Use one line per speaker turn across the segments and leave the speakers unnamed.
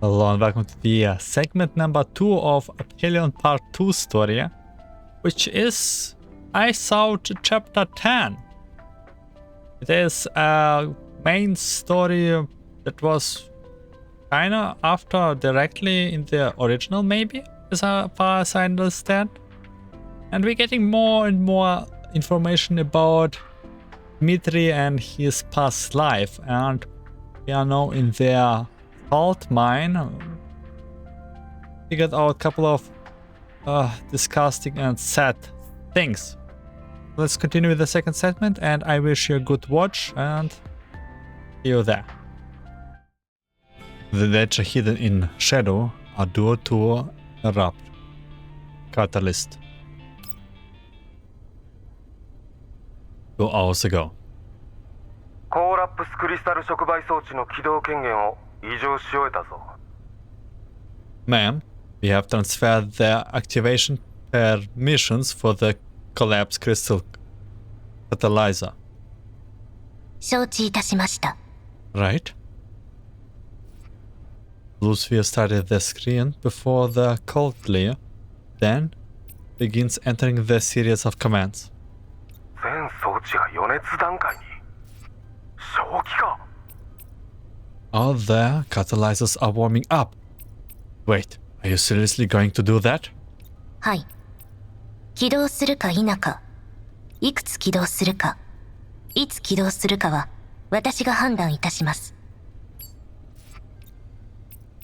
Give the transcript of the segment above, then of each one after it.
Hello and welcome to the segment number 2 of Aphelion Part 2 story, which is Ice Out Chapter 10. It is a main story that was kinda after directly in the original, maybe, as far as I understand. And we're getting more and more information about Dmitri and his past life, and we are now in their salt mine. Figured out a couple of disgusting and sad things. Let's continue with the second segment, and I wish you a good watch and see you there. The ledger hidden in shadow are due to erupt. Catalyst. 2 hours ago.
コーラップスクリスタル触媒装置の起動権限を移譲し終えたぞ。
Ma'am, we have transferred the activation permissions for the collapsed crystal catalyzer.
承知いたしました。
Right? Blusphere started the screen before the cold clear, then begins entering the series of commands.
全装置が予熱段階に。正気か。
All the catalyzers are warming up. Wait, are you seriously going to do that?
はい。起動するか否か、いくつ起動するか、いつ起動するかは私が判断いたします。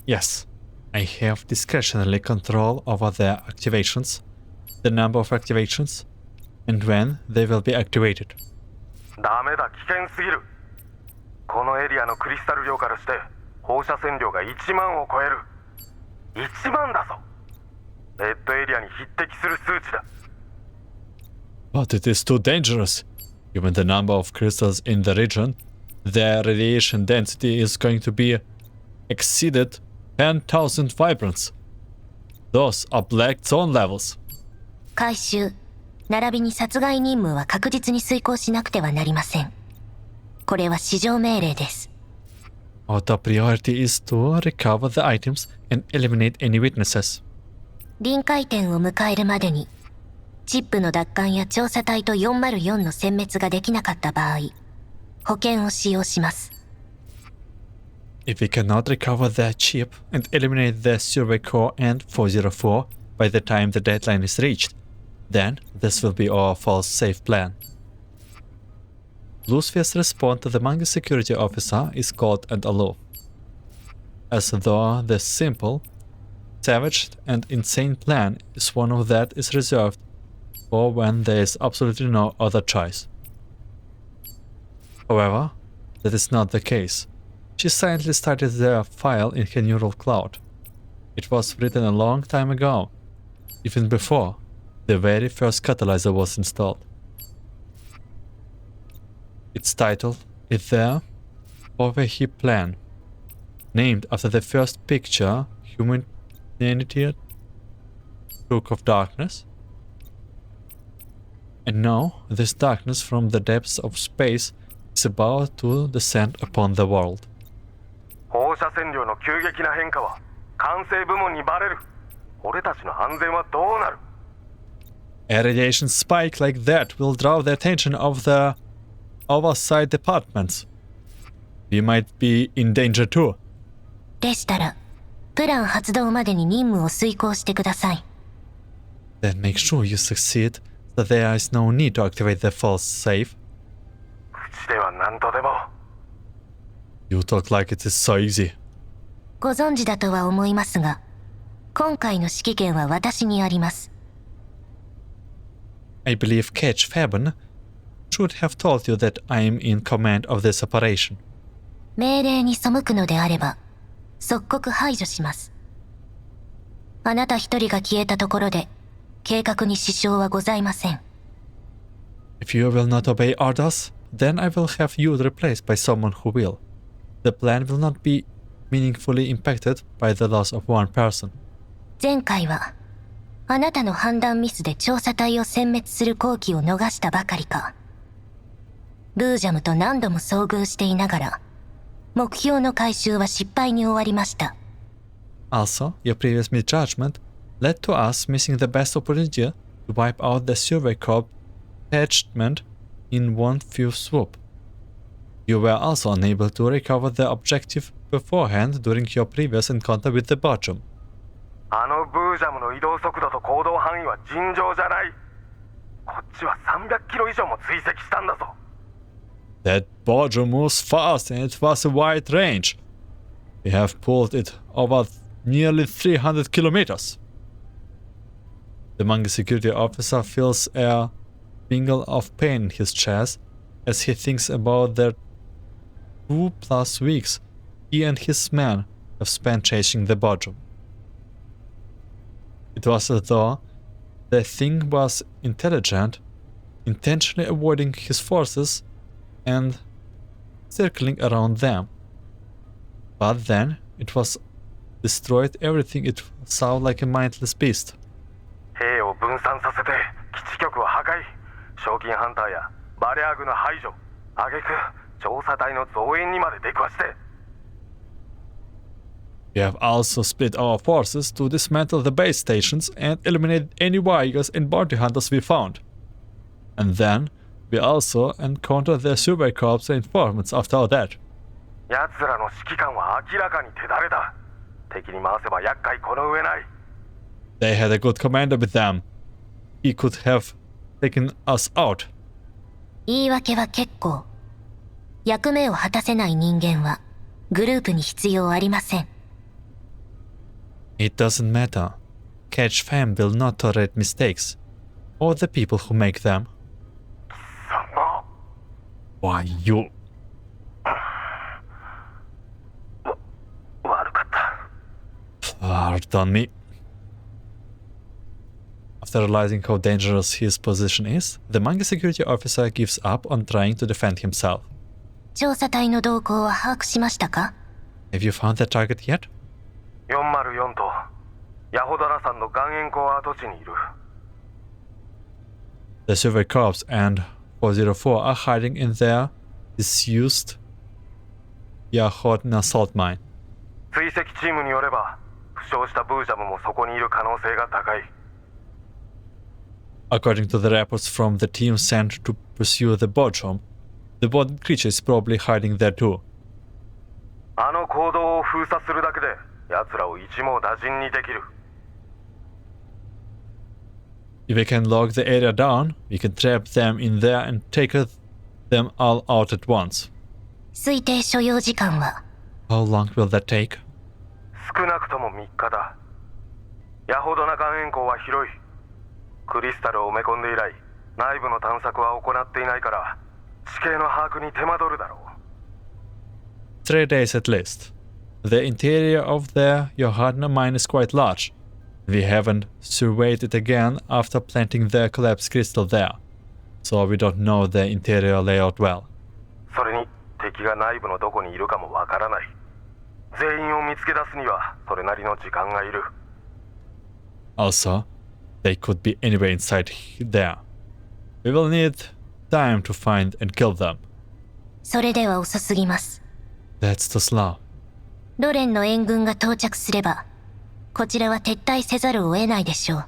Yes, I have discretionary control over their activations, the number of activations, and when they will be activated.
ダメだ、危険すぎる。このエリアのクリスタル量からして放射線量が1万を超える。1万だぞ。レッドエリアに匹敵する数値だ。
But it is too dangerous. Given the number of crystals in the region, their radiation density is going to be exceeded 10,000 vibrants. Those are black zone levels.
回収、並びに殺害任務は確実に遂行しなくてはなりません。これは至上命令です。
Our top priority is to recover the items and eliminate any witnesses.
臨界点を迎えるまでに、チップの奪還や調査隊と404の殲滅ができなかった場合、保険を使用します。
If we cannot recover the chip and eliminate the survey core and 404 by the time the deadline is reached, then this will be our false safe plan. Blusphere's response to the Mangi Security officer is cold and aloof, as though the simple, savage and insane plan is one of that is reserved for when there is absolutely no other choice. However, that is not the case. She silently started the file in her neural cloud. It was written a long time ago, even before the very first catalyzer was installed. Its title is the Powehi plan, named after the first picture humanity took of darkness. And now this darkness from the depths of space is about to descend upon the world.
放射線量の急激な変化は管制部門にバレる。俺たちの安全はどうなる？
A radiation spike like that will draw the attention of the oversight departments. We might be in danger too.
でしたら、プラン発動までに任務を遂行してください。
Then make sure you succeed, so there is no need to activate the false safe.
口では何とでも。
You talk like it is so easy.
ご存知だとは思いますが、今回の指揮権は私にあります。
I believe Catch Faben should have told you that I am in command of this operation.
命令に背くのであれば、即刻排除します。あなた一人が消えたところで、計画に支障はございません。
If you will not obey orders, then I will have you replaced by someone who will. The plan will not be meaningfully impacted by the loss of one person.
前回は、あなたの判断ミスで調査隊を殲滅する好機を逃したばかりか。ブージャムと何度も遭遇していながら、目標の回収は失敗に終わりました。
Also, your previous misjudgment led to us missing the best opportunity to wipe out the Survey Corps detachment in one fell swoop. You were also unable to recover the objective beforehand during your previous encounter with the Boujum.
あのブージャムの移動速度と行動範囲は尋常じゃない。こっちは300キロ以上も追跡したんだぞ。
That Boujum moves fast and it was a wide range. We have pulled it over nearly 300 kilometers. The Mangi Security officer feels a tingle of pain in his chest as he thinks about the 2+ weeks he and his men have spent chasing the Boujum. It was as though the thing was intelligent, intentionally avoiding his forces and circling around them. But then it was destroyed everything it saw like a mindless beast.
兵を分散させて基地局を破壊、賞金ハンターやバレアグの排除、挙句調査隊の増援にまで出くわして。
We have also split our forces to dismantle the base stations and eliminate any warriors and bounty hunters we found. And then, we also encountered the Survey Corps informants after that.
奴らの指揮官は明らかに手だれだ。敵に回せば厄介この上ない。
They had a good commander with them. He could have taken us out.
言い訳は結構。役目を果たせない人間はグループに必要ありません。
It doesn't matter. Catch Fam will not tolerate mistakes, or the people who make them.
その
Why, you...
悪かった。
Pardon me. After realizing how dangerous his position is, the Mangi Security officer gives up on trying to defend himself.
調査隊の動向は把握しましたか？
Have you found the target yet?
404とヤホダラ山の岩塩湖跡地にいる。
The Survey Corps and 404 are hiding in their disused Yahodna salt mine.
追跡チームによれば負傷したブージャムもそこにいる可能性が高い。
According to the reports from the team sent to pursue the Boujum, the bodied creature is probably hiding there too.
あの行動を封鎖するだけで奴らを一網打尽にできる。
If we can lock the area down, we can trap them in there and take them all out at once.
推定所要時間は？
How long will that take?
少なくとも3日だ。ヤホドナ岩塩湖は広い。クリスタルを埋め込んで以来、内部の探索は行っていないから、地形の把握に手間取るだろう。
3 days at least. The interior of the Yahodna mine is quite large. We haven't surveyed it again after planting the collapsed crystal there, so we don't know the interior layout well.
それに敵が内部のどこにいるかもわからない。全員を見つけ出すにはそれなりの時間がいる。
Also, they could be anywhere inside there. We will need time to find and kill them.
それでは遅すぎます。
That's too slow.
ロレンの援軍が到着すれば、こちらは撤退せざるを得ないでしょう。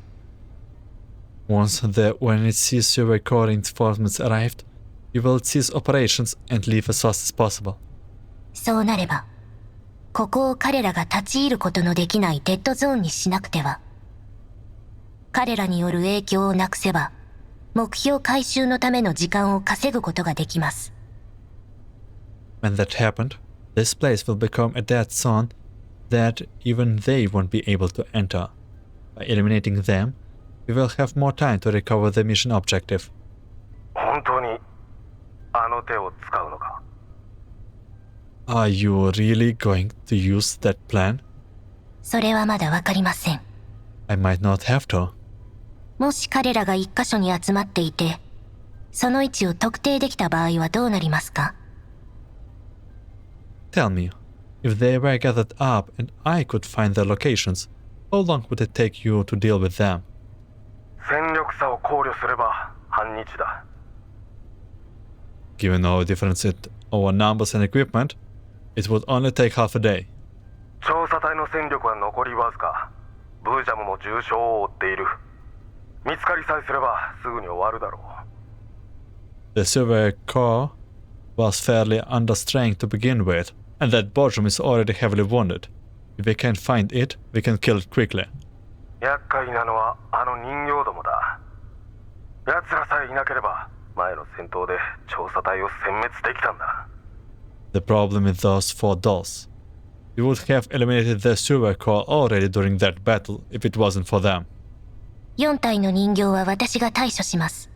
Once the ONHC Survey Corps reinforcements arrived, you will cease operations and leave as fast as possible.
そうなれば、ここを彼らが立ち入ることのできないデッドゾーンにしなくては。彼らによる影響をなくせば、目標回収のための時間を稼ぐことができます。
When that happened, this place will become a dead zone that even they won't be able to enter. By eliminating them, we will have more time to recover the mission objective.
本当にあの手を使うのか？
Are you really going to use that plan?
それはまだわかりません。
I might not have to.
もし彼らが一箇所に集まっていて、その位置を特定できた場合はどうなりますか？
Tell me, if they were gathered up and I could find their locations, how long would it take you to deal with them?
戦力差を考慮すれば半日だ。
Given our difference in our numbers and equipment, it would only take half a day.
調査隊のの戦力は残りわずか。ブージャムも重傷を負っている。見つかりさえすればすぐに終わるだろう。
The survey core was fairly understrength to begin with, and that Boujum is already heavily wounded. If we can't find it, we can kill it quickly.
厄介なのはあの人形どもだ。奴らさえいなければ前の戦闘で調査隊を殲滅できたんだ。
The problem with those 4 dolls. We would have eliminated the survey core already during that battle if it wasn't for them.
4体の人形は私が対処します。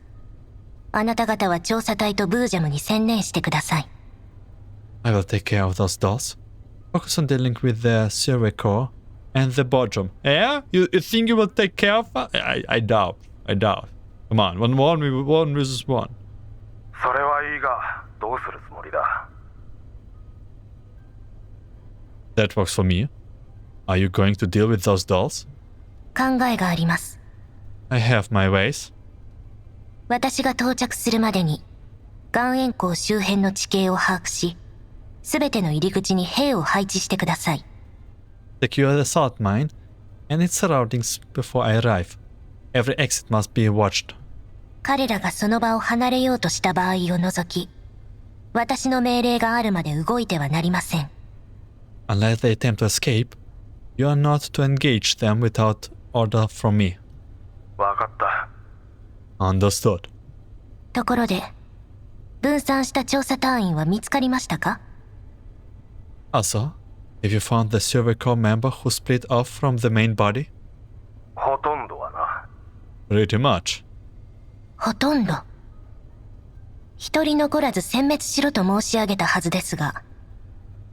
あなた方は調査隊とブージャムに専念してください。
I will take care of those dolls. Focus on dealing with the survey core and the Boujum. Yeah? You think you will take care of that? I doubt. I doubt. Come on, one versus one.
それはいいがどうするつもりだ。
That works for me. Are you going to deal with those dolls?
考えがあります。
I have my ways.
私が到着するまでに、岩塩港周辺の地形を把握し、すべての入り口に兵を配置してください。
Secure the salt mine and its surroundings before I arrive. Every exit must be watched.
彼らがその場を離れようとした場合を除き、私の命令があるまで動いてはなりません。
Unless they attempt to escape, you are not to engage them without order from me.
わかった。
Understood.
ところで、分散した調査隊員は見つかりましたか？
Also, have you found the survey core member who split off from the main body?
ほとんどはな。
Pretty much.
ほとんど。一人残らず殲滅しろと申し上げたはずですが。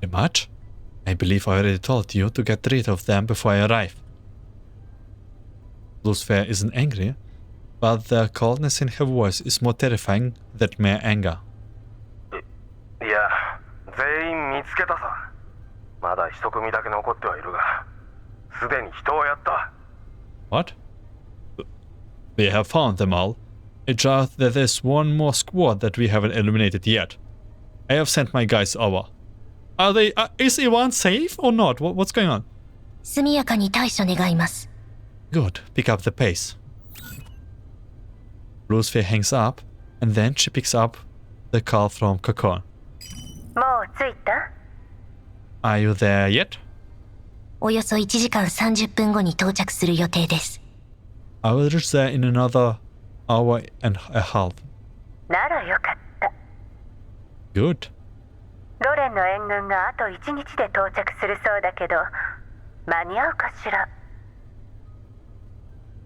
Pretty much? I believe I already told you to get rid of them before I arrive. Blusphere isn't angry, but the coldness in her voice is more terrifying than mere anger.
いや、全員見つけたさ。まだ一組だけ残ってはいるが、すでに人をやった。
What? We have found them all. It's just that there's one more squad that we haven't eliminated yet. I have sent my guys over. Are they? Is Ivan safe or not? What's going on?
速やかに対処願います。
Good. Pick up the pace. Blusphere hangs up, and then she picks up the call from Cocoon.
もう着いた？
Are you there yet?
およそ1時間30分後に到着する予定です。
I will reach there in another hour and a half.
ならよかった。
Good.
ロレンの援軍があと1日で到着するそうだけど、間に合うかしら。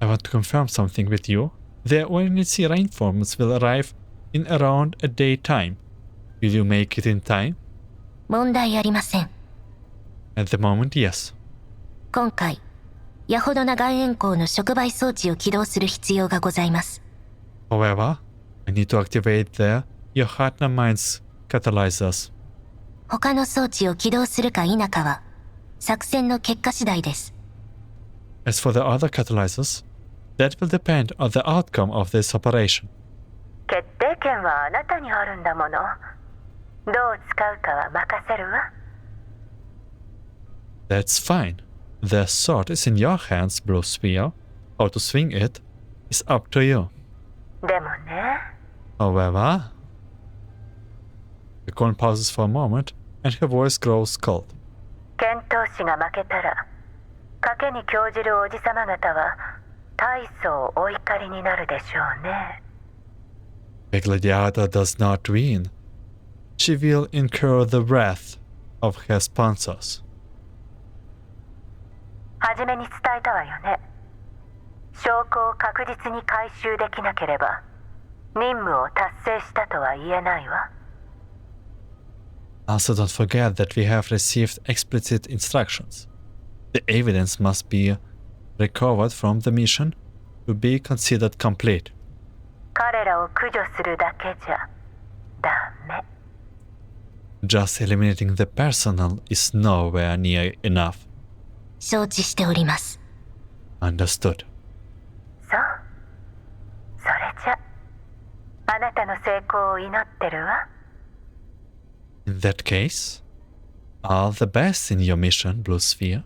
I want to confirm something with you. The ONC reinforcements will arrive in around a day time. Will you make it in time?
問題ありません。
At the moment, yes.
今回、ヤホドナ岩塩港の触媒装置を起動する必要がございます。
However, I need to activate the H.I.D.E mine's catalyzers.
他の装置を起動するか否かは、作戦の結果次第です。
As for the other catalyzers, that will depend on the outcome of this operation.
決定権はあなたにあるんだもの。どう使うかは任せるわ。
That's fine. The sword is in your hands, Blusphere. How to swing it is up to you.
でもね。
However, the Cocoon pauses for a moment, and her voice grows cold.
剣闘士が負けたら、賭けに興じるおじさま方は大層お怒りになるでしょうね。
If Gladiator does not win, she will incur the wrath of her sponsors.
初めに伝えたわよね。証拠を確実に回収できなければ、任務を達成したとは言えないわ。
Also, don't forget that we have received explicit instructions. The evidence must be recovered from the mission to be considered complete.
彼らを駆除するだけじゃダメ。
Just eliminating the personnel is nowhere near enough.
承知しております。
Understood.
そう。それじゃ、あなたの成功を祈ってるわ。
In that case, all the best in your mission, Blusphere.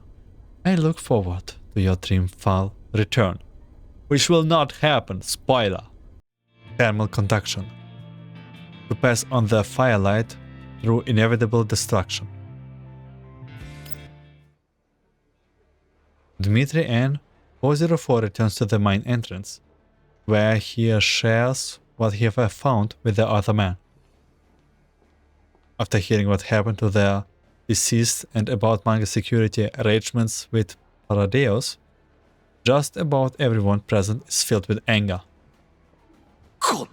I look forward to your triumphal return, which will not happen, spoiler. Thermal conduction. To pass on the firelight through inevitable destruction. Dmitry N. 404 returns to the main entrance, where he shares what he have found with the other man. After hearing what happened to their deceased and about Mangi Security arrangements with Paradeus, just about everyone present is filled with anger.
こ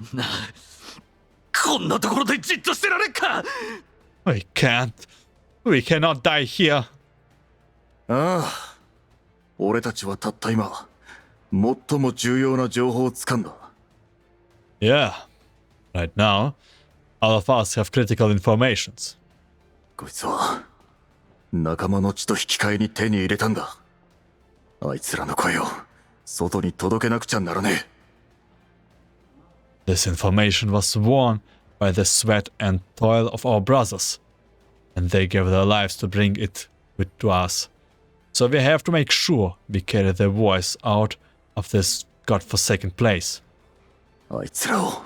んなところでじっとしてられっか
We cannot die here.
ああ、俺たちはたった今、最も重要な情報をつかんだ。
Yeah, right now, all of us have critical informations.
こいつは仲間の血と引き換えに手に入れたんだ。あいつらの声を外に届けなくちゃならねえ。
This information was won by the sweat and toil of our brothers, and they gave their lives to bring it to us. So we have to make sure we carry their voice out of this godforsaken place.
あいつらを、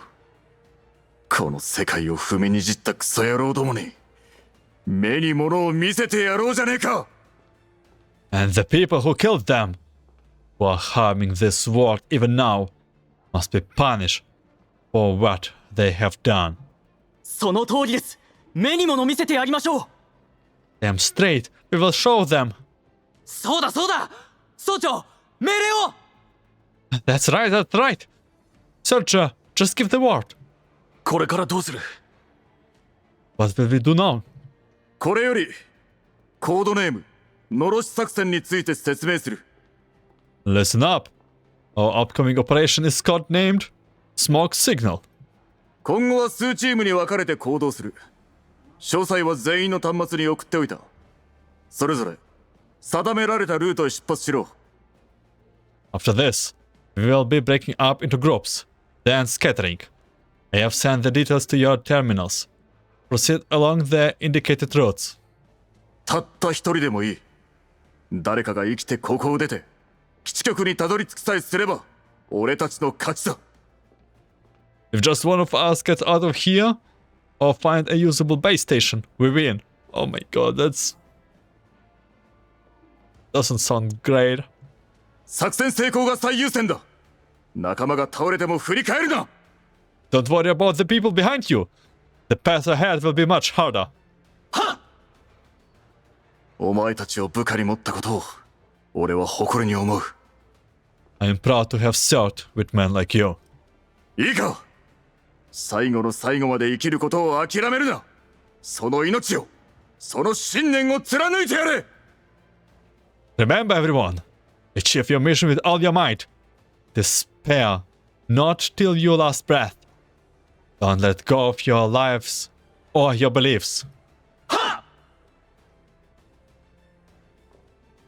この世界を踏みにじったクソ野郎どもに、目に物を見せてやろうじゃねえか。
And the people who killed them, who are harming this world even now, must be punished for what they have done.
その通りです。目に物見せてやりましょう。
Damn straight, we will show them.
そうだそうだ。総長、命令を。
That's right, that's right. Searcher, just give the word.
これからどうする？
What will we do now?
これよりコードネームのろし作戦について説明する。
Listen up. Our upcoming operation is codenamed Smoke Signal.
今後は数チームに分かれて行動する。詳細は全員の端末に送っておいた。それぞれ定められたルートへ出発しろ。
After this, we will be breaking up into groups, then scattering. I have sent the details to your terminals. Proceed along the indicated routes.
たった一人でもいい。誰かが生きてここを出て基地局にたどり着くさえすれば俺たちの勝ちだ。
If just one of us gets out of here, or find a usable base station, we win. Oh my god, that's... doesn't sound great.
作戦成功が最優先だ。仲間が倒れても振り返るな。
Don't worry about the people behind you. The path ahead will be much harder.
お前たちを部下に持ったことを俺は誇りに思う。
I am proud to have served with men like you.
いいか、最後の最後まで生きることを諦めるな。その命を、その信念を貫いてやれ。
Remember everyone, achieve your mission with all your might. Despair not till your last breath. Don't let go of your lives or your beliefs.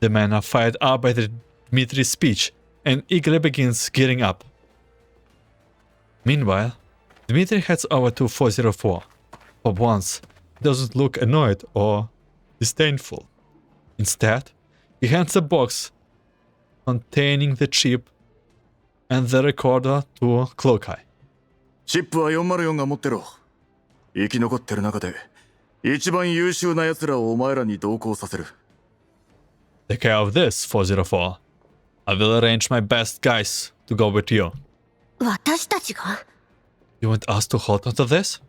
The men are fired up by Dmitry's speech and eagerly begins gearing up. Meanwhile, Dmitry heads over to 404. For once, he doesn't look annoyed or disdainful. Instead, he hands a box containing the chip and the recorder to Powehi.
チップは404が持ってろ。生き残ってる中で一番優秀な奴らをお前らに同行させる。
Take care of this, 404. I will arrange my best guys to go with you.
私たちが
You want us to hold on to this?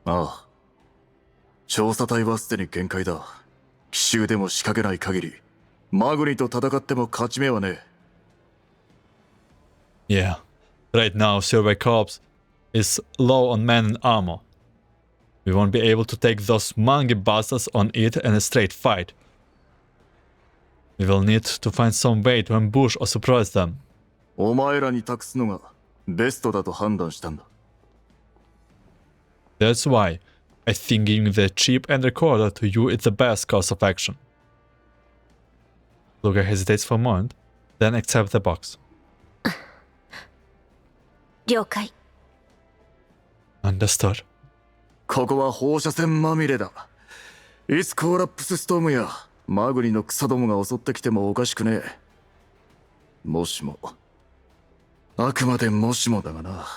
ああ。調査隊はすでに限界だ。奇襲でも仕掛けない限り、マグニと戦っても勝ち目はねえ。
Yeah. Right now, Survey Corps is low on men and armor. We won't be able to take those Mangi bastards on it in a straight fight. We will need to find some way to ambush or surprise them.
お前らに託すのがベストだと判断したんだ。
That's why I think giving the chip and recorder to you is the best course of action. Luca hesitates for a moment, then accepts the box.
了解。
Understood.
ここは放射線まみれだ。イスコーラップスストームやマグニの草どもが襲ってきてもおかしくねえ。もしも、あくまでもしもだがな。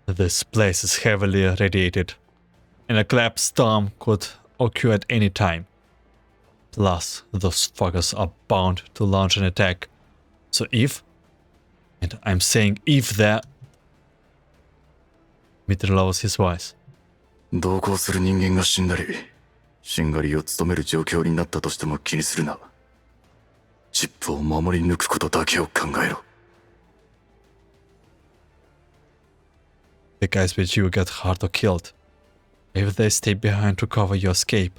This place is heavily radiated, and a collapse storm could occur at any time. Plus, those fuckers are bound to launch an attack. So if, and I'm saying if there, Dmitry lowers his voice.
同行する人間が死んだり、しんがりを務める状況になったとしても気にするな。チップを守り抜くことだけを考えろ。
The guys with you get hurt or killed. If they stay behind to cover your escape,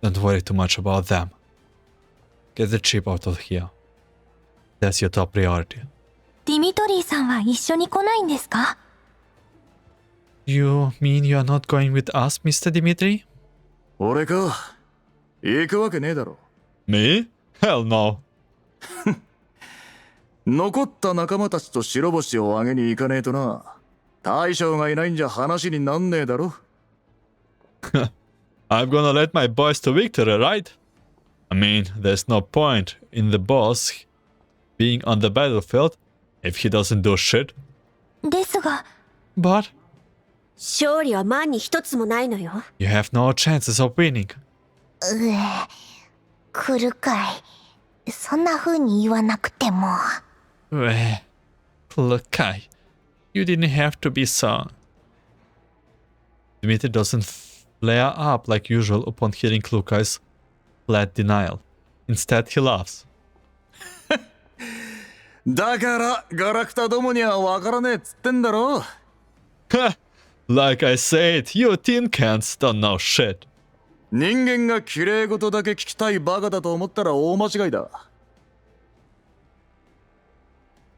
don't worry too much about them. Get the chip out of here. That's your top priority.
ディミトリーさんは一緒に来ないんですか？
You mean you are not going with us, Mr. Dmitry?
俺か。行くわけねえだろ。
Me? Hell no.
残った仲間たちと白星をあげに行かねえとな。大将がいないんじゃ話になんねえだろ。
I'm gonna let my boys to victory, right? I mean, there's no point in the boss being on the battlefield if he doesn't do shit.
ですが、
But
勝利は万に一つもないのよ。
you have no chances of winning.
来るかい。そんな風に言わなくても。
Plukai, you didn't have to be so. Dmitry doesn't flare up like usual upon hearing Klukai's flat denial. Instead, he laughs.
だからガラクタどもには分からねえっつってんだろ。
Like I said, you tin cans don't know shit.
人間が綺麗事だけ聞きたいバカだと思ったら大間違いだ。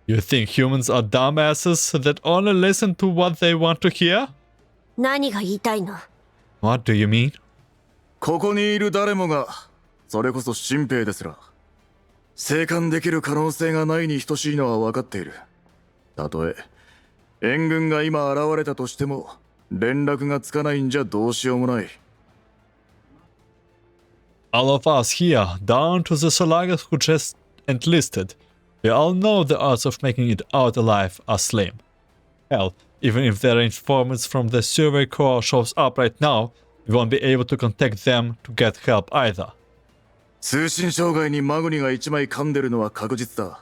You think humans are dumbasses that only listen to what they want to hear?
何が言いたいの？
What do you mean?
ここにいる誰もが、それこそ新兵ですら、生還できる可能性がないに等しいのは分かっている。たとえ援軍が今現れたとしても連絡がつかないんじゃどうしようもない。
All of us here, down to the Solagas who just enlisted, we all know the odds of making it out alive are slim. Hell, even if the informants from the Survey Corps shows up right now, we won't be able to contact them to get help either.
通信障害にマグニが一枚噛んでるのは確実だ。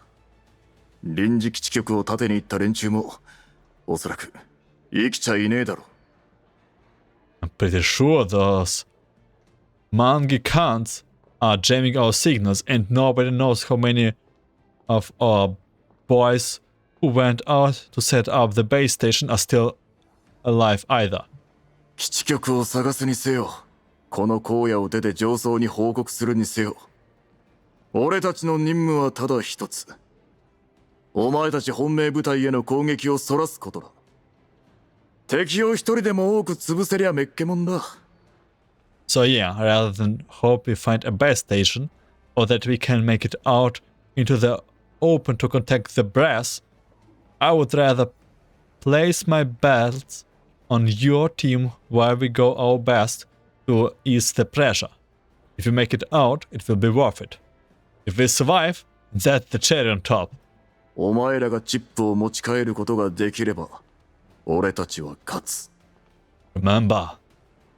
臨時基地局を盾に行った連中もおそらく生きちゃいねえだろ。
I'm pretty sure those Mangi cunts are jamming our signals and nobody knows how many of our boys who went out to set up the base station are still alive either.
基地局を探すにせよ、この荒野を出て上層に報告するにせよ、俺たちの任務はただ一つ。お前たち本命部隊への攻撃をそらすことだ。敵を一人でも多く潰せりゃめっけもんだ。
So yeah, rather than hope we find a base station, or that we can make it out into the open to contact the brass, I would rather place my bets on your team while we go our best to ease the pressure. If we make it out, it will be worth it. If we survive, that's the cherry on top.
お前らがチップを持ち帰ることができれば、俺たちは勝つ。
Remember,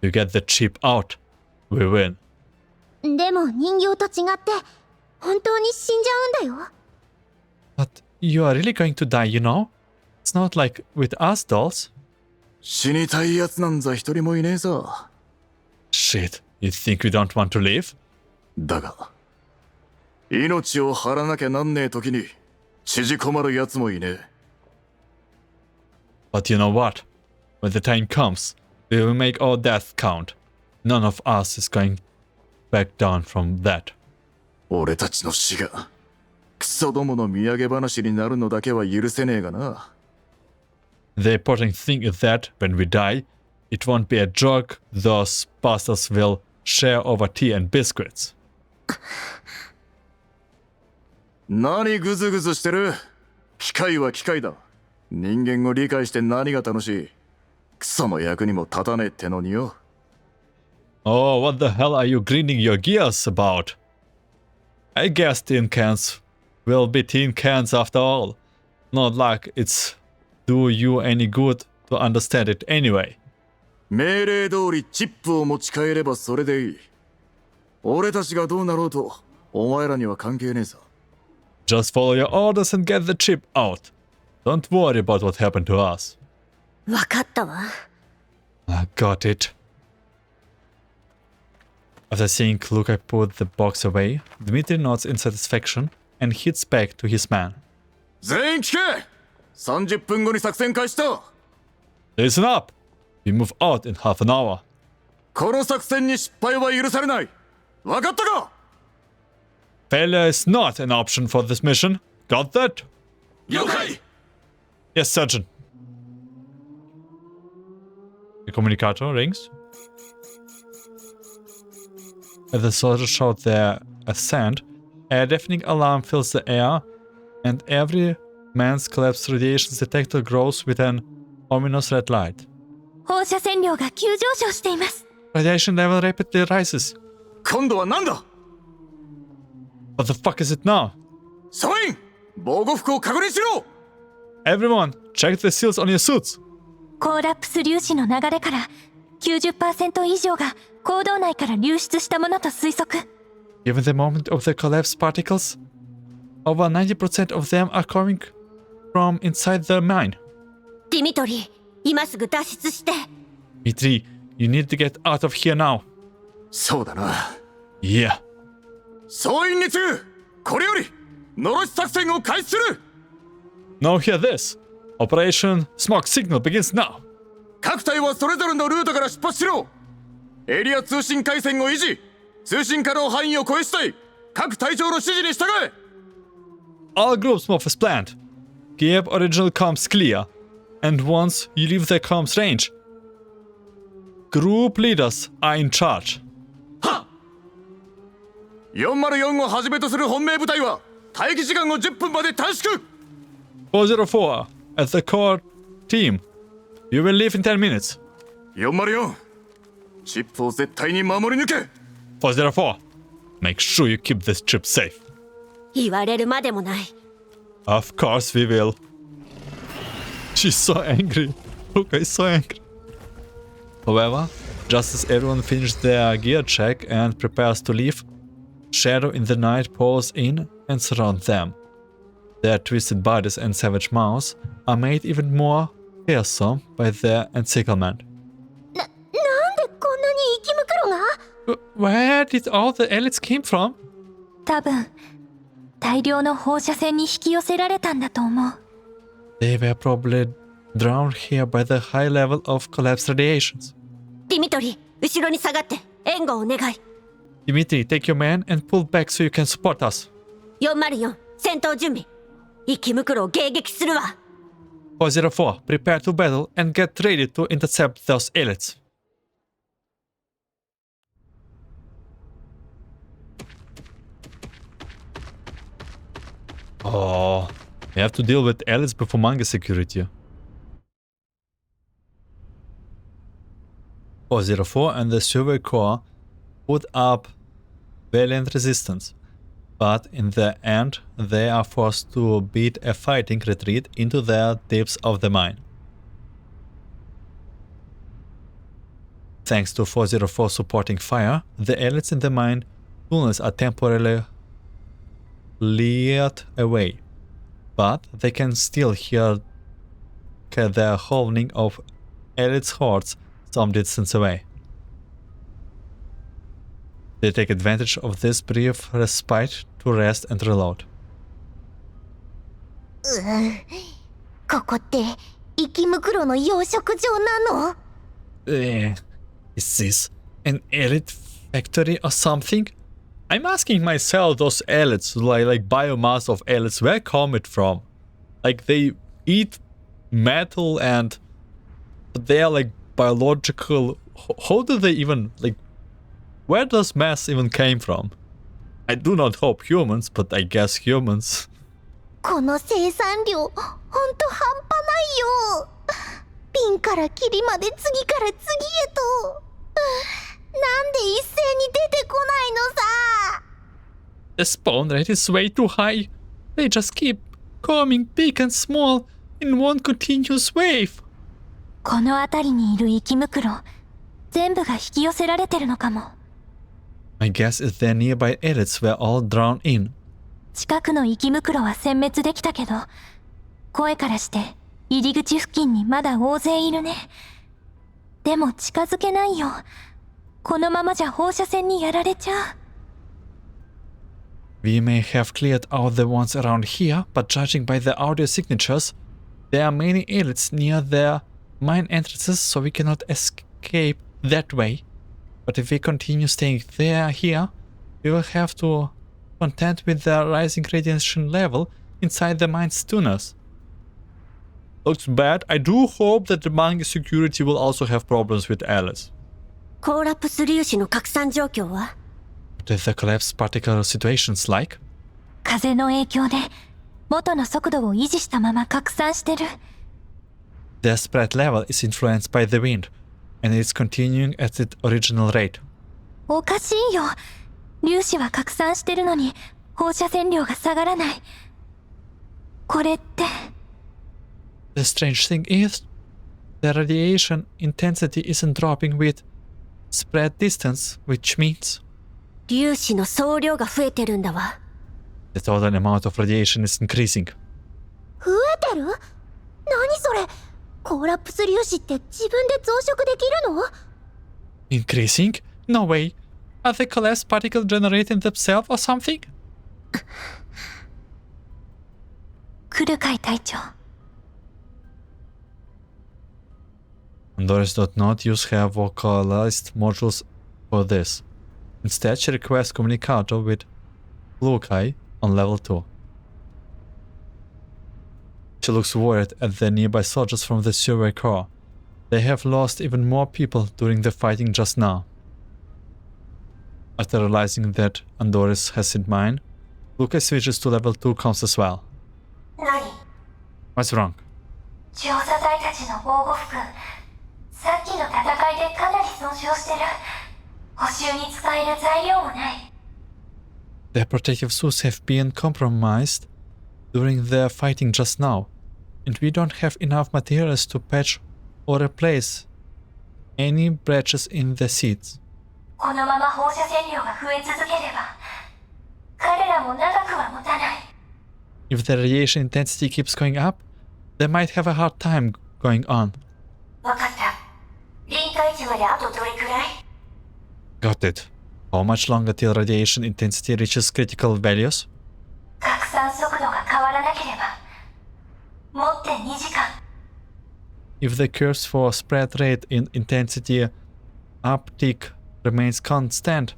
you get the chip out, we win.
でも人形と違って本当に死んじゃうんだよ。
But you are really going to die, you know? It's not like with us dolls.
死にたいやつなんざ一人もいねえさ。
Shit, you think we don't want to live?
だが、命を張らなきゃなんねえ時に縮こまるやつもいねえ。
But you know what? When the time comes, we will make our death count. None of us is going back down from that.
俺たちの死がクソどもの土産話になるのだけは許せねえがな。
The important thing is that when we die, it won't be a joke those bastards will share over tea and biscuits.
何グズグズしてる？機械は機械だ。人間を理解して何が楽しい？クソの役にも立たねえってのによ。
Oh, what the hell are you grinding your gears about? I guess tin cans will be tin cans after all. Not like it's do you any good to understand it anyway.
命令通りチップを持ち帰ればそれでいい。俺たちがどうなろうとお前らには関係ねえさ。
Just follow your orders and get the chip out. Don't worry about what happened to us.
わかったわ。
I got it. After seeing Luca put the box away, Dmitry nods in satisfaction and heads back to his man.
全員聞け !30 分後に作戦開始だ
Listen up! We move out in half an hour.
この作戦に失敗は許されないわかったか
Failure is not an option for this mission. Got that?
了解
Yes, Sergeant. The communicator rings. As the soldiers shout their ascent, a deafening alarm fills the air, and every man's collapse radiation detector grows with an ominous red light.
放射線量が急上昇しています。
Radiation level rapidly rises.
今度は何だ
What the fuck is it now?
総員防護服を確認しろ
Everyone, check the seals on your suits.
コーラプス粒子の流れから 90% 以上が坑道内から流出したものと推測。
Given the moment of the collapse particles, over 90% of them are coming from inside the mine.
ディミトリー、今すぐ脱出して。
Dmitry, you need to get out of here now.
そうだな
Yeah.
総員に次ぐこれよりのろし作戦を開始する
Now hear this. Operation Smoke Signal begins now.
各隊はそれぞれのルートから出発しろエリア通信回線を維持通信可能範囲を超えしたい各隊長の指示に従え
All groups move as planned. Keep original comms clear. And once you leave the comms range, group leaders are in charge.
404をはじめとする本命部隊は待機時間を10分まで短縮
404, at the core team. You will leave in 10 minutes.
404チップを絶対に守り抜け
404, make sure you keep this chip safe.
言われるまでもない。
Of course we will. She's so angry. Luca is so angry. However, just as everyone finishes their gear check and prepares to leave, shadow in the night pours in and surrounds them. Their twisted bodies and savage mouths are made even more fearsome by their encirclement.
なんでこんなに生きむくろが
Where did all the elites came from?
多分、大量の放射線に引き寄せられたんだと思う。
They were probably drowned here by the high level of collapse radiations.
ディミトリー、後ろに下がって援護をお願い。
Dmitry, take your man and pull back so you can support us.
404、戦闘準備。生きむくろを迎撃するわ。
404, prepare to battle and get ready to intercept those elites. Oh, we have to deal with elites before Mangi Security. 404 and the Survey Corps put up valiant resistance, but in the end they are forced to beat a fighting retreat into the depths of the mine. Thanks to 404 supporting fire, the elites in the mine tunnels are temporarily cleared away, but they can still hear the howling of elites' hordes some distance away. They take advantage of this brief respite to rest and reload.
ここって生きむくろの養殖場なの
Is this an elite factory or something? I'm asking myself, those elites, like biomass of elites, where come it from? Like they eat metal and they are like biological. How do they even like? Where does mass even came from? I do not hope humans, but I guess humans.
この生産量、ほんと半端ないよ。瓶から霧まで次から次へと。なんで一斉に出てこないのさ。
The spawn rate is way too high. They just keep coming big and small in one continuous wave.
この辺りにいる生き袋、全部が引き寄せられてるのかも。
My guess is their nearby elites were all drawn in.
近くの生き袋は殲滅できたけど、声からして入り口付近にまだ大勢いるね。でも近づけないよ。このままじゃ放射線にやられちゃう。
We may have cleared out the ones around here, but judging by the audio signatures, there are many elites near their mine entrances, so we cannot escape that way. But if we continue staying here, we will have to contend with the rising radiation level inside the mine's tunnels. Looks bad. I do hope that the Mangi Security will also have problems with Alice.
コーラプス粒子の拡散状況は？
What is the collapse particle situations like?
風の影響で元の速度を維持したまま拡散してる。
Their spread level is influenced by the wind, and it's continuing at its original rate.
おかしいよ。粒子は拡散してるのに放射線量が下がらない。これって。
The strange thing is, the radiation intensity isn't dropping with spread distance, which means
粒子の総量が増えてるんだわ。
the total amount of radiation is increasing.
増えてる？何それ？コーラプス粒子って自分で増殖できるの？
Increasing? No way. Are the collapse particles generating themselves or something?
来るかい隊長。
Andoris does not use her vocalized modules for this. Instead, she requests communicator with luckier on level 2. She looks worried at the nearby soldiers from the survey corps. They have lost even more people during the fighting just now. After realizing that Andoris has in mind, luckier switches to level 2 comms as well.
何？
What's wrong?
調査隊たちの防護服、さっきの戦いでかなり損傷してる。補修に使える材料もない。
Their protective suits have been compromised during their fighting just now, and we don't have enough materials to patch or replace any breaches in the seats.
このまま放射線量が増え続ければ、彼らも長くは持たない。
If the radiation intensity keeps going up, they might have a hard time going on.
わかった。臨界値まであとどれくらい？
Got it. How much longer till radiation intensity reaches critical values?
拡散速度が変わらなければ、もって2時間。
If the curves for spread rate in intensity uptick remains constant,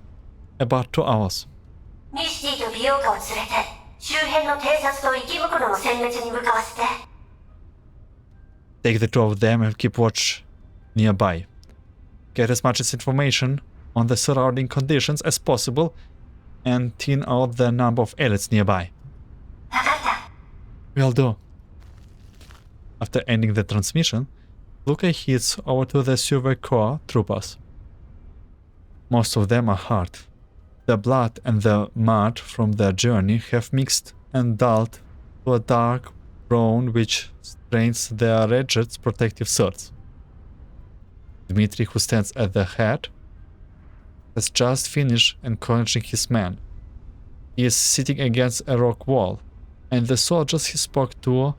about 2 hours.
ミシティと美容家を連れて、周辺の偵察と生き袋の殲滅に向かわせて。
Take the 2 of them and keep watch nearby. Get as much as information on the surrounding conditions as possible and thin out the number of elites nearby.
わかった。
Will do. After ending the transmission, Luckier heads over to the Survey Corps troopers. Most of them are hurt. The blood and the mud from their journey have mixed and dulled to a dark brown which strains their rigid protective suits. Dmitri, who stands at the head, has just finished encouraging his men. He is sitting against a rock wall, and the soldiers he spoke to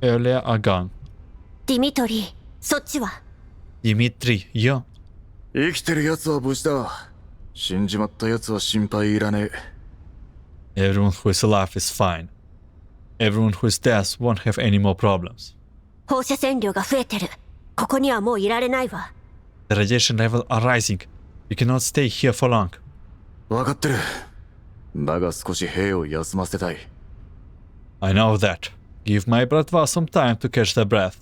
earlier are gone.
ディミトリー、そっちは？
Dmitri, you?
生きてる奴は無事だ。死んじまった奴は心配いらねえ。
Everyone who is alive is fine. Everyone who is dead won't have any more problems.
放射線量が増えてる。ここにはもういられないわ。
The radiation levels are rising. You cannot stay here for long.
わかってる。だが少し兵を休ませたい。
I know that. Give my bratva some time to catch their breath.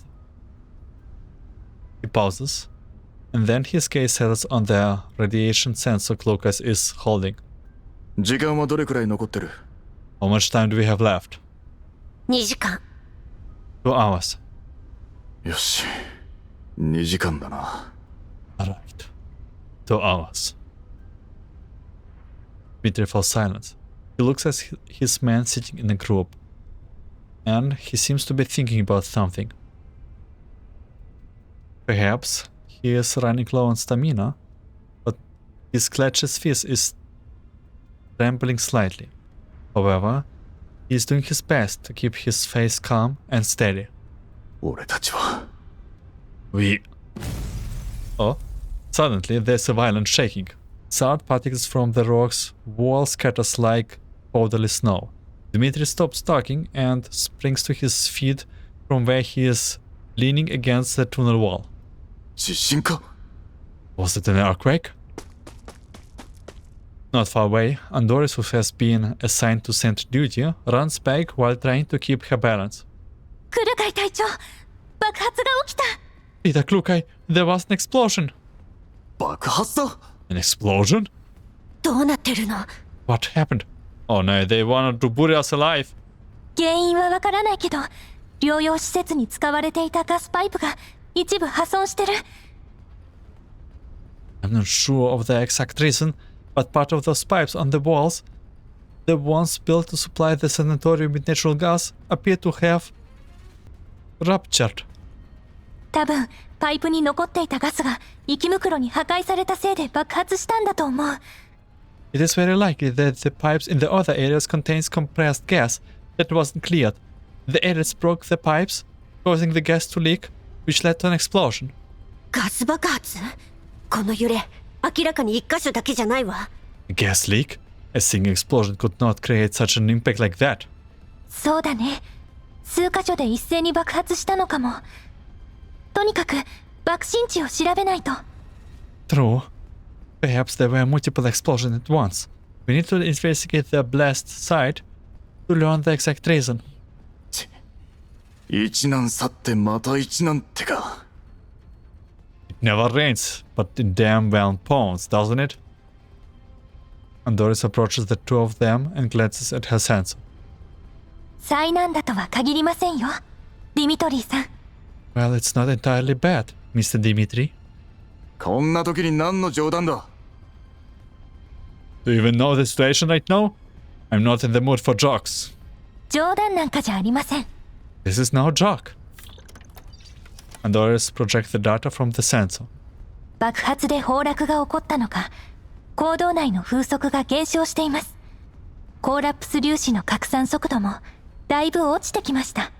He pauses, and then his gaze settles on the radiation sensor Lucas is holding.
時間はどれくらい残ってる？
How much time do we have left?
2時間。
2 hours.
よし。2時間だな。
Alright. 2 hours. Dmitri falls silent. He looks at his man sitting in a group, and he seems to be thinking about something. Perhaps he is running low on stamina, but his clenched fist is trembling slightly. However, he is doing his best to keep his face calm and steady.
俺たちは
Oh, suddenly there's a violent shaking. Sand particles from the rocks wall scatters like powdery snow. Dmitri stops talking and springs to his feet from where he is leaning against the tunnel wall.
地震か
Was it an earthquake? Not far away, Andoris, who has been assigned to sentry duty, runs back while trying to keep her balance.
クルカイ隊長、爆発が起きた。
Peter Klukai, there was an explosion.
爆発だ
An explosion?
どうなってるの？
What happened? Oh no, they wanted to bury us alive.
原因はわからないけど、療養施設に使われていたガスパイプが一部破損してる。
I'm not sure of the exact reason, but part of those pipes on the walls, the ones built to supply the sanatorium with natural gas, appear to have ruptured.
多分パイプに残っていたガスが息袋に破壊されたせいで爆発したんだと思う。
It is very likely that the pipes in the other areas contains compressed gas that wasn't cleared. The areas broke the pipes, causing the gas to leak, which led to an explosion.
ガス爆発？この揺れ、明らかに一箇所だけじゃないわ。
A gas leak? A single explosion could not create such an impact like that.
そうだね。数箇所で一斉に爆発したのかも。とにかく爆心地を調べないと。
True. Perhaps there were multiple explosions at once. We need to investigate the blast site to learn the exact reason.
一難去ってまた一難ってか
It never rains, but it damn well pounds, doesn't it? Andoris approaches the two of them and glances at her sensor.
災難だとは限りませんよ、ディミトリーさん。
Well, it's not entirely bad, Mr. Dimitri.
こんな時に何の冗談だ
Do you even know the situation right now? I'm not in the mood for jokes.
冗談なんかじゃありません。
This is no joke. Andoris projects the data from the sensor.
爆発で崩落が起こったのか、坑道内の風速が減少しています。コーラプス粒子の拡散速度もだいぶ落ちてきました。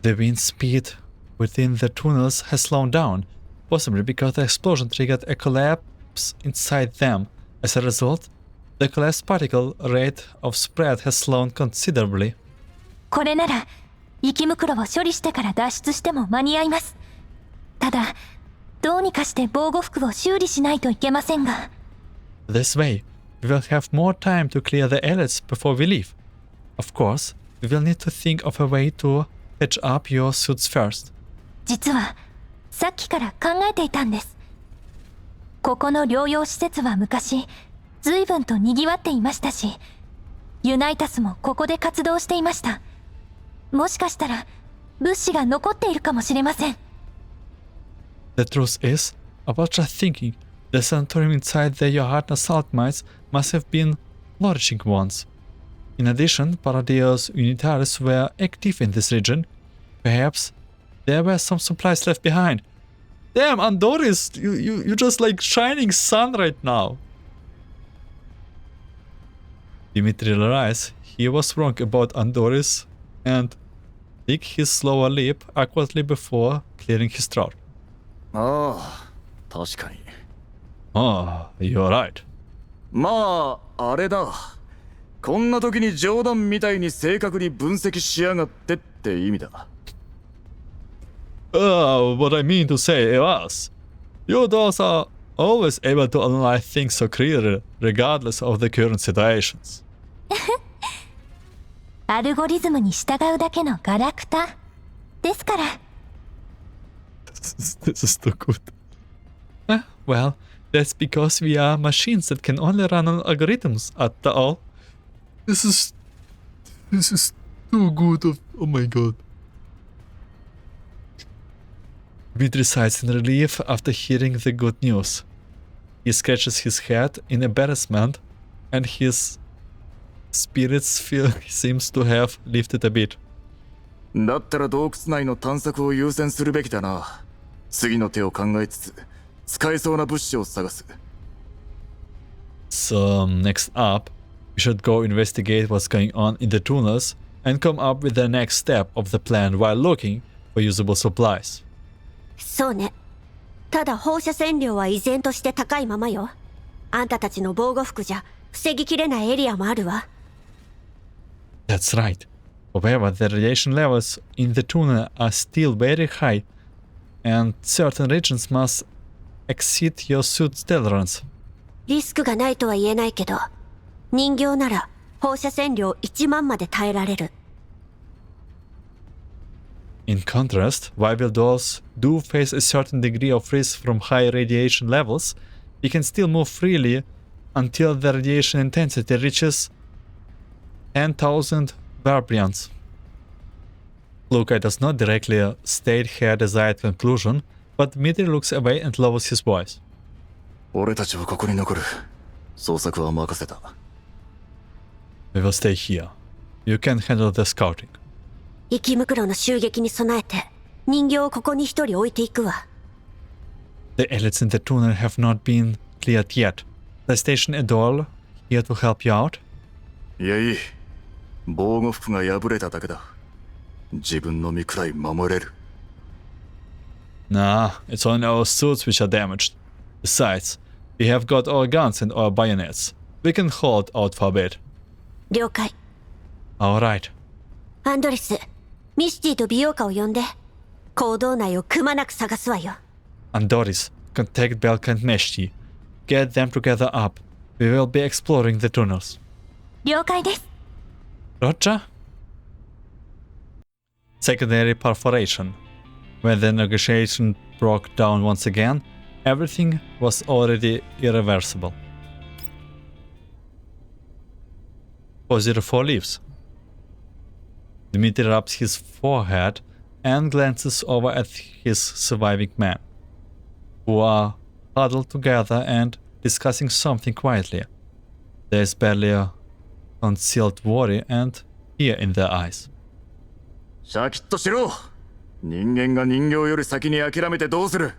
The wind speed within the tunnels has slowed down, possibly because the explosion triggered a collapse inside them. As a result, the collapsed particle rate of spread has slowed considerably.
これなら息袋を処理してから脱出しても間に合います。ただ、どうにかして防護服を修理しないといけませんが。
This way, we will have more time to clear the areas before we leave. Of course, we will need to think of a way to patch up your suits first.
実はさっきから考えていたんです。ここの療養施設は昔随分と賑わっていましたし、ユナイタスもここで活動していました。もしかしたら物資が残っているかもしれません。
The truth is, about just thinking, the sanatorium inside the Johanna salt mines must have been flourishing ones. In addition, Paradeus unitaries were active in this region. Perhaps there were some supplies left behind. Damn, Andoris, you just like shining sun right now. Dimitri realized he was wrong about Andoris and licked his lower lip awkwardly before clearing his throat.
ああ確かに
Oh, you're right.
まああれだこんな時に冗談みたいに正確に分析しやがってって意味だ
What I mean to say is, you those are always able to analyze things so clearly, regardless of the current situations.
アルゴリズムに従うだけのガラクタですから。
This is too good. Well, that's because we are machines that can only run on algorithms at all. This is too good. Oh my god. Dmitri sighs in relief after hearing the good news. He scratches his head in embarrassment and his spirits seems to have lifted a bit.
だったら洞窟内の探索を優先するべきだな。次の手を考えつつ、使えそうな物資を探す。
So, next up, we should go investigate what's going on in the tunnels and come up with the next step of the plan while looking for usable supplies.
そうね。ただ放射線量は依然として高いままよ。あんたたちの防護服じゃ防ぎきれないエリアもあるわ。
That's right. However, the radiation levels in the tunnel are still very high, and certain regions must exceed your suit's tolerance.
リスクがないとは言えないけど、人形なら放射線量1万まで耐えられる。
In contrast, while those do face a certain degree of risk from high radiation levels, you can still move freely until the radiation intensity reaches 10,000 Barbrians. Luca does not directly state her desired conclusion, but Dmitri looks away and lowers his voice.
俺たちはここに残る。捜索は任せた。
We will stay here. You can handle the scouting.
息袋の襲撃に備えて人形をここに一人置いていくわ。
The elites in the tunnel have not been cleared yet. The station Adol here to help you out?
いやいい。防護服が破れただけだ。自分の身くらい守れる。
Nah, it's only our suits which are damaged. Besides, we have got our guns and our bayonets. We can hold out for a bit.
了解。
Alright.
アンドリス、ミシティと美容家を呼んで、坑道内をくまなく探すわよ。
Andoris, contact Belka and Meshti. Get them together up. We will be exploring the tunnels.
了解です。
Roger? Secondary perforation. When the negotiation broke down once again, everything was already irreversible. 404 leaves. Dmitri rubs his forehead and glances over at his surviving men, who are huddled together and discussing something quietly. There is barely a concealed worry and fear in their eyes.
シャキッとしろ。人間が人形より先に諦めてどうする。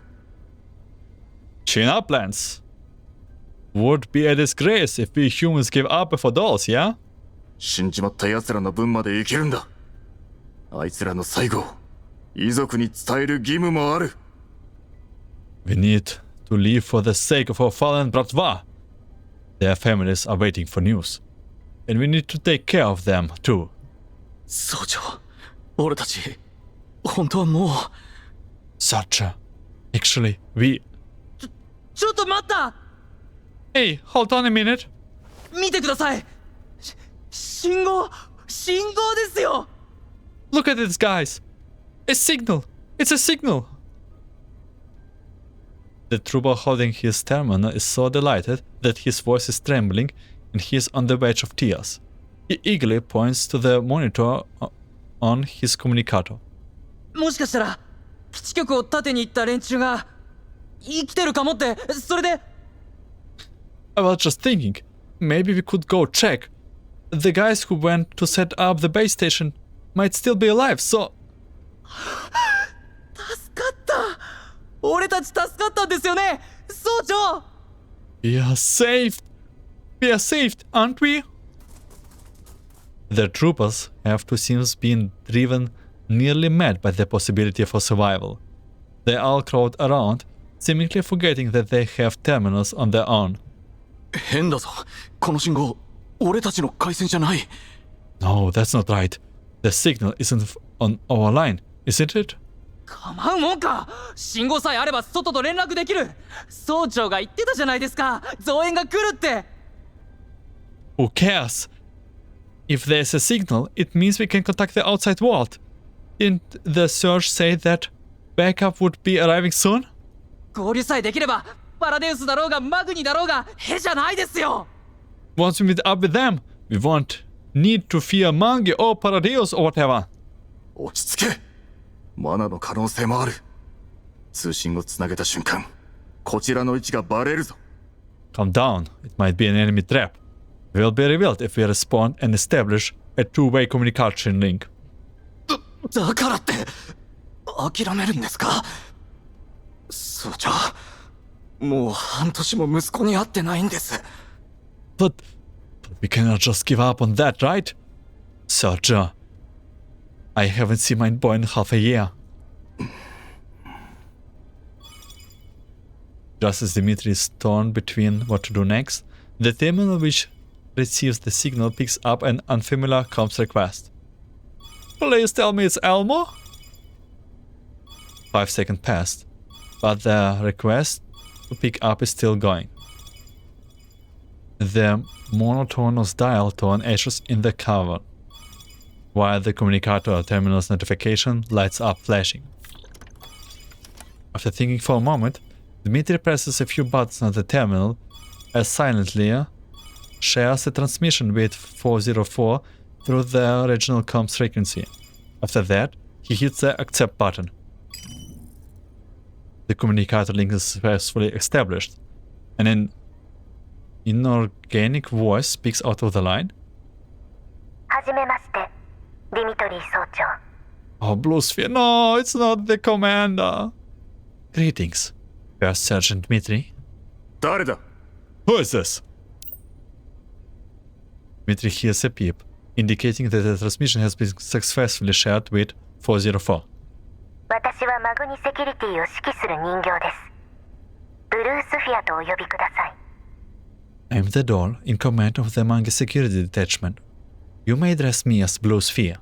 Chin up, Lance. Would be a disgrace if we humans give up before dolls, yeah?
死んじまった奴らの分まで生きるんだ。あいつらの最後、遺族に伝える義務もある。
We need to leave for the sake of our fallen bratva. Their families are waiting for news. And we need to take care of them, too.
総長、俺たち、本当はもう。
Such actually, we...
ちょっと待った。
Hey, hold on a minute.
見てください。信号ですよ。
Look at this, guys. A signal. It's a signal. The trooper holding his terminal is so delighted that his voice is trembling and he is on the verge of tears. He eagerly points to the monitor on his communicator.
もしかしたら基地局を盾に行った連中が生きてるかもって。それで
I was just thinking, maybe we could go check. The guys who went to set up the base station might still be alive, so...
助かった。俺たち助かったんですよね、総長。
We are saved. We are saved, aren't we? The troopers have to seems been driven nearly mad by the possibility for survival. They all crowd around, seemingly forgetting that they have terminals on their own.
変だぞ。この信号、俺たちの回線じゃない。
No, that's not right. The signal isn't on our line, isn't it?
構うもんか。信号さえあれば外と連絡できる。総長が言ってたじゃないですか。増援が来るって。
Who cares? If there's a signal, it means we can contact the outside world. Didn't the surge say that backup would be arriving soon?
合流さえできれば、パラデウスだろうがマグニだろうが、へじゃないですよ。
Once we meet up with them, we won't need to fear Mangi or Paradeus or whatever.
落ち着け。マナの可能性もある。通信をつなげた瞬間、こちらの位置がバレるぞ。
Calm down. It might be an enemy trap. Will be revealed if we respond and establish a two-way communication link.
だからって諦めるんですか？総長、もう半年も息子に会ってないんです。
But we cannot just give up on that, right? Sergio, I haven't seen my boy in half a year. Just as Dmitry is torn between what to do next, the terminal which receives the signal picks up an unfamiliar comms request. Please tell me it's Elmo? 5 seconds passed, but the request to pick up is still going. The monotonous dial tone echoes in the cavern, while the communicator terminal's notification lights up flashing. After thinking for a moment, Dmitry presses a few buttons on the terminal as silently shares the transmission with 404 through the regional comms frequency. After that, he hits the accept button. The communicator link is successfully established, and an inorganic voice speaks out of the line.
はじめまして、ディミトリー総長。
Oh, Blusphere, no, it's not the commander. Greetings, First Sergeant Dmitry.
誰だ？
Who is this? Dmitry hears a beep, indicating that the transmission has been successfully shared with 404.
私はマグニセキュリティを指揮する人形です。ブルースフィアとお呼びください。
I'm the doll in command of the Mangi Security detachment. You may address me as Blusphere.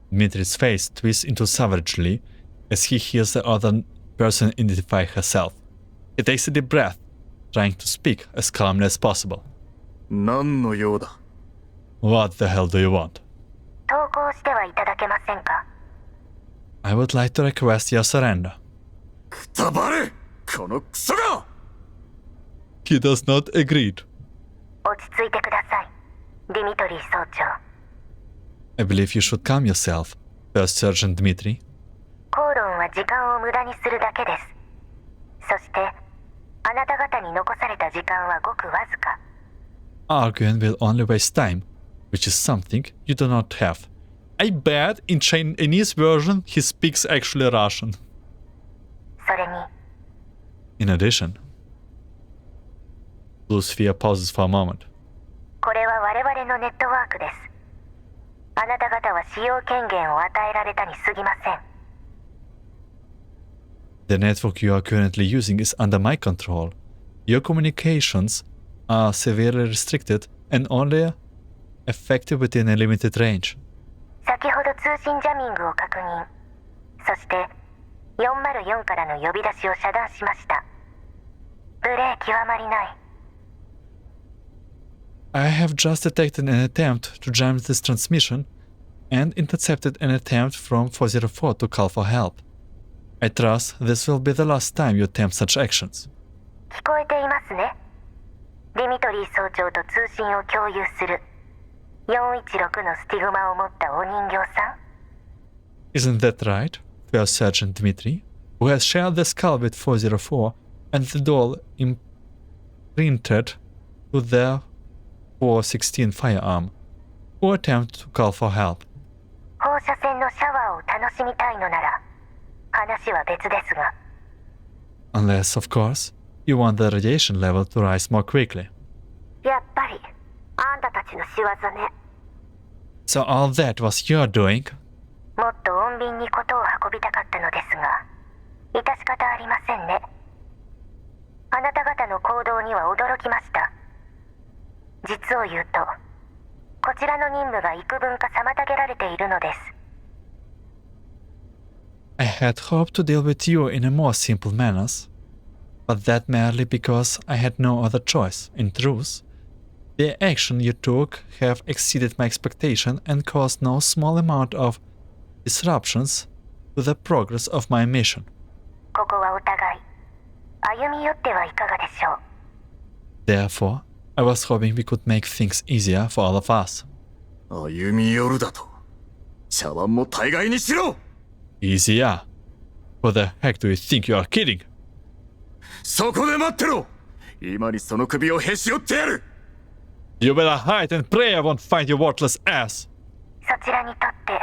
Dmitry's face twists into savagely as he hears the other person identify herself. He takes a deep breath, trying to speak as calmly as possible.
何の用だ？
What the hell do you want?
投降してはいただけませんか？
I would like to request your surrender.
くたばれ！このクソが！
He does not agree.
落ち着いてください、ディミトリー総長。
I believe you should calm yourself, First Sergeant Dmitry.
口論は時間を無駄にするだけです。そして、あなた方に残された時間はごくわずか。
Arguing will only waste time, which is something you do not have. I bet in Chinese version he speaks actually Russian.
それに、
In addition, Blusphere pauses for a moment.
これは我々のネットワークです。あなた方は使用権限を与えられたに過ぎません。
The network you are currently using is under my control. Your communications are severely restricted and only effective within a limited range.
先ほど通信ジャミングを確認。そして、404からの呼び出しを遮断しました。無礼極まりない。
I have just detected an attempt to jam this transmission and intercepted an attempt from 404 to call for help. I trust this will be the last time you attempt such actions.
聞こえていますね。ディミトリー総長と通信を共有する。416のスティグマを持ったお人形さん。
Isn't that right, First Sergeant Dmitry, who has shared the skull with 404 and the doll imprinted to the 416 firearm, who attempt to call for help?
放射線のシャワーを楽しみたいのなら、話は別ですが。
Unless, of course, you want the radiation level to rise more quickly.
やっぱり、あんたたちの仕業ね。
So all that was your doing?
もっと穏便に事を運びたかったのですが、致し方ありませんね。あなた方の行動には驚きました。実を言うと、こちらの任務が幾分か妨げられているのです。
I had hoped to deal with you in a more simple manner, but that merely because I had no other choice. In truth, the action you took have exceeded my expectation and caused no small amount of disruptions to the progress of my mission.
ここはお互い、歩み寄ってはいかがでしょう。
Therefore, I was hoping we could make things easier for all of us.
歩み寄るだと。茶碗も大概にしろ！
Easier? Who the heck do you think you are kidding?
そこで待ってろ！今にその首をへし折ってやる。
You better hide and pray I won't find your worthless ass.
そちらにとって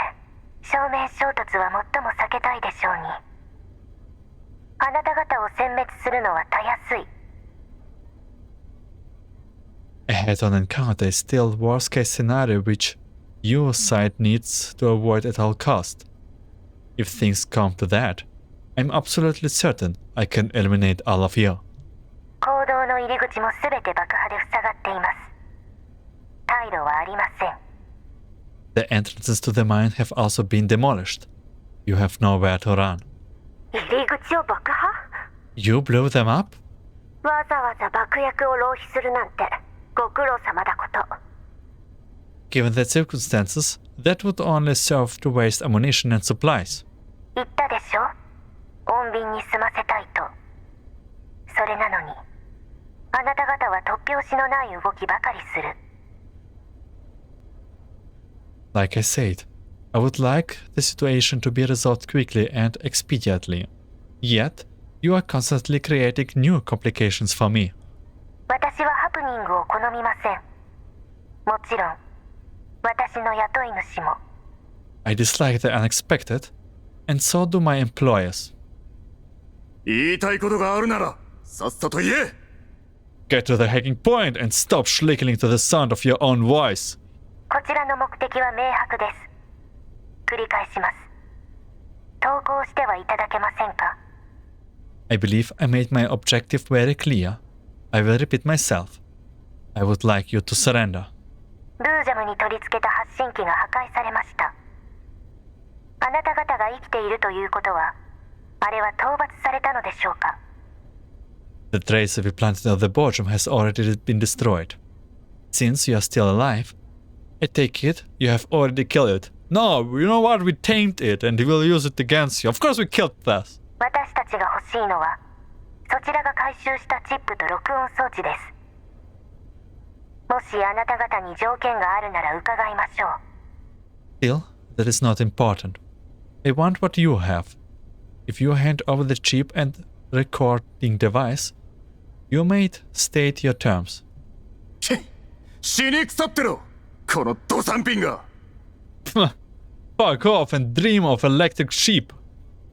正面衝突は最も避けたいでしょうに。あなた方を殲滅するのはたやすい。
A head-on encounter is still worst-case scenario which your side needs to avoid at all cost. If things come to that, I'm absolutely certain I can eliminate all of you.
行動の入り口もすべて爆破で塞がっています。退路はありません。
The entrances to the mine have also been demolished. You have nowhere to run.
入り口を爆破？
You blew them up?
わざわざ爆薬を浪費するなんてご苦労様だこと。
Given the circumstances, that would only serve to waste ammunition and supplies.
言ったでしょ、穏便に済ませたいと。それなのにあなた方は突拍子のない動きばかりする。
Like I said, I would like the situation to be resolved quickly and expediently. Yet, you are constantly creating new complications for me.
私はハプニングを好みません。もちろん私の雇い主も。
I dislike the unexpected, and so do my employers.
言いたいことがあるならさっさと言え。
Get to the hacking point and stop shrieking to the sound of your own voice.
こちらの目的は明白です。繰り返します。投降してはいただけませんか？
I believe I made my objective very clear. I will repeat myself. I would like you to surrender.
ブージャムに取り付けた発信機が破壊されました。あなた方が生きているということは、あれは討伐されたのでしょうか？
The tracer we planted on the Boujum has already been destroyed. Since you are still alive, I take it you have already killed it. No, you know what? We tamed it and we will use it against you. Of course we killed this.
私たちが欲しいのは、そちらが回収したチップと録音装置です。もしあなた方に条件があるなら伺いましょう。
Still, that is not important. I want what you have. If you hand over the chip and recording device, you may state your terms.
死に腐ってろこのドサンピンが。
Fuck off and dream of electric sheep.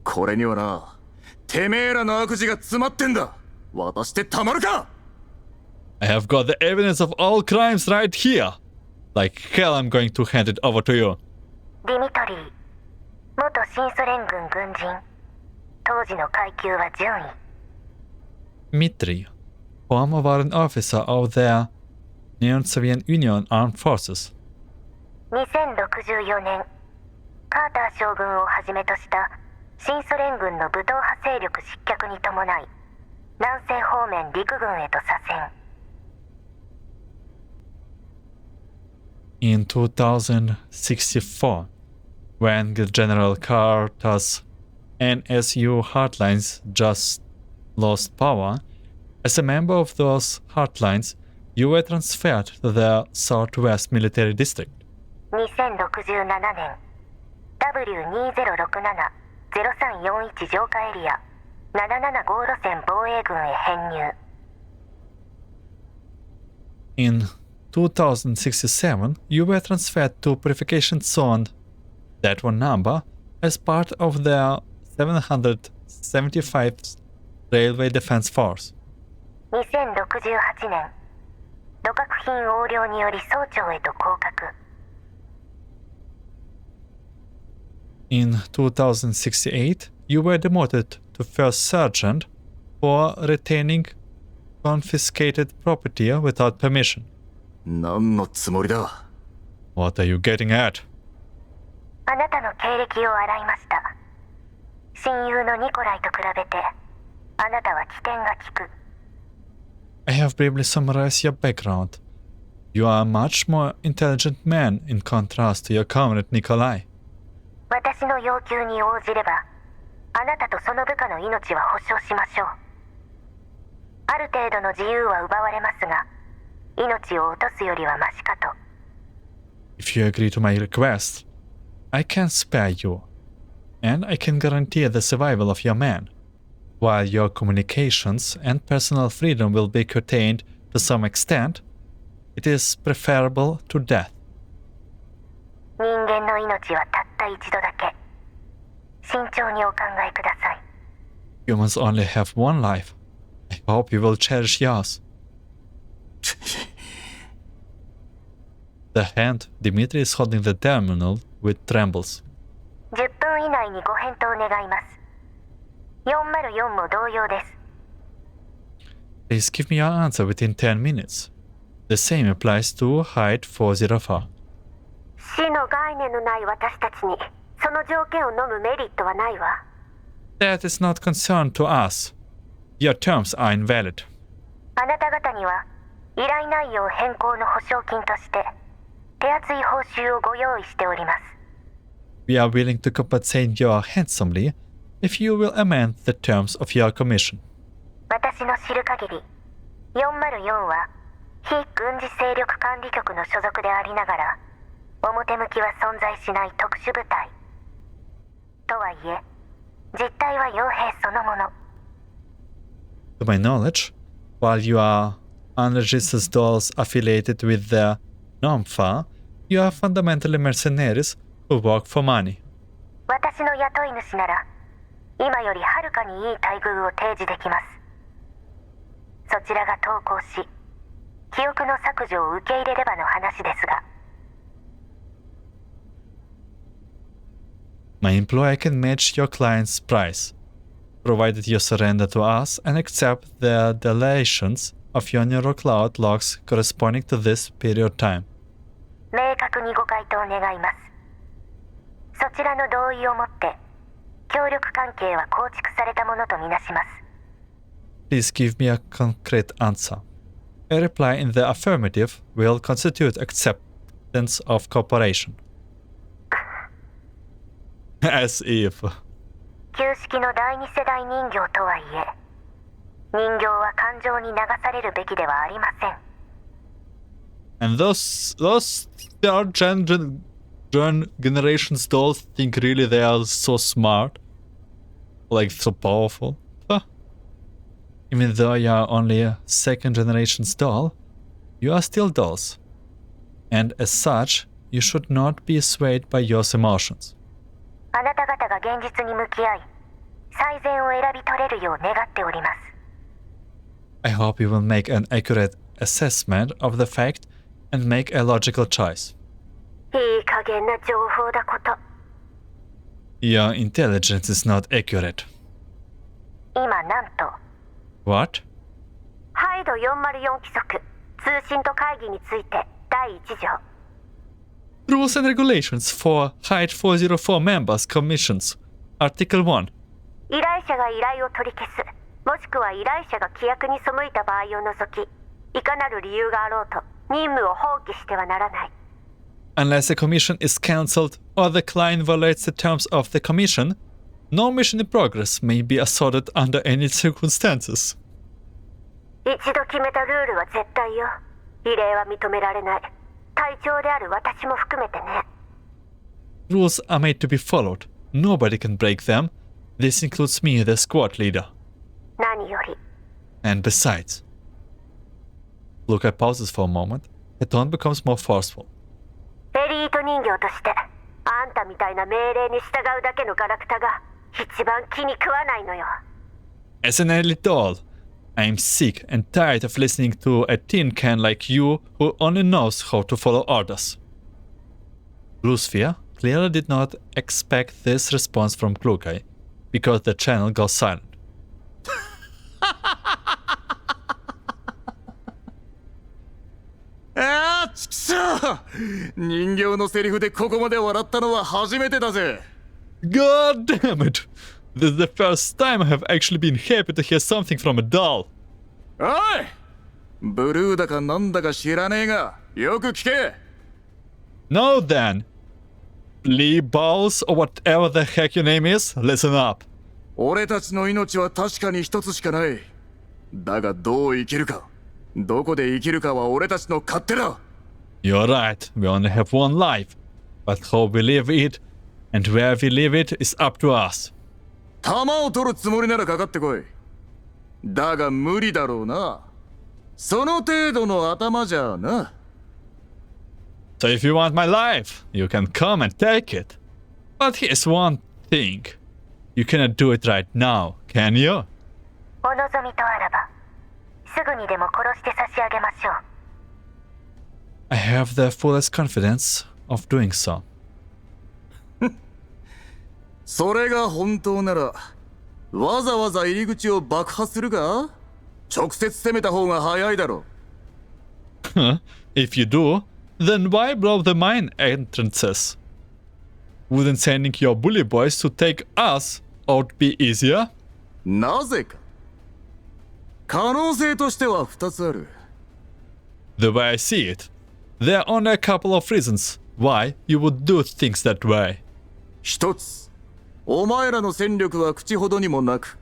これにはな、てめえらの悪事が詰まってんだ。渡してたまるか。
I have got the evidence of all crimes right here. Like hell I'm going to hand it over to you.
ディミトリー、元新ソ連軍軍人。当時の階級は準尉。
Dmitry, former warrant officer of the Neon-Soviet Union Armed Forces.
2064年、カーター将軍をはじめとした新ソ連軍の武闘派勢力失脚に伴い、南西方面陸軍へと左遷。
In 2064, when General Carter's NSU hardlines just lost power, as a member of those hardlines, you were transferred to the Southwest Military District.
2067年、W2067-0341 浄化エリア775路線防衛軍へ編入。
In 2067, you were transferred to Purification Zone, that one number, as part of the 775th Railway Defense Force.
2068年、鹵獲品横領により総長へと降格。
In 2068, you were demoted to First Sergeant for retaining confiscated property without permission.
何のつもりだ。
What are you getting at?
あなたの経歴を洗いました。親友のニコライと比べて、あなたは起点が利く。
I have briefly summarized your background. You are a much more intelligent man in contrast to your comrade Nikolai.
私の要求に応じれば、あなたとその部下の命は保証しましょう。ある程度の自由は奪われますが、命を落とすよりはマシかと。
If you agree to my request, I can spare you, and I can guarantee the survival of your man. While your communications and personal freedom will be curtailed to some extent, it is preferable to death.
人間の命はたった一度だけ。慎重にお考えください。
Humans only have one life. I hope you will cherish yours. The hand Dmitri is holding the terminal with trembles.
10分以内にご返答願います。404も同様です。
Please give me your answer within 10 minutes. The same applies to H.I.D.E 404.
死の概念のない私たちにその条件を飲むメリットはないわ。
That is not concern to us. Your terms are invalid.
あなた方には依頼内容変更の保証金として手厚い報酬をご用意しております。
We are willing to compensate you handsomely if you will amend the terms of your commission.
私の知る限り404は非軍事勢力管理局の所属でありながら表向きは存在しない特殊部隊とはいえ実態は傭兵そのもの。
To my knowledge, while you are unregistered dolls affiliated with the Nomfa, you are fundamentally mercenaries who work for money.
私の雇い主なら今よりはるかにいい待遇を提示できます。そちらが投降し記憶の削除を受け入れればの話ですが。
My employer can match your client's price, provided you surrender to us and accept the deletions of your neural cloud logs corresponding to this period time.
明確にご回答願います。そちらの同意をもって協力関係は構築されたものとみなします。
Please give me a concrete answer. A reply in the affirmative will constitute acceptance of cooperation. As if.
旧式の第二世代人形とはいえ、人形は感情に流されるべきではありません。
And those third generations dolls think really they are so smart, like so powerful. Huh. Even though you are only a second generation's doll, you are still dolls. And as such, you should not be swayed by your emotions.
あなた方が現実に向き合い、最善を選び取れるよう願っております。
I hope you will make an accurate assessment of the fact and make a logical choice.
いい加減な情報だこと。
Your intelligence is not accurate.
今なんと
What?
ハイド404規則通信と会議について第1条。
Rules and regulations for H.I.D.E 404 members commissions. Article 1.
依頼者が依頼を取り消す、もしくは依頼者が規約に背いた場合を除き、いかなる理由があろうと任務を放棄してはならない。
Unless a commission is cancelled or the client violates the terms of the commission, no mission in progress may be assorted under any circumstances.
一度決めたルールは絶対よ。異例は認められない。隊長である私も含めてね。
Rules are made to be followed. Nobody can break them. This includes me, the squad leader.
何より。
And besides. Luca pauses for a moment. Her tone becomes more forceful.
エリート人形として、あんたみたいな命令に従うだけのガラクタが一番気に食わないのよ。
As an elite doll, I am sick and tired of listening to a tin can like you who only knows how to follow orders. Blusphere clearly did not expect this response from Klukai, because the channel goes silent.
ああ、ちくしょう！人形のセリフでここまで笑ったのは初めてだぜ。
God damn it! This is the first time I have actually been happy to hear something from a doll.
おい！ブルーだかなんだか知らねえが、よく聞け！
Now then, Lee Balls or whatever the heck your name is, listen up.
俺たちの命は確かに一つしかない。だがどう生きるか、どこで生きるかは俺たちの勝手だ。
You're right, we only have one life. But how we live it and where we live it is up to us.
弾を取るつもりならかかってこい。だが無理だろうな。その程度の頭じゃな。
So if you want my life, you can come and take it. But here's one thing. You cannot do it right now, can you?
お望みとあらば、すぐにでも殺して差し上げましょう。
I have the fullest confidence of doing so.
それが本当なら、わざわざ入り口を爆破するか？直接攻めた方が早いだろう。
If you do, then why blow the mine entrances? Wouldn't sending your bully boys to take us out be easier?
なぜか。可能性としては2つある。
The way I see it, there are only a couple of reasons why you would do things that way.
1つ、お前らの戦力は口ほどにもなく、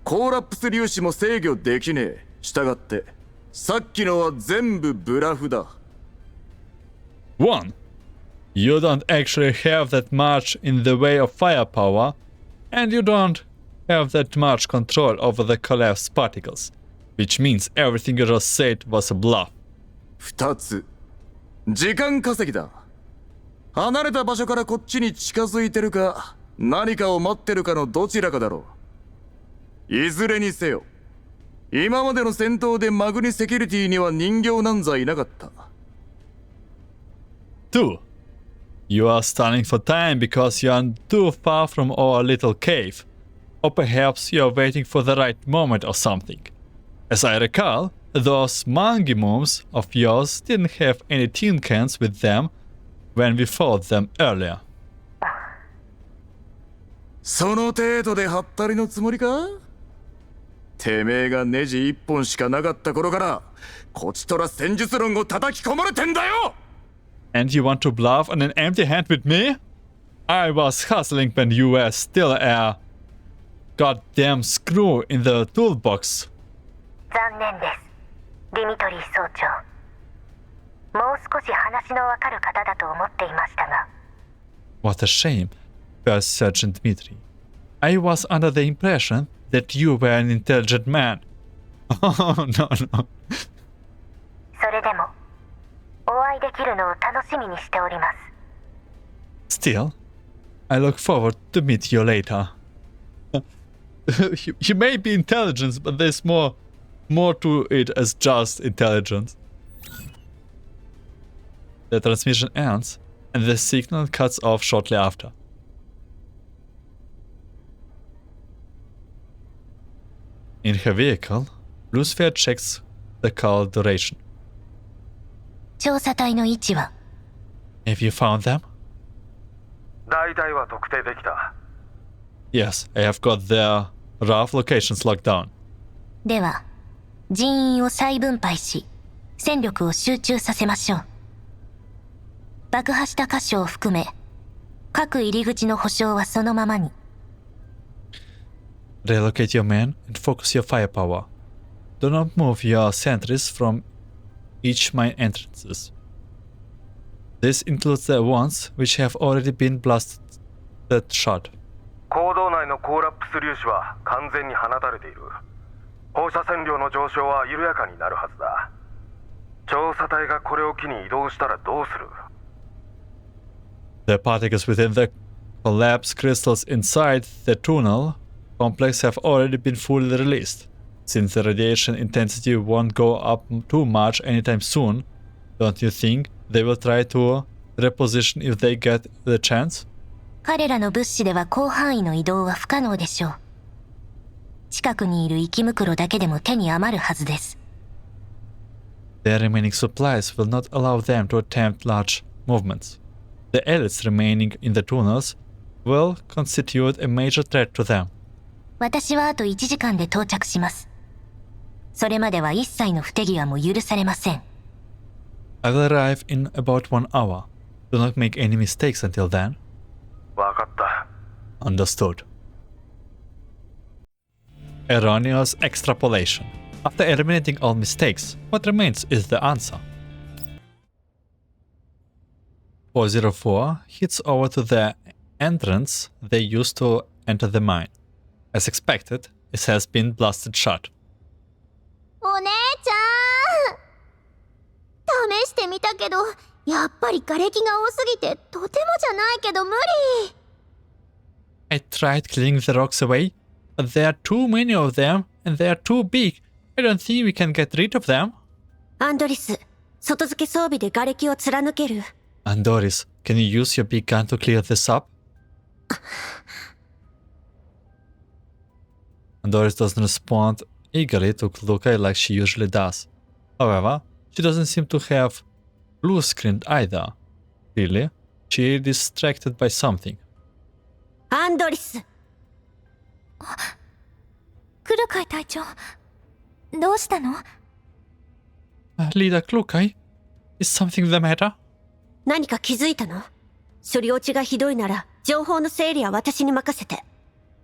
コーラップス粒子も制御できねえ。したがって、さっきのは全部ブラフだ。
1. You don't actually have that much in the way of firepower, and you don't have that much control over the collapsed particles, which means everything you just said was a bluff.
2つ、時間稼ぎだ。離れた場所からこっちに近づいてるか、何かを待ってるかのどちらかだろう。いずれにせよ、今までの戦闘でマグニセキュリティには人形なんざいなかった。
2. You are stalling for time because you are too far from our little cave. Or perhaps you are waiting for the right moment or something. As I recall, those Mangi moves of yours didn't have any tin cans with them when we fought them earlier.
その程度でハったりのつもりか？てめえがネジ1本しかなかった頃から、こちとら戦術論を叩き込まれてんだよ！
And you want to bluff on an empty hand with me? I was hustling when you were still a goddamn screw in the toolbox.
残念です、ディミトリー総長。もう少し話のわかる方だと思っていましたが。
What a shame, First Sergeant Dmitri. I was under the impression that you were an intelligent man. Oh, no.
それでも、お会いできるのを楽しみにしております。
Still, I look forward to meet you later. You may be intelligent, but there's more to it as just intelligence. The transmission ends, and the signal cuts off shortly after. In her vehicle, Blusphere checks the call duration.
調査隊の位置は？
Have you found them?
大体は特定できた。
Yes, I have got their rough locations locked down.
では、人員を再分配し、戦力を集中させましょう。爆破した箇所を含め、各入り口の保証はそのままに。
Relocate your men and focus your firepower. Do not move your sentries from each mine entrances. This includes the ones which have already been blasted shut.
坑道内のコーラップス粒子は完全に放たれている。放射線量の上昇は緩やかになるはずだ。調査隊がこれを機に移動したらどうする？
The particles within the collapsed crystals inside the tunnel complex have already been fully released. Since the radiation intensity won't go up too much anytime soon, don't you think they will try to reposition if they get the chance?
彼らの物資では広範囲の移動は不可能でしょう。近くにいる生袋だけでも手に余るはずです。
Their remaining supplies will not allow them to attempt large movements. The elites remaining in the tunnels will constitute a major threat to them.
私はあと1時間で到着します。それまでは一切の不手際も許されません。
I will arrive in about 1 hour. Do not make any mistakes until then.
わかった。
Understood. Erroneous extrapolation. After eliminating all mistakes, what remains is the answer. 404 heads over to the entrance they used to enter the mine. As expected, it has been blasted shut.
お姉ちゃん試してみたけど、やっぱり瓦礫が多すぎてとてもじゃないけど無理。
I tried clearing the rocks away, but there are too many of them and they are too big. I don't think we can get rid of them.
アンドリス、外付け装備で瓦礫を貫ける。
Andoris, can you use your big gun to clear this up? Andoris doesn't respond eagerly to Lukai like she usually does. However, she doesn't seem to have blue screened either. Really, she is distracted by something.
アンドリス。
クルカイ隊長、どうしたの？
Leader Klukai, is something the matter?
何か気づいたの？処理落ちがひどいなら情報の整理は私に任せて。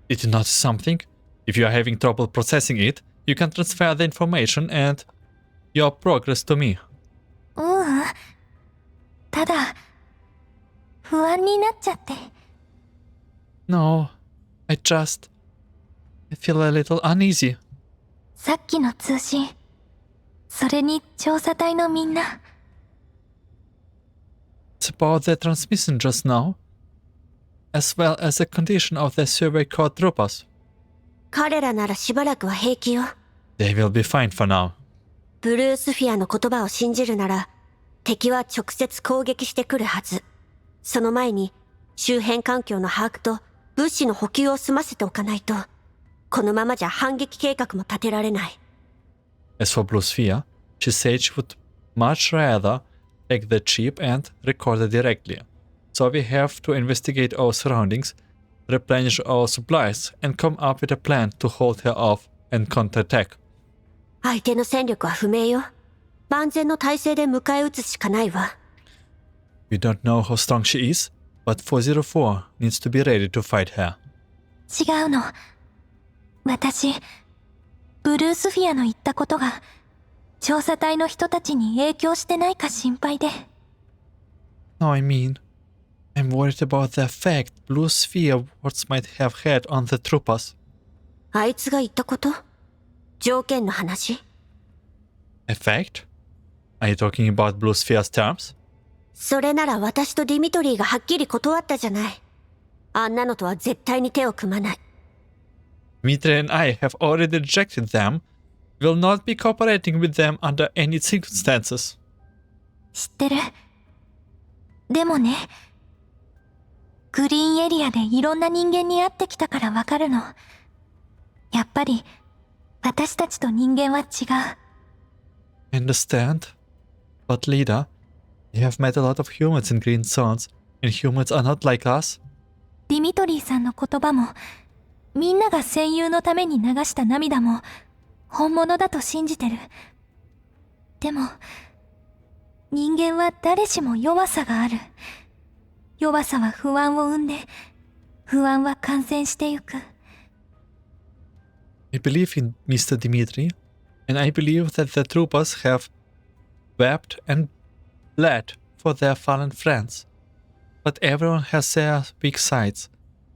Did you notice something? If you are having trouble processing it, you can transfer the information and your progress to me.
ううん。ただ、不安になっちゃって。
No, I feel a little uneasy.
さっきの通信、それに調査隊のみんな。
It's about the transmission just now, as well as the condition of the survey core troopers.
彼らならしばらくは平気よ。
They will be fine for now.
ブルースフィアの言葉を信じるなら、敵は直接攻撃してくるはず。その前に、周辺環境の把握と物資の補給を済ませておかないと、このままじゃ反撃計画も立てられない。
As for Blusphere, she said she would much rather take the chip and record it directly. So we have to investigate our surroundings, replenish our supplies, and come up with a plan to hold her off and counterattack.
相手の戦力は不明よ。万全の体制で迎え撃つしかないわ。
We don't know how strong she is, but 404 needs to be ready to fight her.
違うの。私、ブルースフィアの言ったことが、調査隊の人たちに影響してないか心配で。
No, I mean, I'm worried about the effect Blusphere words might have had on the troopers.
あいつが言ったこと？条件の話？
Effect? Are you talking about Blusphere's terms?
それなら私とディミトリーがはっきり断ったじゃない。あんなのとは絶対に手を組まない。
Dmitry and I have already rejected them. We will not be cooperating with them under any circumstances.
知ってる。でもね、グリーンエリアでいろんな人間に会ってきたからわかるの。やっぱり、私たちと人間は違う。
I understand. But leader, you have met a lot of humans in green zones, and humans are not like us.
ディミトリーさんの言葉も、みんなが戦友のために流した涙も、本物だと信じてる。でも、人間は誰しも弱さがある。弱さは不安を生んで、不安は感染してゆく。
I believe in Mr. Dmitry, and I believe that the troopers have wept and bled for their fallen friends. But everyone has their weak sides,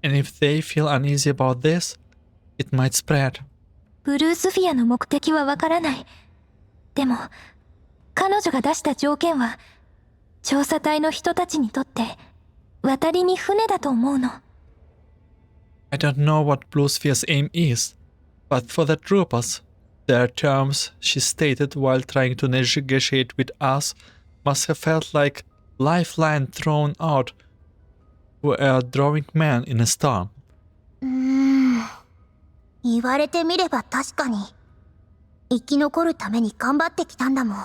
and if they feel uneasy about this, it might spread.
ブルースフィアの目的はわからない。でも、彼女が出した条件は、調査隊の人たちにとって、渡りに船だと思うの。
I don't know what Blusphere's aim is, but for the troopers, their terms she stated while trying to negotiate with us must have felt like lifeline thrown out to a drowning man in a storm.
言われてみれば確かに。生き残るために頑張ってきたんだもん。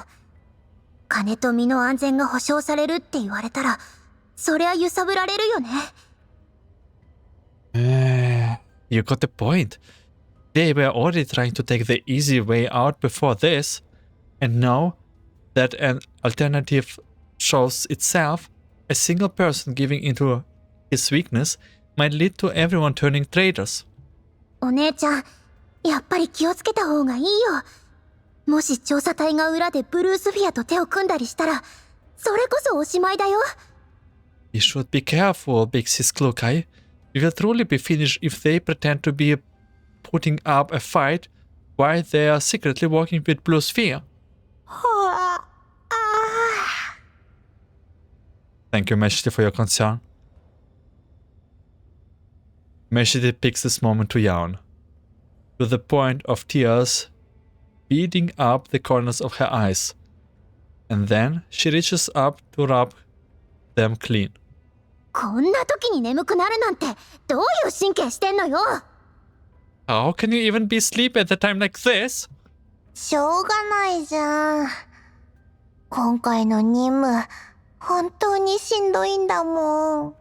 金と身の安全が保証されるって言われたら、そりゃ揺さぶられるよね。
You got the point. They were already trying to take the easy way out before this, and now that an alternative shows itself, a single person giving into his weakness might lead to everyone turning traitors.
お姉ちゃん、やっぱり気をつけた方がいいよ。もし調査隊が裏でブルースフィアと手を組んだりしたら、それこそおしまいだよ。
You should be careful, Big Sis Klukai. We will truly be finished if they pretend to be putting up a fight while they are secretly working with Blusphere. Thank you, Meshti, for your concern. Meshti picks this moment to yawn, to the point of tears beading up the corners of her eyes, and then she reaches up to rub them clean.
こんな時に眠くなるなんてどういう神経してんのよ。
How can you even be asleep at a time like this?
しょうがないじゃん。今回の任務本当にしんどいんだもん。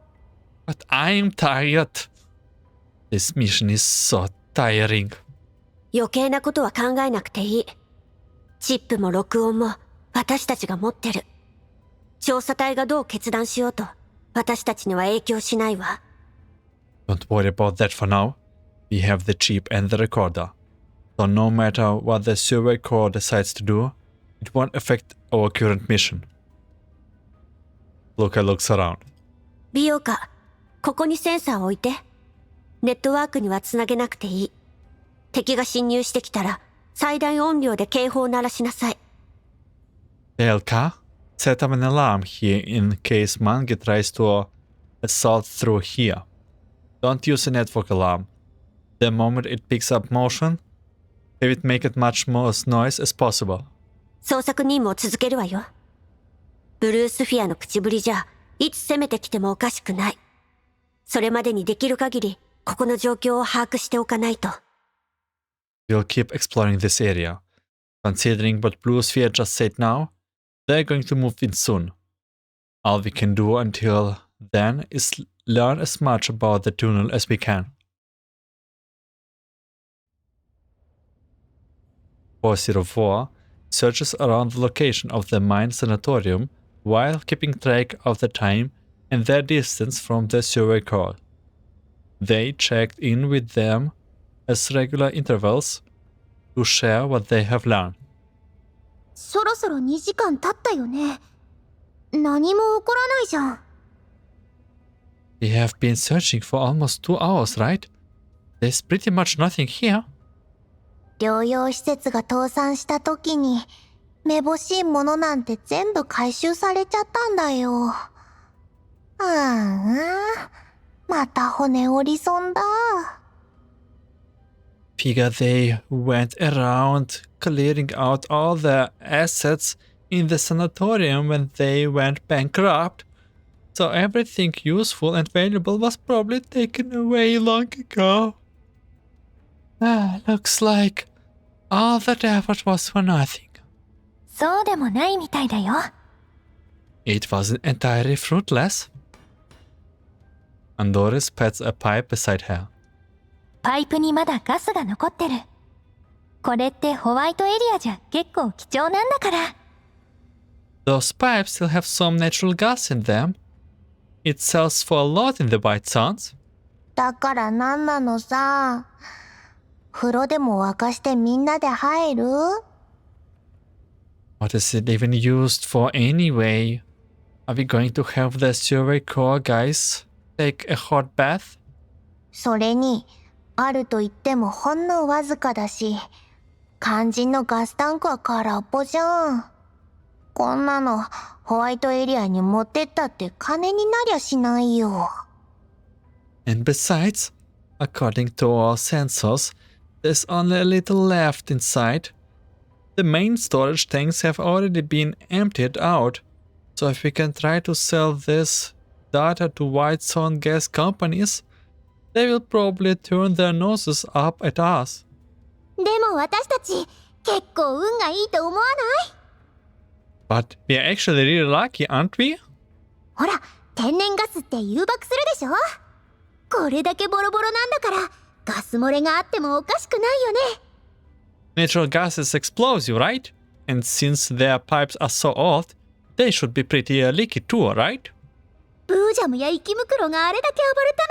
But I'm tired. This mission is so tiring.
余計なことは考えなくていい。チップも録音も私たちが持ってる。調査隊がどう決断しようと私たちには影響しないわ。
Don't worry about that for now. We have the chip and the recorder. So no matter what the survey corps decides to do, it won't affect our current mission. Luca looks around.
美容家、ここにセンサーを置いて。ネットワークにはつなげなくていい。敵が侵入してきたら最大音量で警報を鳴らしなさい。
Elka, set up an alarm here in case Mangi tries to assault through here. Don't use a network alarm. The moment it picks up motion, have it make as much more noise as possible.
捜索任務を続けるわよ。ブルースフィアの口ぶりじゃいつ攻めてきてもおかしくない。それまでにできる限りここの状況を把握しておかないと。
We'll keep exploring this area. Considering what Blusphere just said now, they're going to move in soon. All we can do until then is learn as much about the tunnel as we can. 404 searches around the location of the mine sanatorium while keeping track of the time and their distance from the survey corps. They checked in with them as regular intervals to share what they have learned.
そろそろ2時間経ったよね。何も起こらないじゃん。
We have been searching for almost 2 hours, right? There's pretty much nothing here.
療養施設が倒産した時にめぼしいものなんて全部回収されちゃったんだよ。また骨折り損だ。
Figure they went around clearing out all the assets in the sanatorium when they went bankrupt. So everything useful and valuable was probably taken away long ago. Looks like all that effort was for nothing.
そうでもないみたいだよ。
It wasn't entirely fruitless. Andoris pats a pipe beside her.
パイプにまだガスが残ってる。これってホワイトエリアじゃ結構貴重なんだから。
Those pipes still have some natural gas in them. It sells for a lot in the White Sands.
だからなんなのさ。風呂でも沸かしてみんなで入る？
What is it even used for anyway? Are we going to have the survey corps guys take a hot bath?
それに、あると言ってもほんのわずかだし、肝心のガスタンクは空っぽじゃん。こんなのホワイトエリアに持ってったって金になりゃしないよ。
And besides, according to our sensors, there's only a little left inside. The main storage tanks have already been emptied out, so if we can try to sell this data to White Zone gas companies, they will probably turn their noses up at us.
でも私たち結構運がいいと思わない？
But we are actually really lucky, aren't we?
ほら、天然ガスって誘爆するでしょ？これだけボロボロなんだからガス漏れがあってもおかしくないよね。
Natural gases explode you, right? And since their pipes are so old, they should be pretty leaky too, right?
ブージャムや生き袋があれだけ暴れた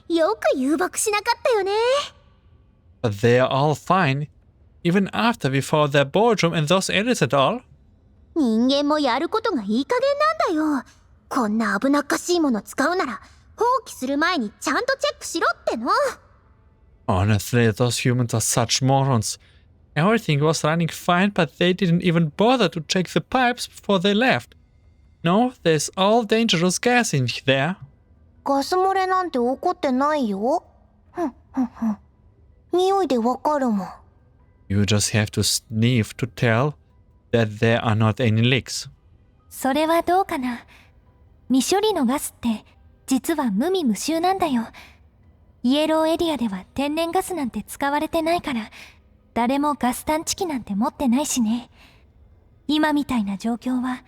のによく誘爆しなかったよね。
But they are all fine, even after we found their Boujum in those areas at all.
人間もやることがいい加減なんだよ。こんな危なっかしいもの使うなら放棄する前にちゃんとチェックしろっての。
Honestly, those humans are such morons. Everything was running fine, but they didn't even bother to check the pipes before they left. No, there's all dangerous gas in there.
ガス漏れなんて起こってないよ。ふんふんふん。匂いでわかるもん。
You just have to sniff to tell that there are not any leaks.
それはどうかな。未処理のガスって実は無味無臭なんだよ。イエローエリアでは天然ガスなんて使われてないから、誰もガス探知機なんて持ってないしね。今みたいな状況は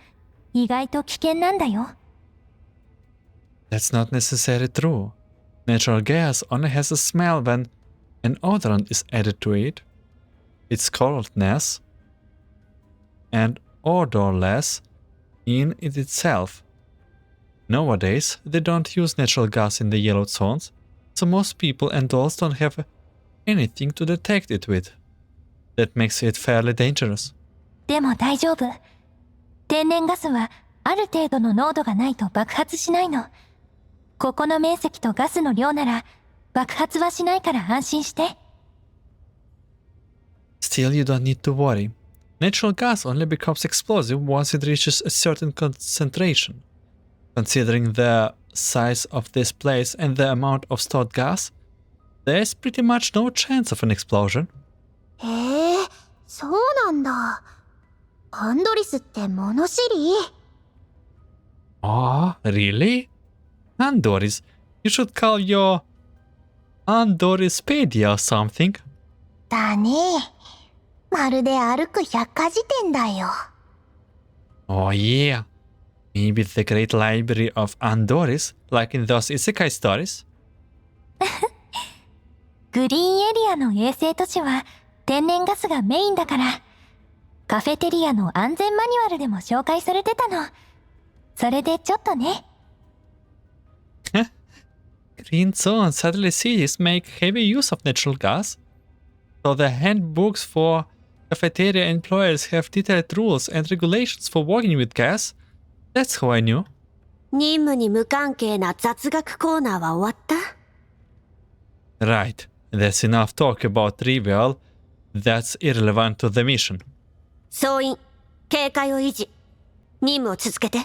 意外と危険なんだよ。
That's not necessarily true. Natural gas only has a smell when an odorant is added to it. Its coldness and odorless in it itself. Nowadays, they don't use natural gas in the yellow zones, so most people and dolls don't have anything to detect it with. That makes it fairly dangerous.
でも大丈夫。天然ガスはある程度の濃度がないと爆発しないの。ここの面積とガスの量なら爆発はしないから安心して。
Still, you don't need to worry. Natural gas only becomes explosive once it reaches a certain concentration. Considering the size of this place and the amount of stored gas, there is pretty much no chance of an explosion.
へえ、そうなんだ。アンドリスって物知り？
Oh, really? Andoris, you should call your Andorispedia or something.
だね。まるで歩く百科事典だよ。
Oh yeah. Maybe the great library of Andoris, like in those isekai stories?
グリーンエリアの衛星都市は天然ガスがメインだから、カフェテリアの安全マニュアルでも紹介されてたの。それでちょっとね。
Green zones suddenly cities make heavy use of natural gas. So the handbooks for cafeteria employees have detailed rules and regulations for working with gas. That's how I knew.
任務に無関係な雑学コーナーは終わった？
Right. That's enough talk about trivial. That's irrelevant to the mission.
総員、警戒を維持。任務を続けて。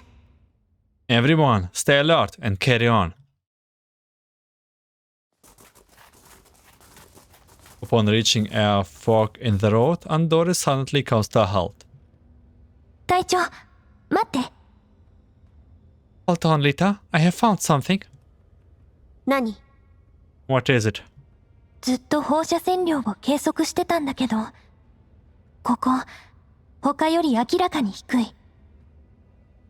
Everyone, stay alert and carry on. Upon reaching a fork in the road, Andoris suddenly comes to a halt.
隊長、待って。
Hold on, Lita. I have found something.
何？
What is it?
ずっと放射線量を計測してたんだけど、ここ、他より明らかに低い。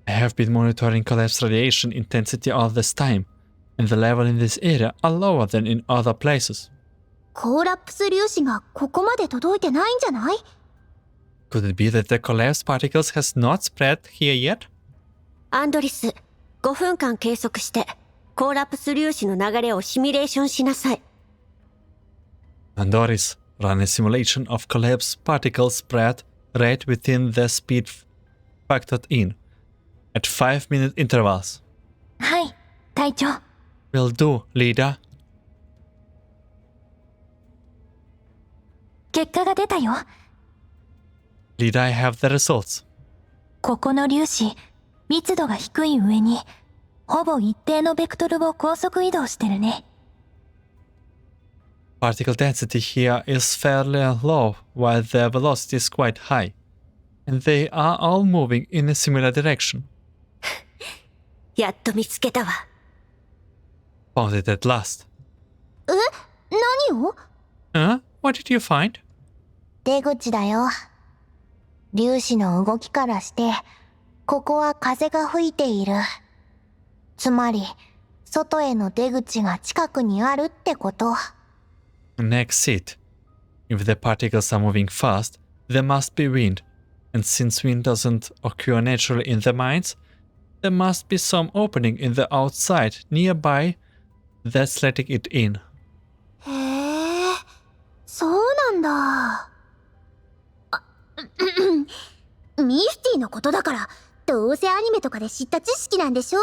I have been monitoring collapse radiation intensity all this time, and the level in this area are lower than in other places.
コーラプス粒子がここまで届いてないんじゃない？
Could it be that the collapse particles has not spread here yet?
アンドリス、5分間計測して、コーラプス粒子の流れをシミュレーションしなさい。
Andoris, run a simulation of collapse particle spread rate within the speed factored in, at 5-minute intervals.
はい、隊長。
Will do, leader.
結果が出たよ。
Leader, I have the results.
ここの粒子、密度が低い上に、ほぼ一定のベクトルを高速移動してるね。
Particle density here is fairly low, while the velocity is quite high, and they are all moving in a similar direction.
やっと見つけたわ。
Found it at last.
何を？
Huh? What did you find?
出口だよ。粒子の動きからして、ここは風が吹いている。つまり、外への出口が近くにあるってこと。
An exit. If the particles are moving fast, there must be wind, and since wind doesn't occur naturally in the mines, there must be some opening in the outside nearby that's letting it in.
へえ、そうなんだ。ミスティのことだから、どうせアニメとかで知った知識なんでしょ？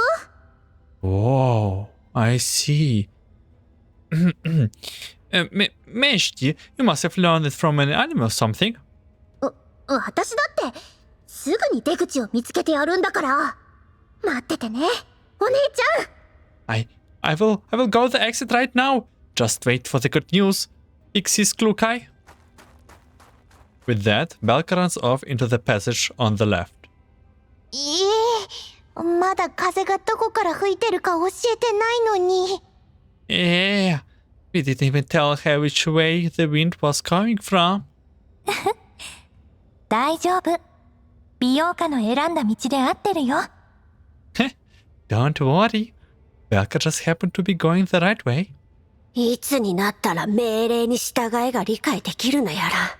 Whoa, I see. H.I.D.E, you must have learned it from an anime or something.
私だってすぐに出口を見つけてやるんだから。待っててね、お姉ちゃん。
I will go the exit right now. Just wait for the good news. Pixies Klukai. With that, Belka runs off into the passage on the left.
まだ風がどこから吹いてるか教えてないのに。
Yeah, we didn't even tell her which way the wind was coming from.
大丈夫。美容家の選んだ道で合ってるよ。
Don't worry. Belka just happened to be going the right way.
いつになったら命令に従えが理解できるのやら。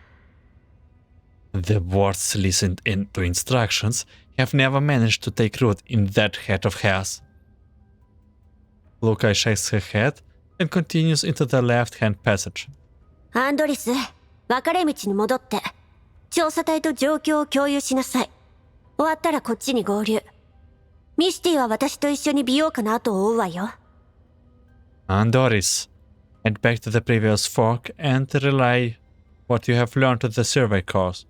The words listened in to instructions have never managed to take root in that head of hers. Lukai shakes her head and continues into the left-hand passage.
アンドリス、分かれ道に戻って、調査隊と状況を共有しなさい。終わったらこっちに合流。ミシティは私と一緒に美容家の後を追うわよ。
Andoris, head back to the previous fork and relay what you have learned to the survey course.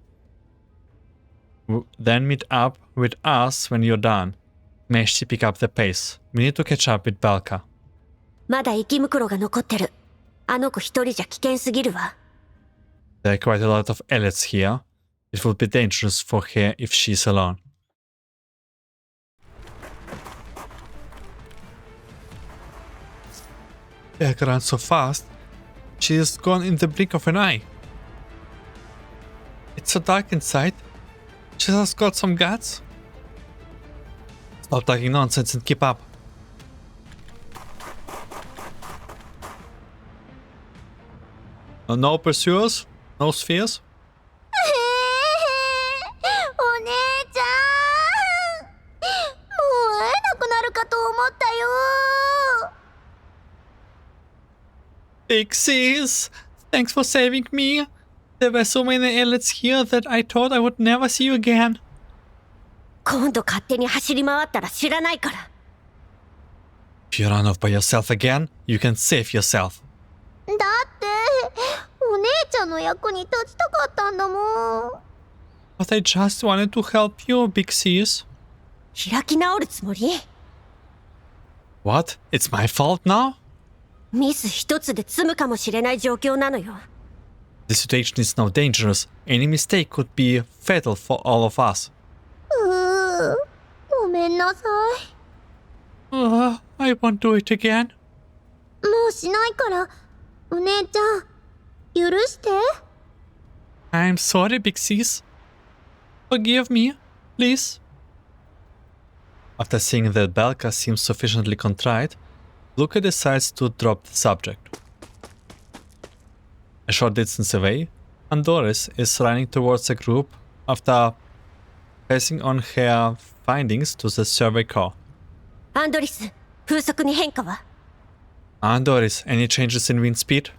Then meet up with us when you're done. Manage to pick up the pace. We need to catch up with Belka.
まだ生き袋が残ってる。あの子一人じゃ危険すぎるわ。
There are quite a lot of elites here. It would be dangerous for her if she's alone. Belka runs so fast, she is gone in the blink of an eye. It's so dark inside. She has got some guts. Stop talking nonsense and keep up. No pursuers? No spheres?
お姉ちゃん、もう会えなくなるかと思ったよ。
Pixies! Thanks for saving me. There were so many elites here that I thought I would never see you again.
今度勝手に走り回ったら知らないから。
If you run off by yourself again, you can save yourself.
だってお姉ちゃんの役に立ちたかったんだもん。
But I just wanted to help you, Pixies.
開き直るつもり？
What? It's my fault now?
ミス一つで済むかもしれない状況なのよ。
The situation is now dangerous. Any mistake could be fatal for all of us.
ごめんなさい。
I won't do it again.
もうしないから、お姉ちゃん、許して。
I'm sorry, Pixies. Forgive me, please. After seeing that Belka seems sufficiently contrite, Luca decides to drop the subject. A short distance away, Andoris is running towards the group after passing on her findings to the survey core.
アンドリス、風速に変化は？
Andoris, any changes in wind speed?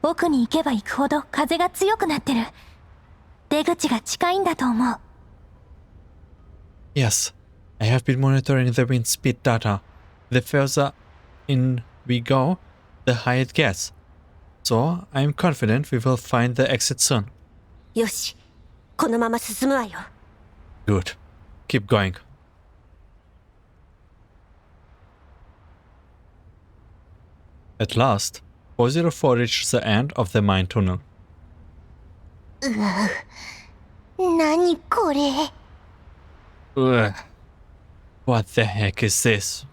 奥に行けば行くほど風が強くなってる。出口が近いんだと思う。
Yes, I have been monitoring the wind speed data. The further in we go, the higher it gets. So, I am confident we will find the exit soon.
よし、このまま進むわよ。
Good. Keep going. At last, 404 reaches the end of the mine tunnel.
何これ。
Ugh. What the heck is this?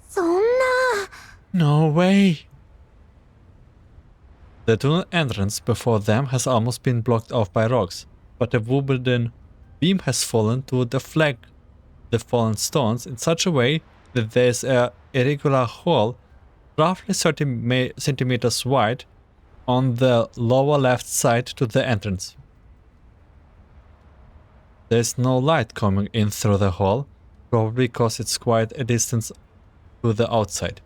そんな。
No way! The tunnel entrance before them has almost been blocked off by rocks, but a wooden beam has fallen to deflect the fallen stones in such a way that there is an irregular hole roughly 30 centimeters wide on the lower left side to the entrance. There is no light coming in through the hole, probably because it's quite a distance to the outside,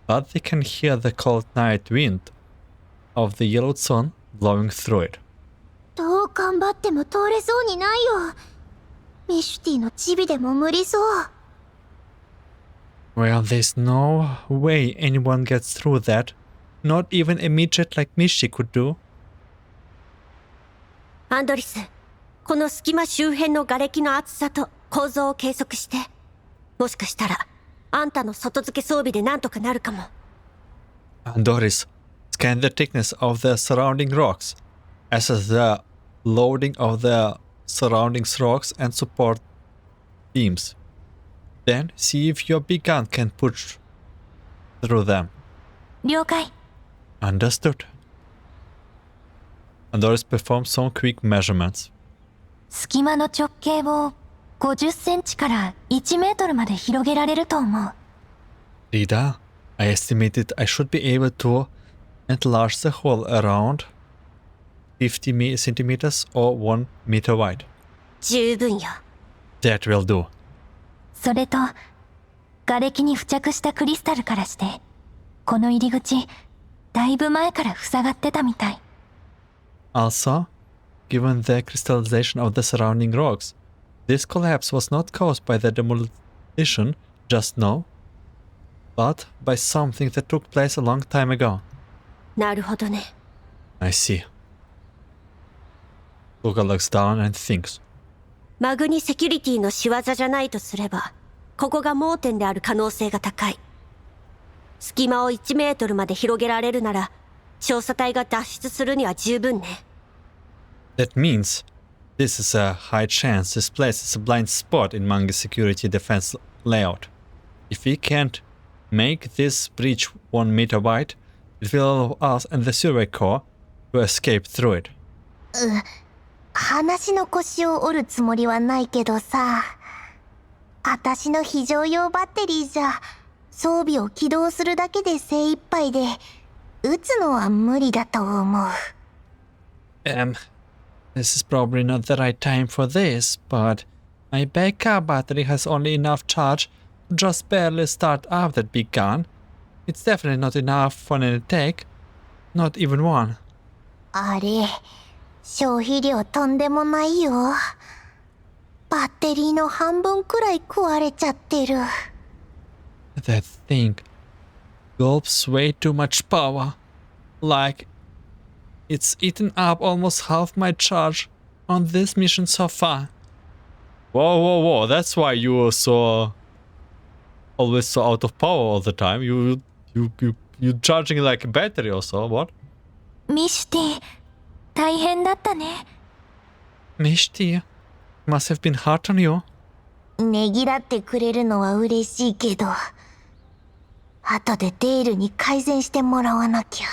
but they can hear the cold night wind of the yellowed sun blowing through it.
どう頑張っても通れそうにないよ。ミシュティのチビでも無理そう。
Well, there's no way anyone gets through that. Not even a midget like Mishi could do.
アンドリス、この隙間周辺の瓦礫の厚さと構造を計測して。もしかしたら、あんたの外付け装備でなんとかなるかも。
Andoris, scan the thickness of the surrounding rocks, assess the loading of the surrounding rocks and support beams. Then see if your big gun can push through them.
了解。
Understood. Andoris performed some quick measurements.
隙間の直径を50センチから1メートルまで広げられると思う。
Leader, I estimated I should be able to enlarge the hole around 50 centimeters or 1 meter wide.
十分よ。
That will do.
それと、瓦礫に付着したクリスタルからして、この入り口、だいぶ前から塞がってたみたい。
Also, given the crystallization of the surrounding rocks, this collapse was not caused by the demolition just now, but by something that took place a long time ago.
なるほどね。
I see. Luca looks down and thinks.
マグニセキュリティの仕業じゃないとすれば、ここが盲点である可能性が高い。隙間を1メートルまで広げられるなら、調査隊が脱出するには十分ね。
That means this is a high chance this place is a blind spot in Mangi Security defense layout. If we can't make this breach 1 meter wide, it will allow us and the survey corps to escape through it.
話の腰を折るつもりはないけどさ、私の非常用バッテリーじゃ装備を起動するだけで精一杯で、撃つのは無理だと思う。
This is probably not the right time for this, but my backup battery has only enough charge to just barely start up that big gun. It's definitely not enough for an attack, not even one.
あれ、消費量とんでもないよ。バッテリーの半分くらい壊れちゃってる。
That thing gulps way too much power. Like, it's eaten up almost half my charge on this mission so far. Whoa, that's why you were always so out of power all the time. You charging like a battery or so, what?
ミシュティ、大変だったね。
Mishti, must have been hard on you.
ねぎらってくれるのは嬉しいけど、後でデールに改善してもらわなきゃ。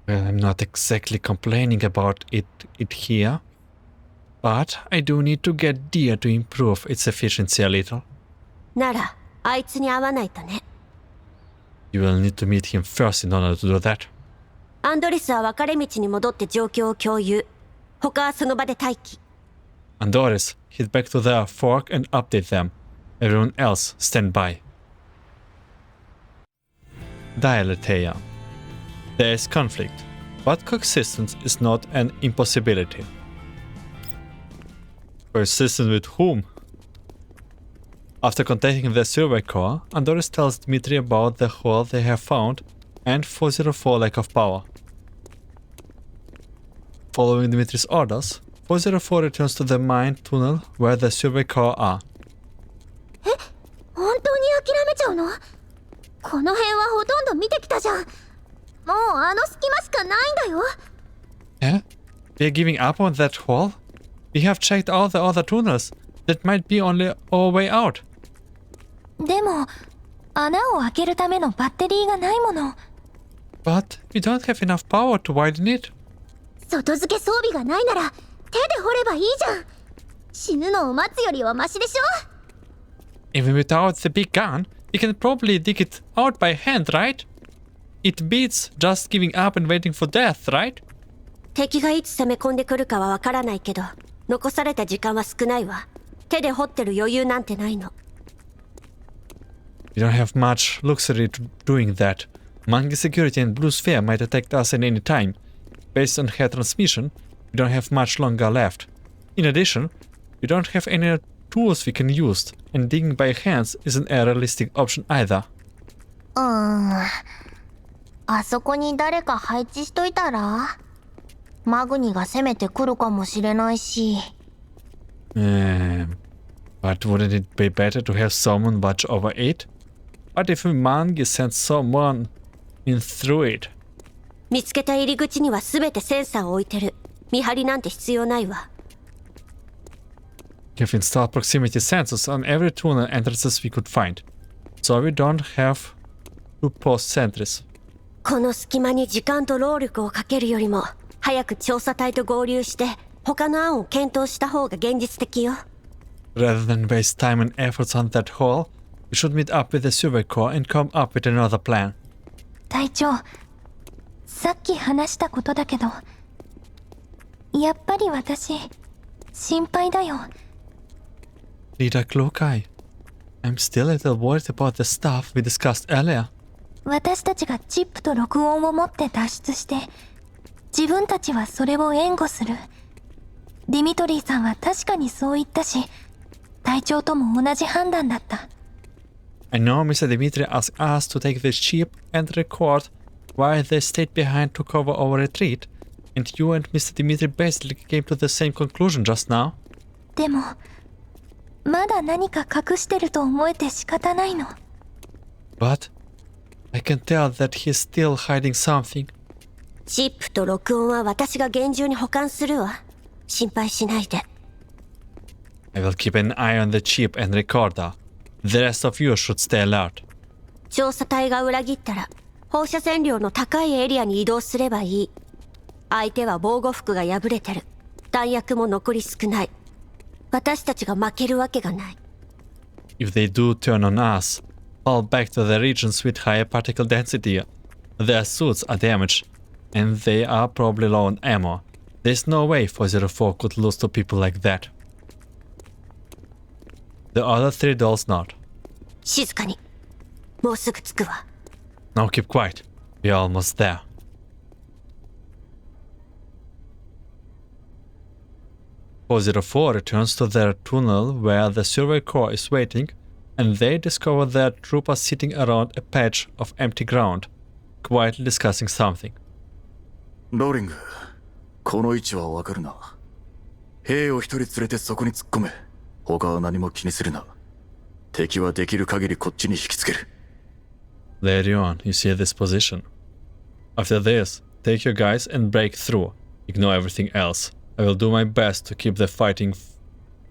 Well, I'm not exactly complaining about it here, but I do need to get Dia to improve its efficiency a little.
なら、あいつに会わないとね。
You will need to meet him first in order to do that.
アンドリスは分かれ道に戻って状況を共有。他はその場で待機。
Andoris, head back to the fork and update them. Everyone else, stand by. Dialetheia. There is conflict, but coexistence is not an impossibility. Coexistence with whom? After contacting the survey corps, Andoris tells Dmitri about the hole they have found and 404 lack of power. Following Dmitri's orders, 404 returns to the mine tunnel where the survey corps are.
本当に諦めちゃうの？この辺はほとんど見てきたじゃん。もうあの隙間しかないんだよ。
Eh? We're giving up on that hole? We have checked all the other tunnels. That might be only our way out.
でも、穴を開けるためのバッテリーがないもの。
But we don't have enough power to widen it.
外付け装備がないなら手で掘ればいいじゃん。死ぬのを待つよりはマシでしょ。
Even without the big gun, we can probably dig it out by hand, right? It beats just giving up and waiting for death, right?
敵がいつ攻め込んでくるかはわからないけど、残された時間は少ないわ。手で掘ってる余裕なんてないの。
We don't have much luxury to doing that. Mangi Security and Blusphere might attack us at any time. Based on her transmission, we don't have much longer left. In addition, we don't have any tools we can use, and digging by hands isn't a realistic option either.
あそこに誰か配置しといたらマグニが攻めてくるかもしれないし。
But wouldn't it be better to have someone watch over it? What if Mangi sends someone in through it?
見つけた入り口には全てセンサーを置いてる。見張りなんて必要ないわ。
We've installed proximity sensors on every tunnel entrances we could find, so we don't have to post sentries.
この隙間に時間と労力をかけるよりも早く調査隊と合流して他の案を検討した方が現実的よ。
Rather than waste time and efforts on that hole, we should meet up with the survey corps and come up with another plan.
隊長、さっき話したことだけど、やっぱり私、心配だよ。
Leader Cloakai, I'm still a little worried about the stuff we discussed earlier.
私たちがチップと録音を持って脱出して、自分たちはそれを援護する。ディミトリーさんは確かにそう言ったし、隊長とも同じ判断だった。
I know Mr. Dimitri asked us to take the ship and record while they stayed behind to cover our retreat, and you and Mr. Dimitri basically came to the same conclusion just now.
でも、まだ何か隠してると思えて仕方ないの。
But I can tell that he's still hiding something.
チップと録音は私が厳重に保管するわ。心配しないで。
I will keep an eye on the chip and recorder. The rest of you should stay alert.
調査隊が裏切ったら放射線量の高いエリアに移動すればいい。相手は防護服が破れてる。弾薬も残り少ない。私たちが負けるわけがない。
If they do turn on us, fall back to the regions with higher particle density. Their suits are damaged, and they are probably low on ammo. There's no way 404 could lose to people like that. The other three dolls nod.
静かに。もうすぐ着くわ。
Now keep quiet. We're almost there. Four returns to their tunnel where the survey corps is waiting, and they discover their troopers sitting around a patch of empty ground, quietly discussing something.
ローリング、この位置はわかるな。兵を一人連れてそこに突っ込め。他は何も気にするな。敵はできる限りこっちに引きつける。
Later on, you see this position. After this, take your guys and break through. Ignore everything else. I will do my best to keep the fighting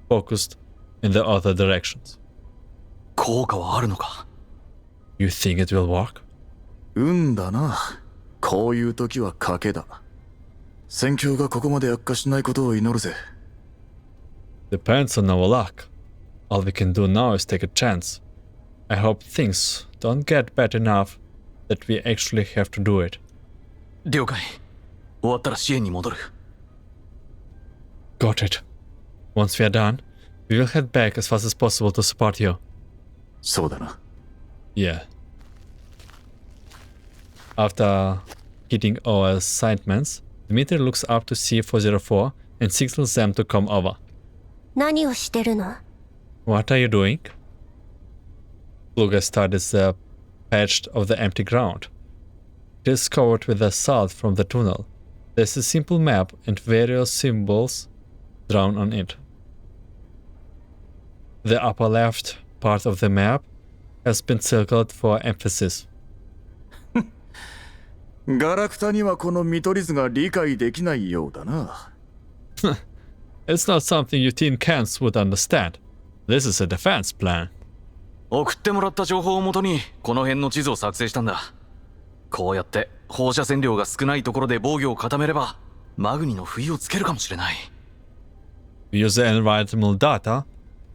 focused in the other directions.
効果はあるのか？
You think it will work?
運だな。こういう時は賭けだ。戦況がここまで悪化しないことを祈るぜ。
Depends on our luck. All we can do now is take a chance. I hope things don't get bad enough that we actually have to do it.
了解。終わったら支援に戻る。
Got it. Once we are done, we will head back as fast as possible to support you.
そうだな。
Yeah. After hitting our assignments, Dmitry looks up to C404 and signals them to come over.
何をしてるの？
What are you doing? Luga studies the patch of the empty ground. It is covered with the salt from the tunnel. There's a simple map and various symbols drawn on it. The upper left part of the map has been circled for emphasis.
ガラクタにはこの見取り図が理解できないようだな。
It's not something you tin cans would understand. This is a defense plan.
送ってもらった情報をもとにこの辺の地図を作成したんだ。こうやって放射線量が少ないところで防御を固めればマグニの不意をつけるかもしれない。
We use the environmental data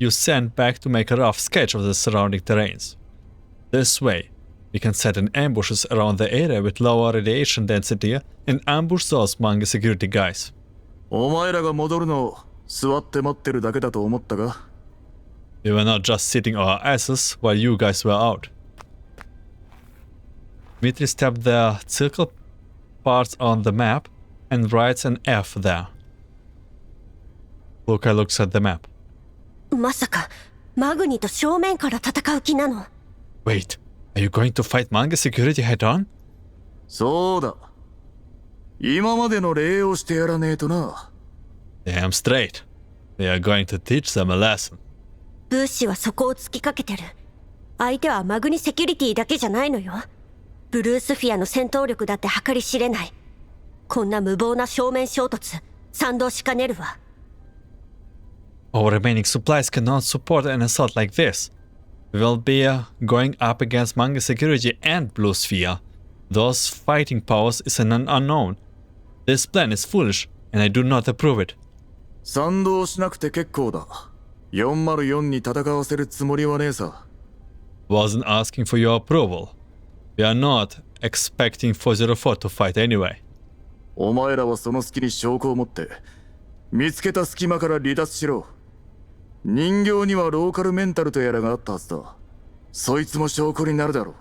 you sent back to make a rough sketch of the surrounding terrains. This way, we can set in ambushes around the area with lower radiation density and ambush those Mangi Security guys.
お前らが戻るのを座って待ってるだけだと思ったが。
We were not just sitting our asses while you guys were out. Dmitry tapped the circle parts on the map and writes an F there. Luka looks at the map.
まさかマグニと正面から戦う気なの？
Wait, are you going to fight Mangi Security head on?
そうだ。今までの礼をしてやらねえとな。
Damn straight. They are going to teach them a lesson.
ブッシュはそこを突きかけてる。相手はマグニセキュリティだけじゃないのよ。ブルースフィアの戦闘力だって計り知れない。こんな無謀な正面衝突、賛同しかねるわ。
Our remaining supplies cannot support an assault like this. We will be going up against Mangi Security and Blusphere. Those fighting powers is an unknown. This plan is foolish, and I do not approve it.
賛同しなくて結構だ。404に戦わせるつもりはねえさ。
Wasn't asking for your approval. We are not expecting 404 to fight anyway.
お前らはその隙に証拠を持って、見つけた隙間から離脱しろ。人形にはローカルメンタルとやらがあったはずだ。そいつも証拠になるだろう。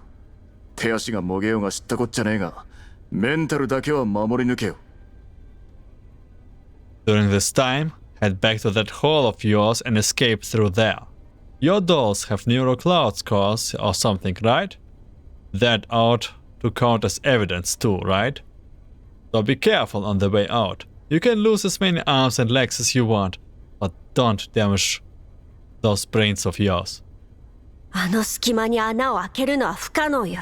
手足がもげようが知ったこっちゃねえが、メンタルだけは守り抜けよ。
During this time, head back to that hole of yours and escape through there. Your dolls have neural cloud scores or something, right? That ought to count as evidence too, right? So be careful on the way out. You can lose as many arms and legs as you want, but don't damage those brains of yours.
あの隙間に穴を開けるのは不可能よ。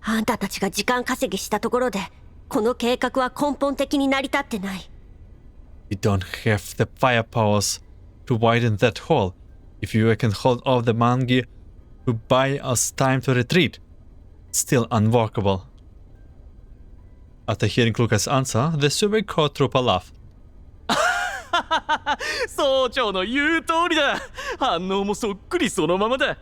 あんたたちが時間稼ぎしたところで、この計画は根本的に成り立ってない。
You don't have the firepowers to widen that hole. If you can hold off the Mangi to buy us time to retreat, it's still unworkable. After hearing Lucas' answer, the Survey Corps trooper laughed.
総長の言う通りだ。反応もそっくりそのままだ。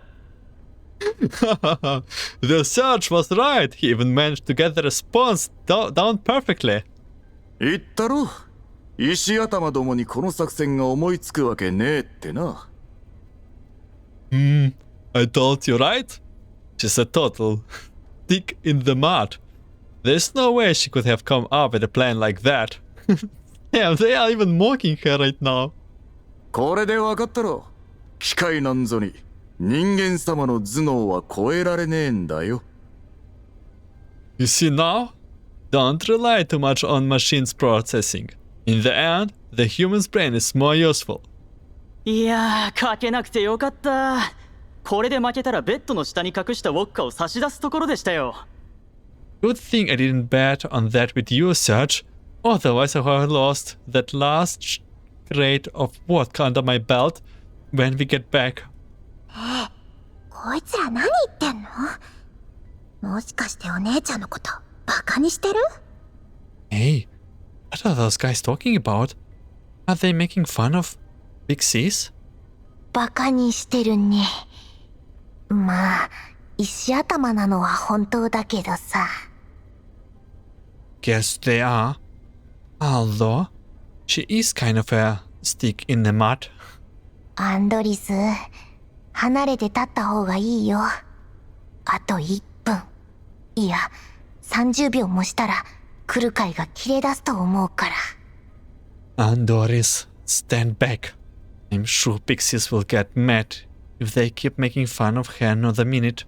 The search was right. He even managed to get the response down perfectly.
言ったろ。石頭どもにこの作戦が思いつくわけねえってな。
I told you, right? She's a total stick in the mud. There's no way she could have come up with a plan like that. Damn, they are even mocking her right now.
これで分かったろ。機械なんぞに人間様の頭脳は超えられねえんだよ。
You see now? Don't rely too much on machines processing. In the end, the human's brain is more useful.
いやー、かけなくてよかった。これで負けたらベッドの下に隠したウォッカを差し出すところでしたよ。
Good thing I didn't bet on that with you, Serge. Otherwise I would have lost that last crate of vodka under my belt when we get back.
こいつら何言ってんの？もしかしてお姉ちゃんのことバカにしてる？
Hey, what are those guys talking about? Are they making fun of Big C's?
バカにしてるね。まあ、石頭なのは本当だけどさ。
Guess they are. Although, she is kind of a stick in the mud.
アンドリス、離れて立った方がいいよ。あと1分。いや、30秒もしたら、来る回が切れ出すと思うから。
Andoris, stand back. I'm sure Pixies will get mad if they keep making fun of her another minute.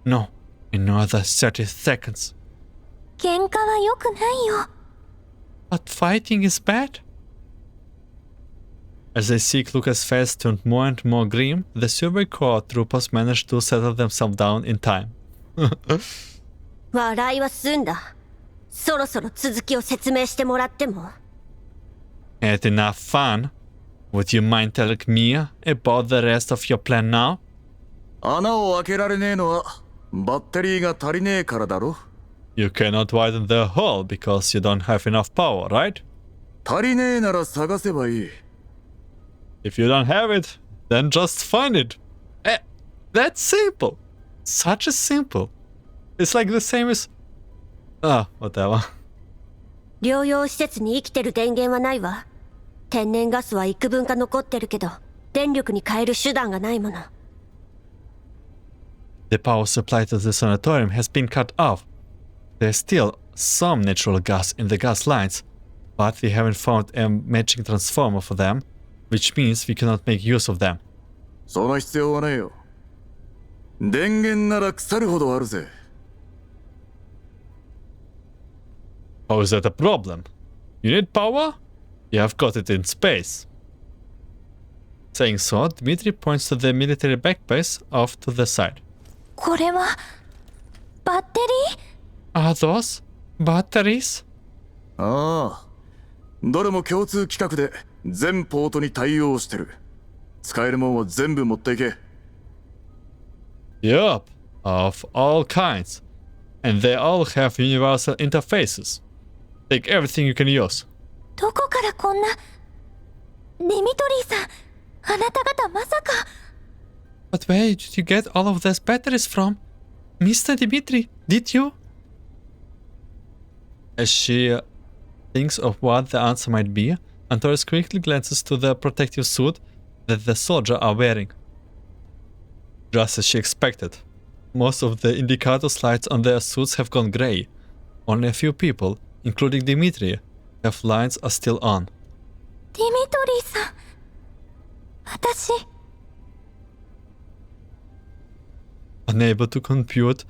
No, another 30 seconds.
喧嘩は良くないよ。
But fighting is bad? As they see Lucas' face turned more and more grim, the Survey Corps troopers managed to settle themselves down in time.
笑いは済んだ。そろそろ続きを説明してもらっても。
Had enough fun? Would you mind telling me about the rest of your plan now?
穴を開けられねえのはバッテリーが足りねえからだろ。
You cannot widen the hole because you don't have enough power, right?
足りねえなら探せばいい。
If you don't have it, then just find it. That's simple. Such a simple. It's like the same as... whatever.
療養施設に生きてる電源はないわ。天然ガスは幾分か残ってるけど、電力に変える手段がないもの。
The power supply to the sanatorium has been cut off. There's still some natural gas in the gas lines, but we haven't found a matching transformer for them, which means we cannot make use of them.
その必要はねえよ。電源なら腐るほどあるぜ。
How is that a problem? You need power? You have got it in space. Saying so, Dmitry points to the military backbase off to the side.
これはバッテリー？
Are those batteries?
ああ、どれも共通規格で全ポートに対応してる。使えるもんは全部持っていけ。
Yup, of all kinds. And they all have universal interfaces. Take everything you can use.
どこからこんな。ディミトリーさん、あなた方まさか。
But where did you get all of those batteries from? Mr. Dmitry, did you? As she thinks of what the answer might be, Andoris quickly glances to the protective suit that the soldiers are wearing. Just as she expected, most of the indicator lights on their suits have gone grey. Only a few people, including Dmitry, have lights are still on.
ディミトリーさん、私。
Unable to compute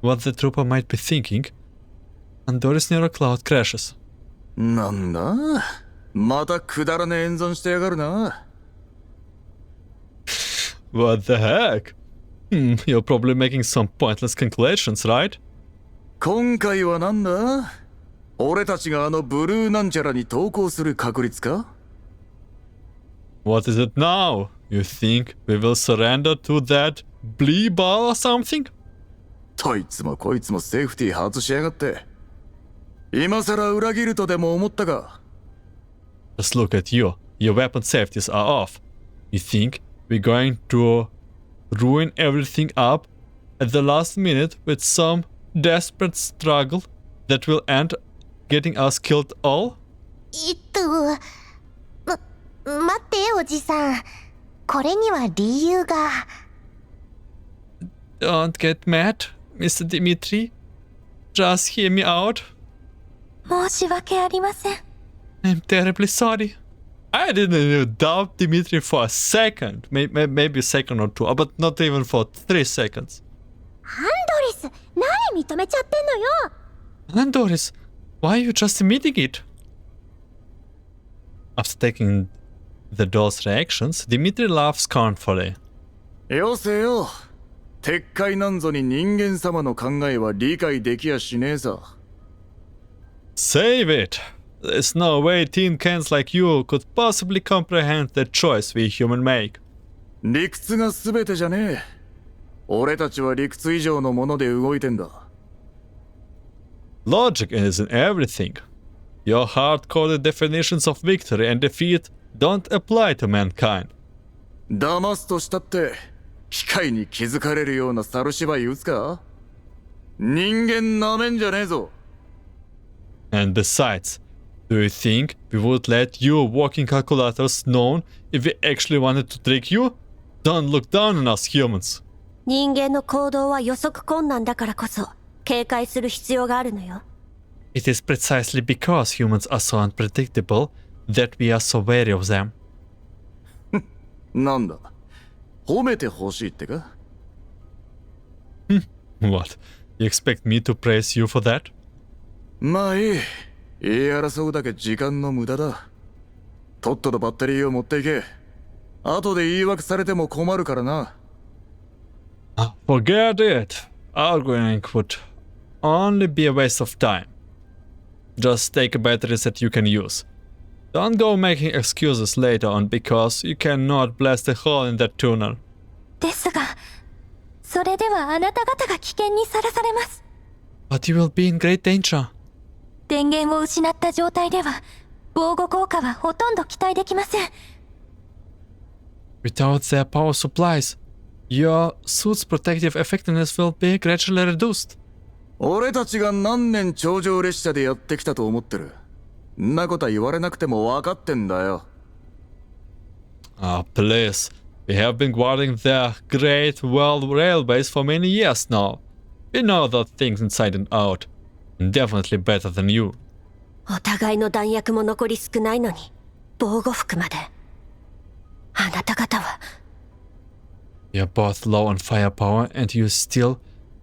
what the trooper might be thinking, Andoris near a cloud crashes.
なんだ、またくだらねえ演算してやがるな。
What the heck? You're probably making some pointless calculations, right?
今回はなんだ、俺たちがあのブルーなんちゃらに投降する確率か？
What is it now? You think we will surrender to that blee ball or something?
どいつもこいつもセーフティー外しやがって。今さら裏切るとでも思ったか？
Just look at you. Your weapon safeties are off. You think we're going to ruin everything up at the last minute with some desperate struggle that will end getting us killed all?
待っておじさん。これには理由が。
Don't get mad, Mr. Dmitry. Just hear me out.
申し訳ありません。
I'm terribly sorry. I didn't even doubt Dmitry for a second. Maybe a second or two, but not even for 3 seconds.
アンドリス、何認めちゃってんのよ。
Andoris, why are you just admitting it? After taking the doll's reactions, Dmitry laughs scornfully.
よせよ。撤回なんぞに人間様の考えは理解できやしねえさ。
Save it! There's no way tin cans like you could possibly comprehend the choice we human make.
理屈が全てじゃねえ。俺たちは理屈以上のもので動いてんだ。
Logic isn't everything. Your hard-coded definitions of victory and defeat don't apply to mankind.
騙すとしたって機械に気づかれるような猿芝居打つか？人間なめんじゃねえぞ。
And besides, do you think we would let you walking calculators know if we actually wanted to trick you? Don't look down on us humans.
人間の行動は予測困難だからこそ警戒する必要があるのよ。
It is precisely because humans are so unpredictable that we are so wary of them.
なんだ、褒めてほしいってか？
What? You expect me to praise you for that?
まあいい。言い争うだけ時間の無駄だ。とっととバッテリーを持っていけ。後で言い訳されても困るからな。
Forget it. Arguing would only be a waste of time. Just take batteries that you can use. Don't go making excuses later on because you cannot blast a hole in that tunnel.
ですが、それではあなた方が危険にさらされます。
But you will be in great danger.
電源を失った状態では、防護効果はほとんど期待できません。
Without their power supplies, your suit's protective effectiveness will be gradually reduced.
俺たちが何年頂上列車でやってきたと思ってる。んなことは言われなくても分かってんだよ。
Please. We have been guarding the Great World Railways for many years now. We know those things inside and out. Definitely better than you.
お互いの弾薬も残り少ないのに防護服まで。あなた方は
You're both low on firepower and you're still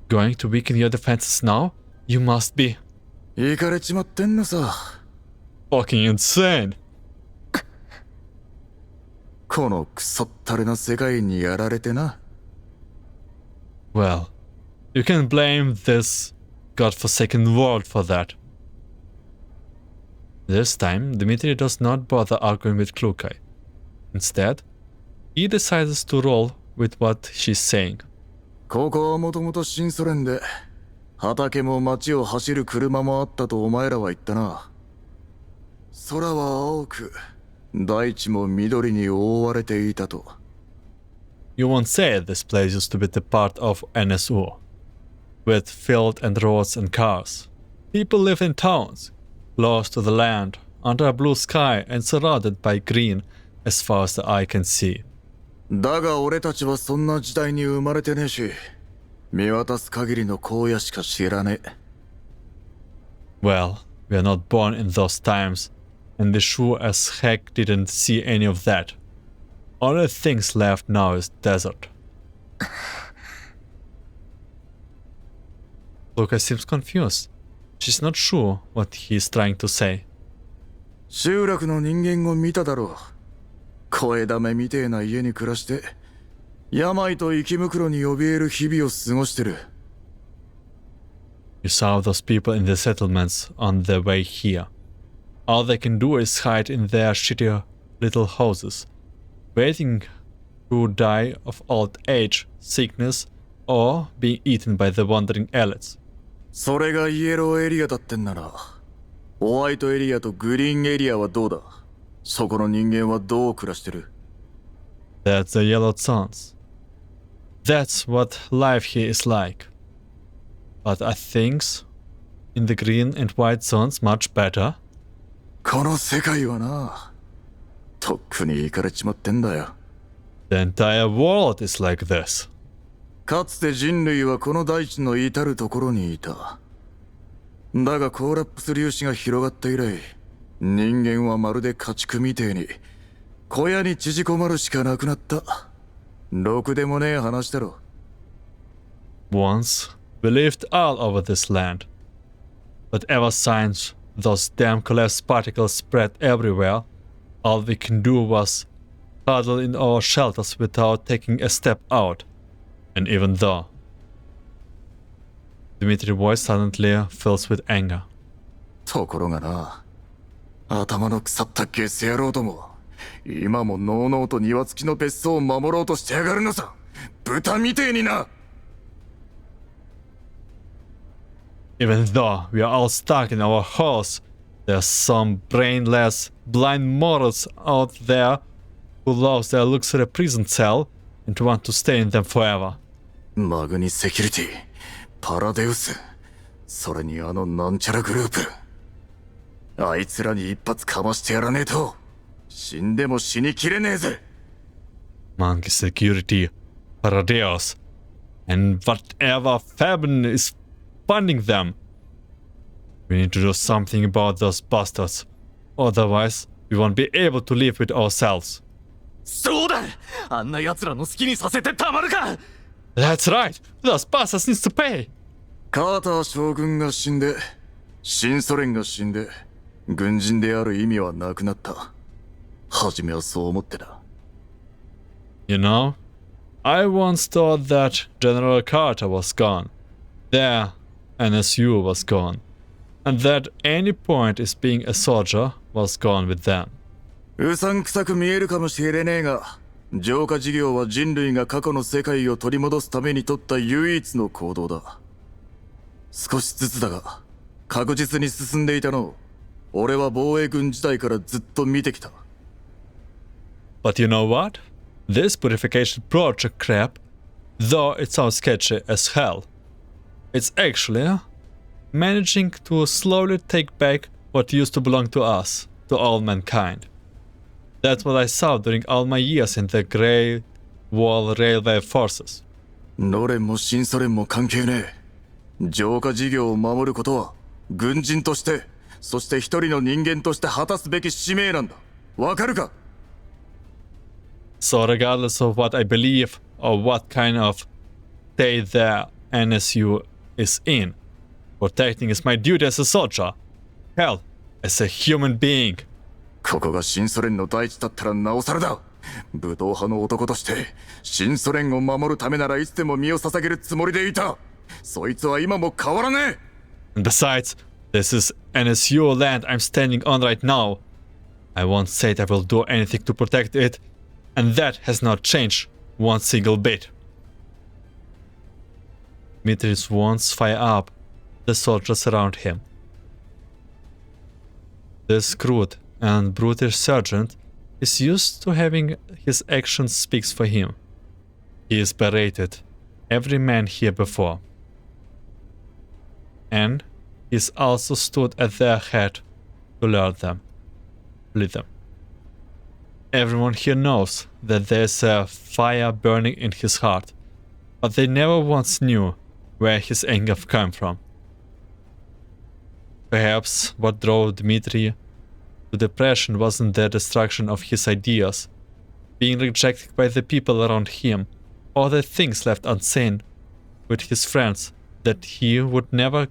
going to weaken your defenses now? You must be
行かれちまってんのさ。
fucking insane.
このクソったれな世界にやられてな。
Well, you can blame this godforsaken world for that. This time, Dmitri does not bother arguing with Klukai. Instead, he decides to roll with what she's saying.
ここはもともと新ソ連で、畑も街を走る車もあったとお前らは言ったな。空は青く、大地も緑に覆われていたと。
You won't say this place used to be the part of NSU, with field and roads and cars. People live in towns, close to the land, under a blue sky and surrounded by green as far as the eye can see.
だが俺たちはそんな時代に生まれてねえし、見渡す限りの荒野しか知らねえ。
Well, we are not born in those times, and we sure as heck didn't see any of that. Only things left now is desert. Luca seems confused. She's not sure what he's trying to say.
集落の人間を見ただろう。声だめみてえな家に暮らして、病と生き袋に怯える日々を過ごしてる。
You saw those people in the settlements on their way here. All they can do is hide in their shitty little houses, waiting to die of old age, sickness, or being eaten by the wandering elites.
それがイエローエリアだってんなら、ホワイトエリアとグリーンエリアはどうだ？そこの人間はどう暮らしてる？
That's the yellow zones. That's what life here is like. But are things in the green and white zones much better?
この世界はな、とっくに行かれちまってんだよ。
The entire world is like this.
かつて人類はこの大地の至るところにいた。だがコーラップス粒子が広がって以来、人間はまるで家畜みてえに小屋に縮こまるしかなくなった。ろくでもねえ話だろ。
Once, we lived all over this land. But ever since those damn collapsed particles spread everywhere, all we can do was huddle in our shelters without taking a step out. And even though... Dmitri's voice suddenly fills with anger.
ところがな、頭の腐ったゲス野郎ども、今ものうのうと庭付きの別荘を守ろうとしてやがるのさ。豚みてえにな。
Even though we are all stuck in our holes, there's some brainless, blind mortals out there who lost their luxury prison cell and want to stay in them forever.
マグニセキュリティ、パラデウス、それにあのなんちゃらグループ。あいつらに一発かましてやらねえと、死んでも死にきれねえぜ。
Mangi Security, Paradeus, and whatever Fabian is funding them. We need to do something about those bastards. Otherwise, we won't be able to live with ourselves.
そうだ、あんな奴らの好きにさせてたまるか。
That's right! Those bastards needs to pay!
カーター将軍が死んで、新ソ連が死んで、軍人である意味はなくなった。初めはそう思ってた。
You know, I once thought that General Carter was gone. Their NSU was gone. And that any point is being a soldier was gone with them.
うさんくさく見えるかもしれねえが、浄化事業は人類が過去の世界を取り戻すために取った唯一の行動だ。少しずつだが、確実に進んでいたのを、俺は防衛軍時代からずっと見てきた。
But you know what? This purification project crap, though it sounds sketchy as hell, it's actually managing to slowly take back what used to belong to us, to all mankind. That's what I saw during all my years in the Grey Wall Railway Forces.
ノレンも新ソ連も関係ねえ。浄化事業を守ることは、軍人として、そして一人の人間として果たすべき使命なんだ。わかるか？
So regardless of what I believe, or what kind of state the NSU is in. Protecting is my duty as a soldier. Hell, as a human being.
ここが新ソ連の大地だったらなおさらだ。武闘派の男として新ソ連を守るためならいつでも身を捧げるつもりでいた。そいつは今も変わらねえ。
And besides, this is NSU land I'm standing on right now. I won't say that I will do anything to protect it, and that has not changed one single bit. Dmitri's wounds fire up. The soldiers around him. This crude and brutish sergeant is used to having his actions speaks for him. He is berated every man here before. And he's also stood at their head to lead them. Everyone here knows that there's a fire burning in his heart, but they never once knew where his anger came from. Perhaps what drove Dmitri to depression wasn't the destruction of his ideas, being rejected by the people around him, or the things left unseen with his friends that he would never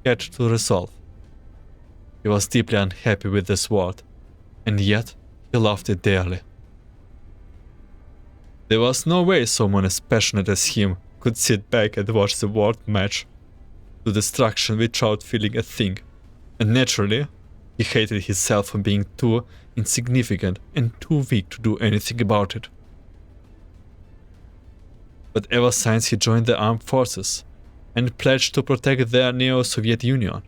get to resolve. He was deeply unhappy with this world, and yet he loved it dearly. There was no way someone as passionate as him could sit back and watch the world march to destruction without feeling a thing, and naturally, he hated himself for being too insignificant and too weak to do anything about it. But ever since he joined the armed forces and pledged to protect the Neo-Soviet Union,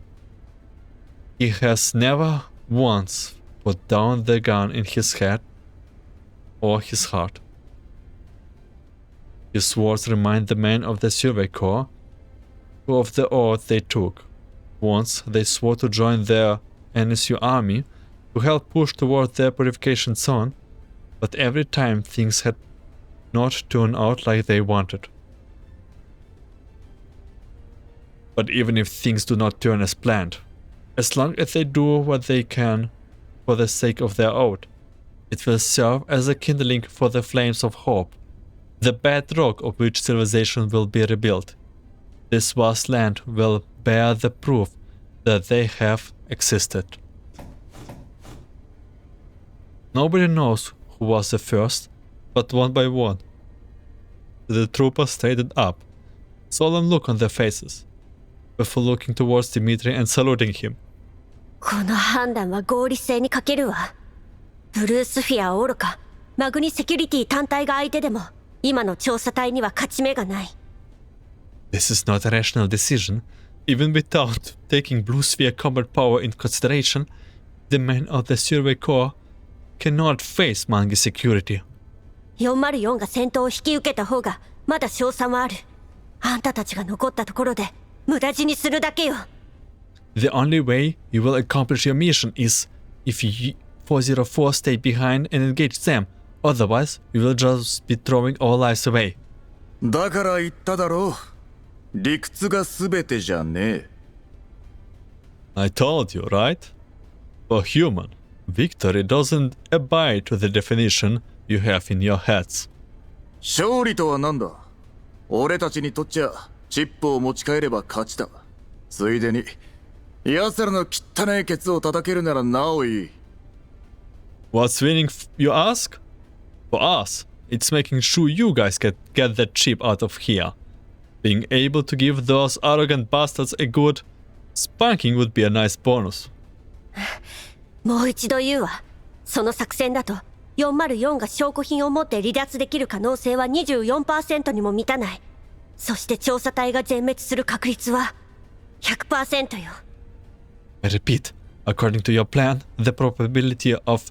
he has never once put down the gun in his head or his heart. His words remind the men of the Survey Corps of the oath they took. Once they swore to join their NSU army to help push toward their purification zone, but every time things had not turned out like they wanted. But even if things do not turn as planned, as long as they do what they can for the sake of their oath, it will serve as a kindling for the flames of hope, the bedrock of which civilization will be rebuilt. This vast land will bear the proof that they have existed. Nobody knows who was the first, but one by one, the troopers straightened up, solemn look on their faces, before looking towards Dmitri and saluting him.
この判断は合理性に欠けるわ。ブルースフィア愚か、マグニセキュリティ単体が相手でも、今の調査隊には勝ち目がない。
This is not a rational decision. Even without taking Blusphere combat power into consideration, the men of the Survey Corps cannot face Mangi Security.
404が戦闘を引き受けた方がまだ勝算はある。あんたたちが残ったところで無駄死にするだけよ。
The only way you will accomplish your mission is if you 404 stay behind and engage them. Otherwise, you will just be throwing our lives away.
だから言っただろう。理屈が全てじゃねえ。
I told you, right? For human, victory doesn't abide to the definition you have in your heads.
勝利とは何だ。俺たちにとっちゃチップを持ち帰れば勝ちだ。ついでに奴らの汚いケツを叩けるならなおいい。
What's winning, you ask? For us, it's making sure you guys get that chip out of here. Being able to give those arrogant bastards a good spanking would be a nice bonus.
もう一度言うわ。その作戦だと404が証拠品を持って離脱できる可能性は 24% にも満たない。そして調査隊が全滅する確率は 100% よ。
I repeat, according to your plan, the probability of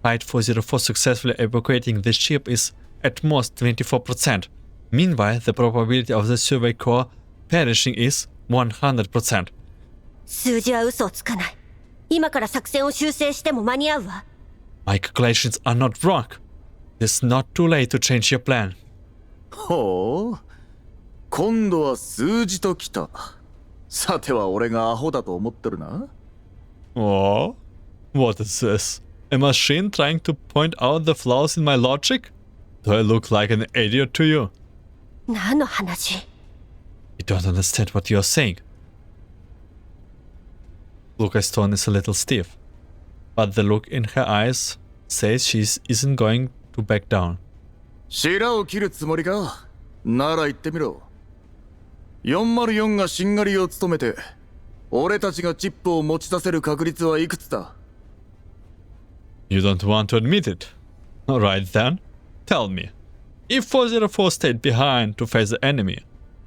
H.I.D.E 404 successfully evacuating the ship is at most 24%. Meanwhile, the probability of the Survey Corps perishing is 100%.
数字は嘘をつかない。今から作戦を修正しても間に合うわ。
My calculations are not wrong. It's not too late to change your plan.
ほう。今度は数字ときた。さては俺がアホだと思ってるな。
Oh, what is this? A machine trying to point out the flaws in my logic? Do I look like an idiot to you?
何の話？
You don't understand what you're saying. Luca's tone is a little stiff, but the look in her eyes says she isn't going to back down.
白を切るつもりか？なら言ってみろ。404がしんがりを務めて、俺たちがチップを持ち出せる確率はいくつだ？
You don't want to admit it. Alright then, tell me. If 404 stayed behind to face the enemy,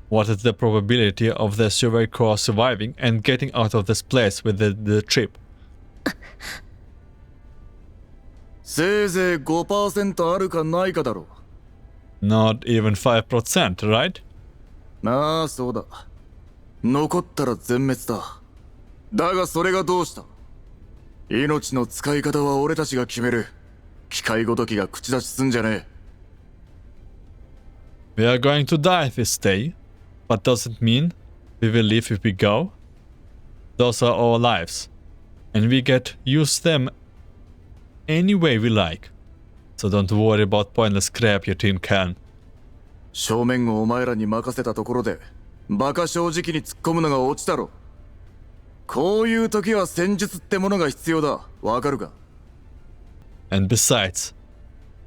what is the probability of the survey corps surviving and getting out of this place with the trip?
せいぜい 5% あるかないかだろ。
Not even 5%, right?
ああ、そうだ。残ったら全滅だ。だがそれがどうした？命の使い方は俺たちが決める。機械ごときが口出しすんじゃねえ。
We are going to die if we stay, but does it mean we will leave if we go? Those are our lives, and we get use them any way we like. So don't worry about pointless crap your team can.
正面をお前らに任せたところで、馬鹿正直に突っ込むのがオチだろ。こういう時は戦術ってものが必要だ。わかるか？
And besides,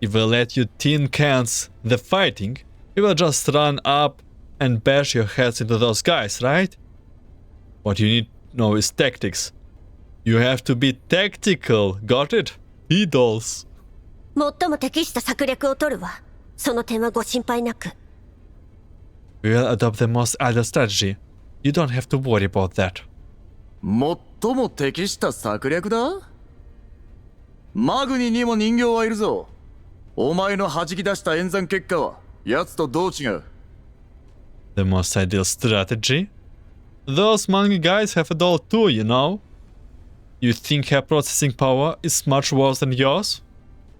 if we let you tin cans the fighting, you will just run up and bash your heads into those guys, right? What you need to know is tactics. You have to be tactical, got it? Idols.
最も適した策略を取るわ。その点はご心配なく。
We will adopt the most ideal strategy. You don't have to worry about that.
最も適した策略だ？マグニにも人形はいるぞ。お前の弾き出した演算結果は奴とどう違う？
The most ideal strategy? Those Mangi guys have a doll too, you know? You think her processing power is much worse than yours?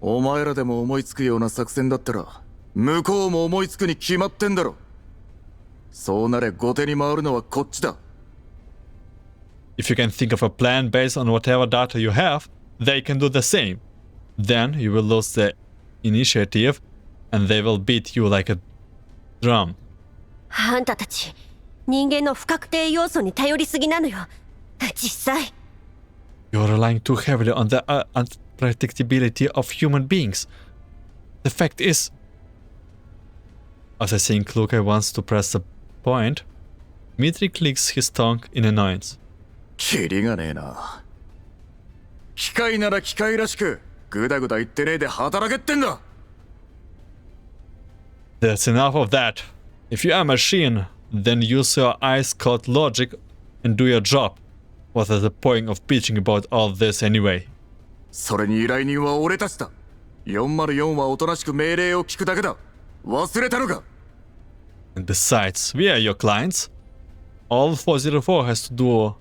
お前らでも思いつくような作戦だったら、向こうも思いつくに決まってんだろ。そうなれ後手に回るのはこっちだ。
If you can think of a plan based on whatever data you have, they can do the same. Then you will lose the initiative and they will beat you like a drum.
あんたたち、人間の不確定要素に頼りすぎなのよ。実際。
You're relying too heavily on the unpredictability of human beings. The fact is... As I think Luca wants to press the point, Dmitri clicks his tongue in annoyance.
キリがねえな。機械なら機械らしく、グダグダ言ってねえで働けってんだ。
That's enough of that. If you are a machine, then use your ice-cold logic and do your job. What is the point of bitching about all this anyway?
それに依頼人は俺たちだ。404はおとなしく命令を聞くだけだ。忘れたのか？
And besides, we are your clients. All 404 has to do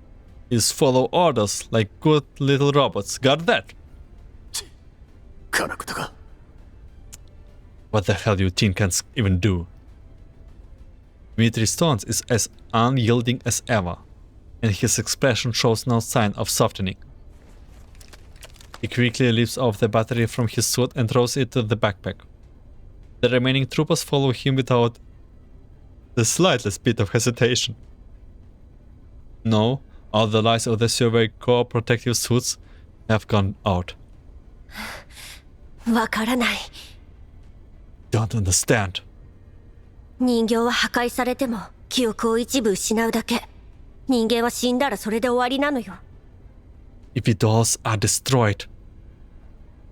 is follow orders like good little robots. Got that?
カナクタか。
What the hell you tin cans even do? Dmitry's tone is as unyielding as ever, and his expression shows no sign of softening. He quickly lifts off the battery from his suit and throws it to the backpack. The remaining troopers follow him without the slightest bit of hesitation. No, all the lights of the survey corps protective suits have gone out.
わからない。
Don't understand.
人形は破壊されても記憶を一部失うだけ。人間は死んだらそれで終わりなのよ。
If the dolls are destroyed,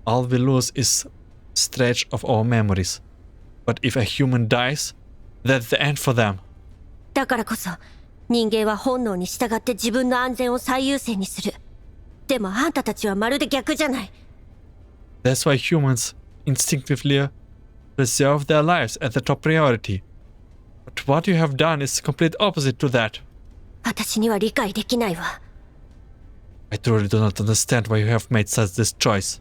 all we lose is stretch of our memories. But if a human dies, that's the end for them.
だからこそ人間は本能に従って自分の安全を最優先にする。でもあんたたちはまるで逆じゃない。
That's why humans instinctively preserve their lives as the top priority. But what you have done is the complete opposite to that.
私には理解できないわ。
I truly do not understand why you have made such this choice.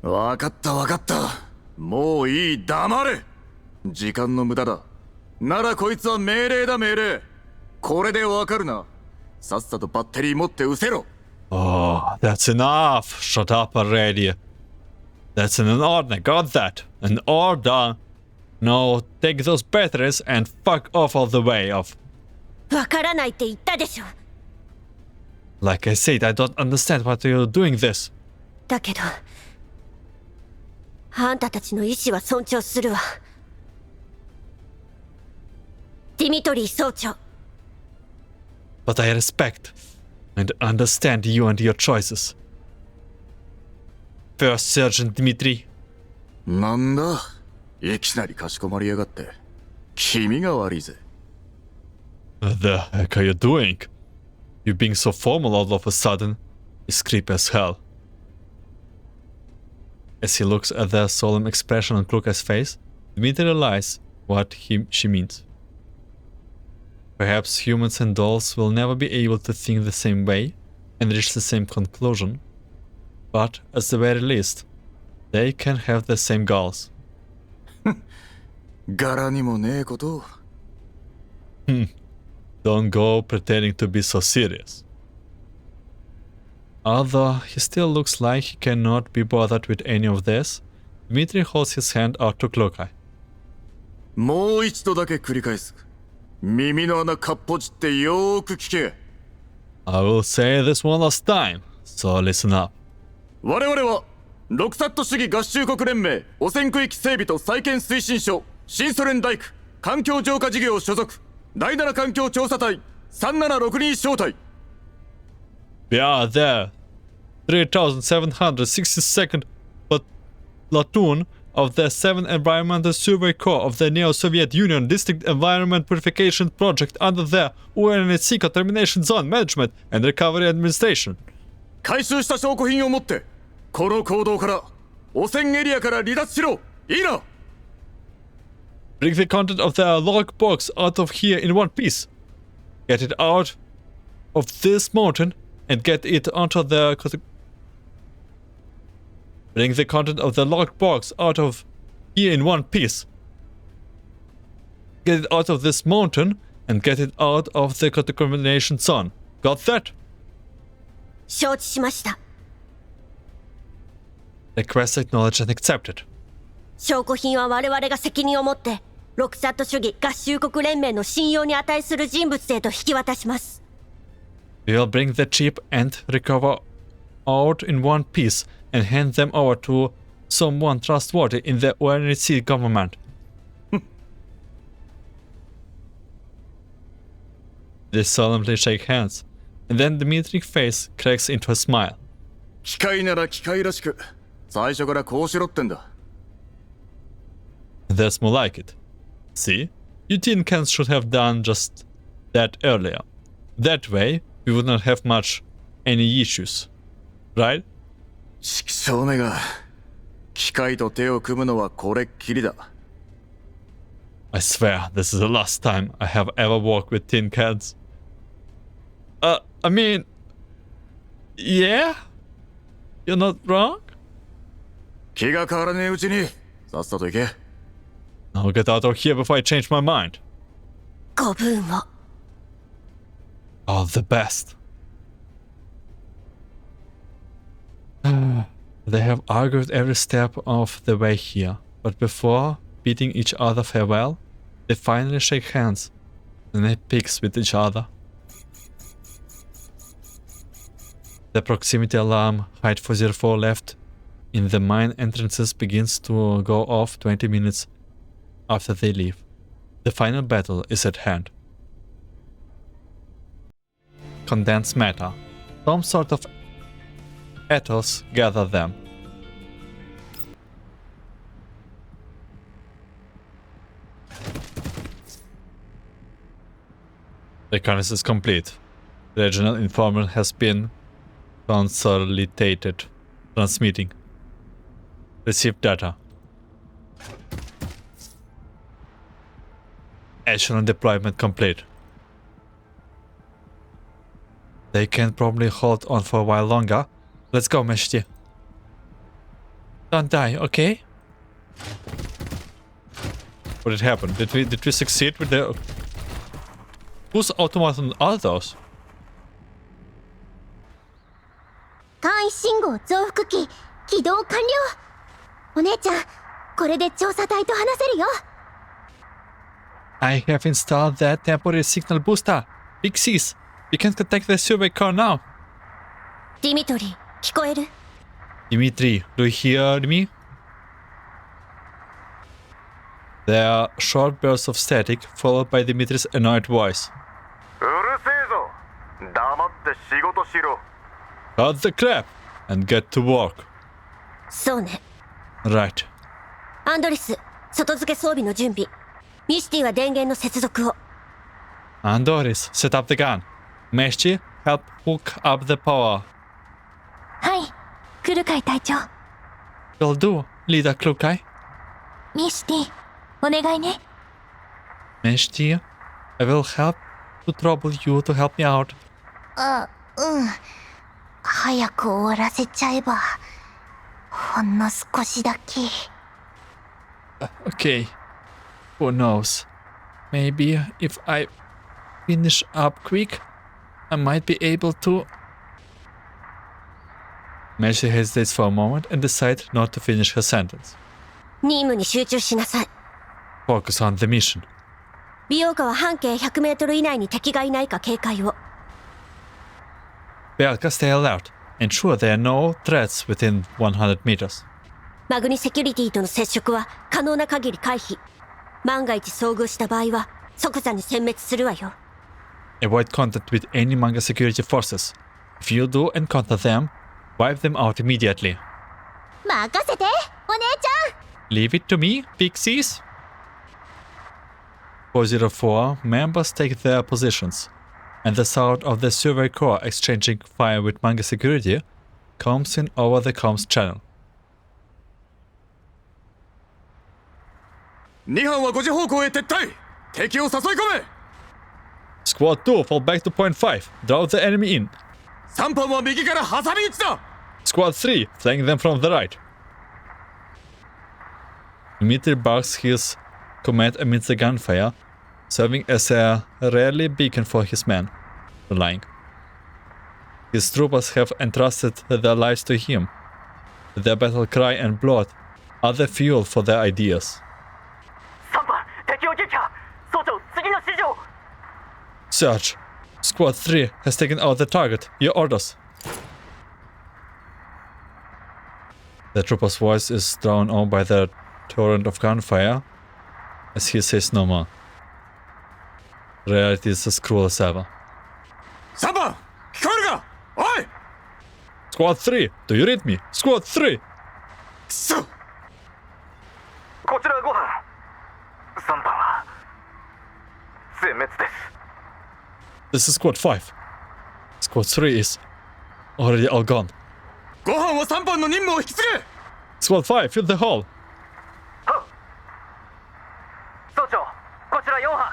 わかったわかった。もういい、黙れ。時間の無駄だ。ならこいつは命令だ命令。これでわかるな。さっさとバッテリー持って失せろ。
Oh, that's enough. Shut up already. That's an order. Got that. An order. No, take those batteries and fuck off all the way off.
わからないって言ったでしょ。
Like I said, I don't understand what you're doing this.
だけど、あんたたちの意志は尊重するわ。ディミトリー総長。
But I respect and understand you and your choices. First Sergeant Dmitri.
なんだ、いきなりかしこまりやがって。君が悪いぜ。
What the heck are you doing? You being so formal all of a sudden is creepy as hell. As he looks at the solemn expression on Kluka's face, Dmitri realizes what she means. Perhaps humans and dolls will never be able to think the same way and reach the same conclusion, but at the very least, they can have the same goals.
柄にもねえこと。
Don't go pretending to be so serious. Although he still looks like he cannot be bothered with any of this, Dmitri holds his hand out to Kluka.
もう一度だけ繰り返す。耳の穴かっぽじってよーく聞け。
I will say this one last time, so listen up.
我々はロクサット主義合衆国連盟汚染区域整備と再建推進所新ソ連大区環境浄化事業所属第7環境調査隊3762小隊。
We are there. 3762nd platoon of the 7th Environmental Survey Corps of the Neo-Soviet Union District Environment Purification Project under the UNHC Contamination Zone Management and Recovery Administration.
回収した証拠品を持ってこの行動から汚染エリアから離脱しろ。いいな。
Bring the content of the log box out of here in one piece. Get it out of this mountain and get it onto the... Bring the content of the log box out of here in one piece. Get it out of this mountain and get it out of the contamination zone. Got that?
承知しました。
Request acknowledged and accepted.
証拠品は我々が責任を持ってロクサット主義合衆国連盟の信用に値する人物へと引き渡します。
We will bring the chip and recover out in one piece and hand them over to someone trustworthy in the UNHC government. They solemnly shake hands, and then Dmitri's face cracks into a smile.
機械なら機械らしく最初からこうしろってんだ。
That's more like it. See? You tin cans should have done just that earlier. That way, we would not have much any issues. Right?
畜生めが機械と手を組むのはこれっきりだ。
I swear, this is the last time I have ever worked with tin cans. I mean... Yeah? You're not wrong?
気が変わらねえうちにさっさと行け。
I'll get out of here before I change my mind.
ご武運を。
All the best. They have argued every step of the way here, but before bidding each other farewell, they finally shake hands and they peeks with each other. The proximity alarm H.I.D.E 404 left in the mine entrances begins to go off 20 minutes after they leave. The final battle is at hand. Condensed matter. Some sort of ethos gather them. Reconnaissance is complete. The regional informant has been consolidated. Transmitting. Receive data. Echelon deployment complete. They can probably hold on for a while longer. Let's go, H.I.D.E. Don't die, okay? What did happen? Did we succeed with the... Whose automaton are those?
簡易信号増幅器起動完了。お姉ちゃん、これで調査隊と話せるよ。
I have installed that temporary signal booster. Big C's. We can contact the survey car now.
ディミトリー、聞こえる？
Dimitri, do you hear me? There are short bursts of static, followed by Dimitri's annoyed voice.
うるせえぞ。黙って仕事しろ。
Cut the crap and get to work.
そうね。
Right.
アンドリス、外付け装備の準備。ミシティは電源の接続を。
Andoris, set up the gun. Meshti, help hook up the power.
はい。来るかい隊長。
Will do, Leader Klukai.
ミシティ、お願いね。
Meshti, I will help to trouble you to help me out.
早く終わらせちゃえば。ほんの少しだけ。
Okay. Who knows? Maybe if I finish up quick, I might be able to... Meshti hesitates for a moment and decides not to finish her sentence.
任務に集中しなさい。
Focus on the mission.
美容家は半径100メートル以内に敵がいないか警戒を。
Belka, stay alert. Ensure there are no threats within 100 meters.
マグニセキュリティとの接触は可能な限り回避。万が一遭遇した場合は即座に殲滅するわよ。
Avoid contact with any Mangi Security forces. If you do encounter them, wipe them out immediately.
任せて、お姉ちゃん。
Leave it to me, pixies. 404 members take their positions, and the sound of the survey corps exchanging fire with Mangi Security comes in over the comms channel.
2班は5時方向へ撤退。敵を誘い込め。
Squad 2, fall back to point 5. Draw the enemy in.
3班は右から挟み撃ちだ。
Squad 3, flank them from the right. Dmitri barks his command amidst the gunfire, serving as a rarely beacon for his men, relying. His troopers have entrusted their lives to him. Their battle cry and blood are the fuel for their ideas.
3番、敵を撃破。総長、次の指示を。
Search. Squad 3 has taken out the target. Your orders. The trooper's voice is drowned out by the torrent of gunfire as he says no more. Reality is as cruel as ever.
3番、聞こえるか。おい。
Squad 3, do you read me? Squad 3!
くそ。
こちら5班。3班は全滅です。
This is Squad 5. Squad 3 is already all gone.
5班は3班の任務を引き継げ。
Squad 5, fill the hole.
総長、こちら4班。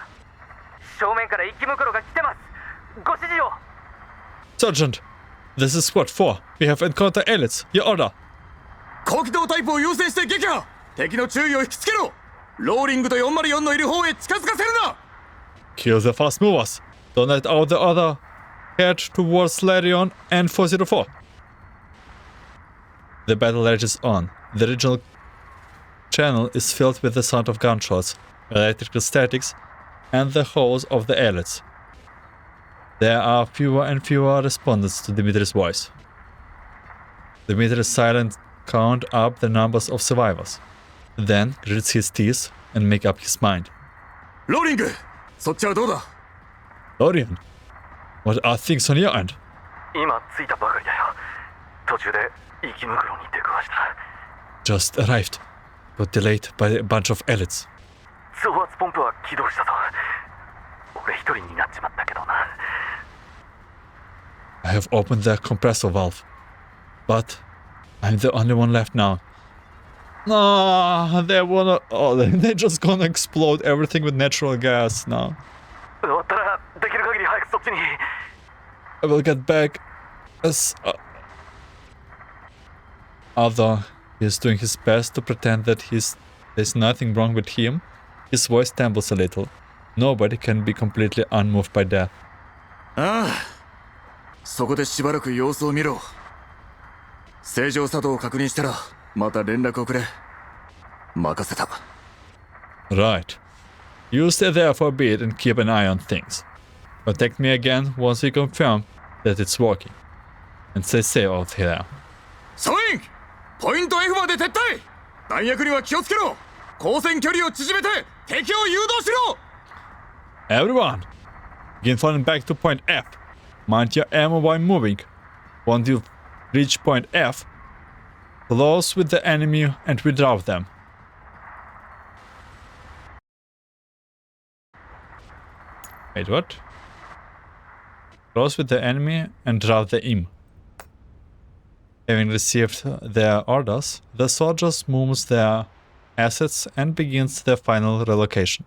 正面から息袋が来てます。ご指示を。
Sergeant, this is Squad 4. We have encountered elites. Your order.
高機動タイプを優先して撃破。敵の注意を引きつけろ。ローリングと404のいる方へ近づかせるな。
Kill the fast movers. Don't let all the other head towards Larion and 404. The battle rages on. The regional channel is filled with the sound of gunshots, electrical statics, and the howls of the elites. There are fewer and fewer respondents to Dimitri's voice. Dimitri's silent count up the numbers of survivors, then grits his teeth and make up his mind.
ローリング、そっちはどうだ。
Larion, what are things on your end?
今着いたばかりだよ。途中で息袋に出くわした。
Just arrived, but delayed by a bunch of elites.
増圧ポンプは起動したぞ。俺一人になっちまったけどな。
I have opened the compressor valve, but I'm the only one left now. They're just gonna explode everything with natural gas now.
終わったらできる限り早くそっちに。
I will get back as... Although he is doing his best to pretend that there's nothing wrong with him, his voice trembles a little. Nobody can be completely unmoved by death.
ああ、そこでしばらく様子を見ろ。正常作動を確認したらまた連絡をくれ。任せた。
Right. You stay there for a bit and keep an eye on things. Contact me again once you confirm that it's working. And stay safe out here.
ソインポイント F まで撤退弾薬には気をつけろ交戦距離を縮めて敵を誘導しろ
Everyone, begin falling back to point F. Mind your ammo while moving. Once you reach point F, close with the enemy and withdraw them. Wait, what? Close with the enemy and draw the im. Having received their orders, the soldiers moves their assets and begins their final relocation.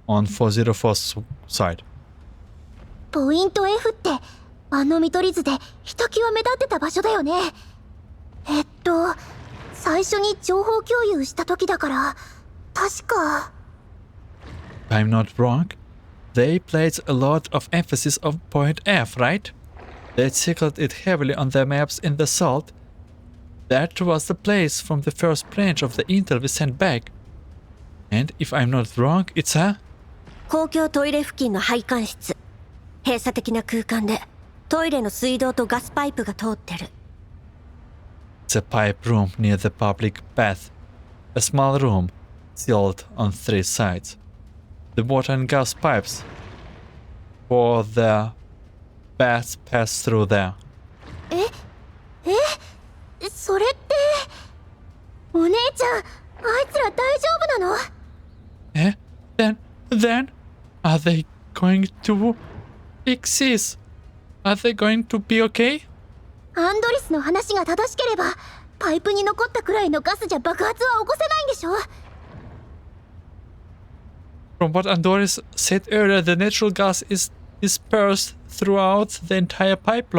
On 404's side.
ポイント F ってあの見取り図でひときわ目立ってた場所だよね。最初に情報共有した時だから確か。
If I'm not wrong, they placed a lot of emphasis on point F, right? They circled it heavily on their maps in the Salt. That was the place from the first branch of the intel we sent back. And if I'm not wrong, it's a...
公共トイレ付近の配管室。閉鎖的な空間でトイレの水道とガスパイプが通ってる。
It's a pipe room near the public bath. A small room, sealed on 3 sides. The water and gas pipes for the baths pass through there.
それってお姉ちゃん、あいつら大丈夫なの？
Then, are they going to fix this? Are they going to be okay?
アンドリスの話が正しければ、パイプに残ったくらいのガスじゃ爆発は起こせないんでしょ？
From what Andoris said earlier, the natural gas is dispersed throughout the entire pipe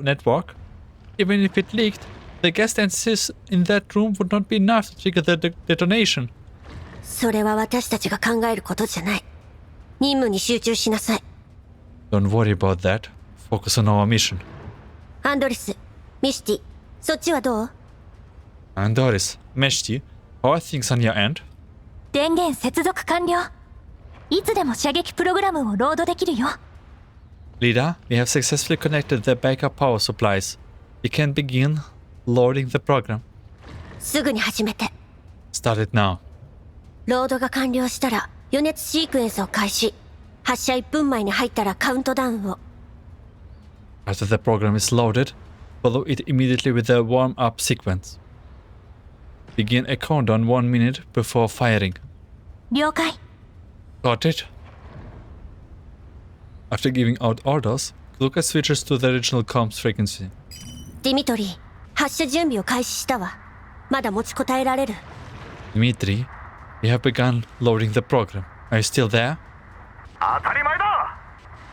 network. Even if it leaked, the gas densities in that room would not be enough to trigger the detonation.
それは私たちが考えることじゃない。任務に集中しなさい。
Don't worry about that. Focus on our mission.
アンドリス、ミシティ、そっちはどう？
Andoris, Meshti, how are things on your end?
電源接続完了。いつでも射撃プログラムをロードできるよ。
Leader, we have successfully connected the backup power supplies. We can begin loading the program.
すぐに始めて。
Start it now.
ロードが完了したら予熱シークエンスを開始。発射1分前に入ったらカウントダウンを。
After the program is loaded, follow it immediately with a warm-up sequence. Begin a countdown 1 minute before firing.
了解。
Got it? After giving out orders, Lucas switches to the original comms frequency.
ディミトリー、発射準備を開始したわ。まだ持ちこたえられる？
Dmitry, we have begun loading the program. Are you still there?
当たり前だ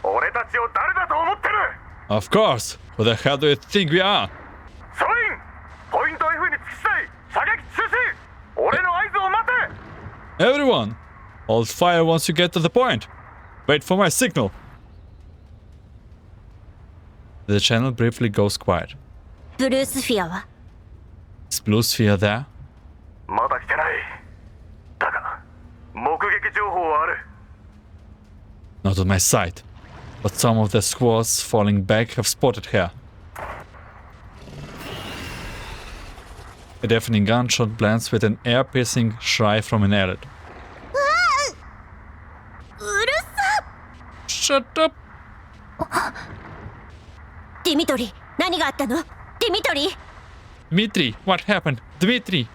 俺たちを誰だと思ってる
Of course! Who the hell do you think we are?
ソインポイント F に突きしたい射撃中止俺の合図を待て
Everyone! Hold fire once you get to the point. Wait for my signal. The channel briefly goes quiet.
ブルースフィアは？
Is Blusphere there?
まだ来てないだが目撃情報はある
Not on my side, but some of the squads falling back have spotted her. A deafening gunshot blends with an ear-piercing cry from an alert.
うるさ。
Shut up!
ディミトリー、何があったの？ディミトリー！
Dmitry, what happened? Dmitry!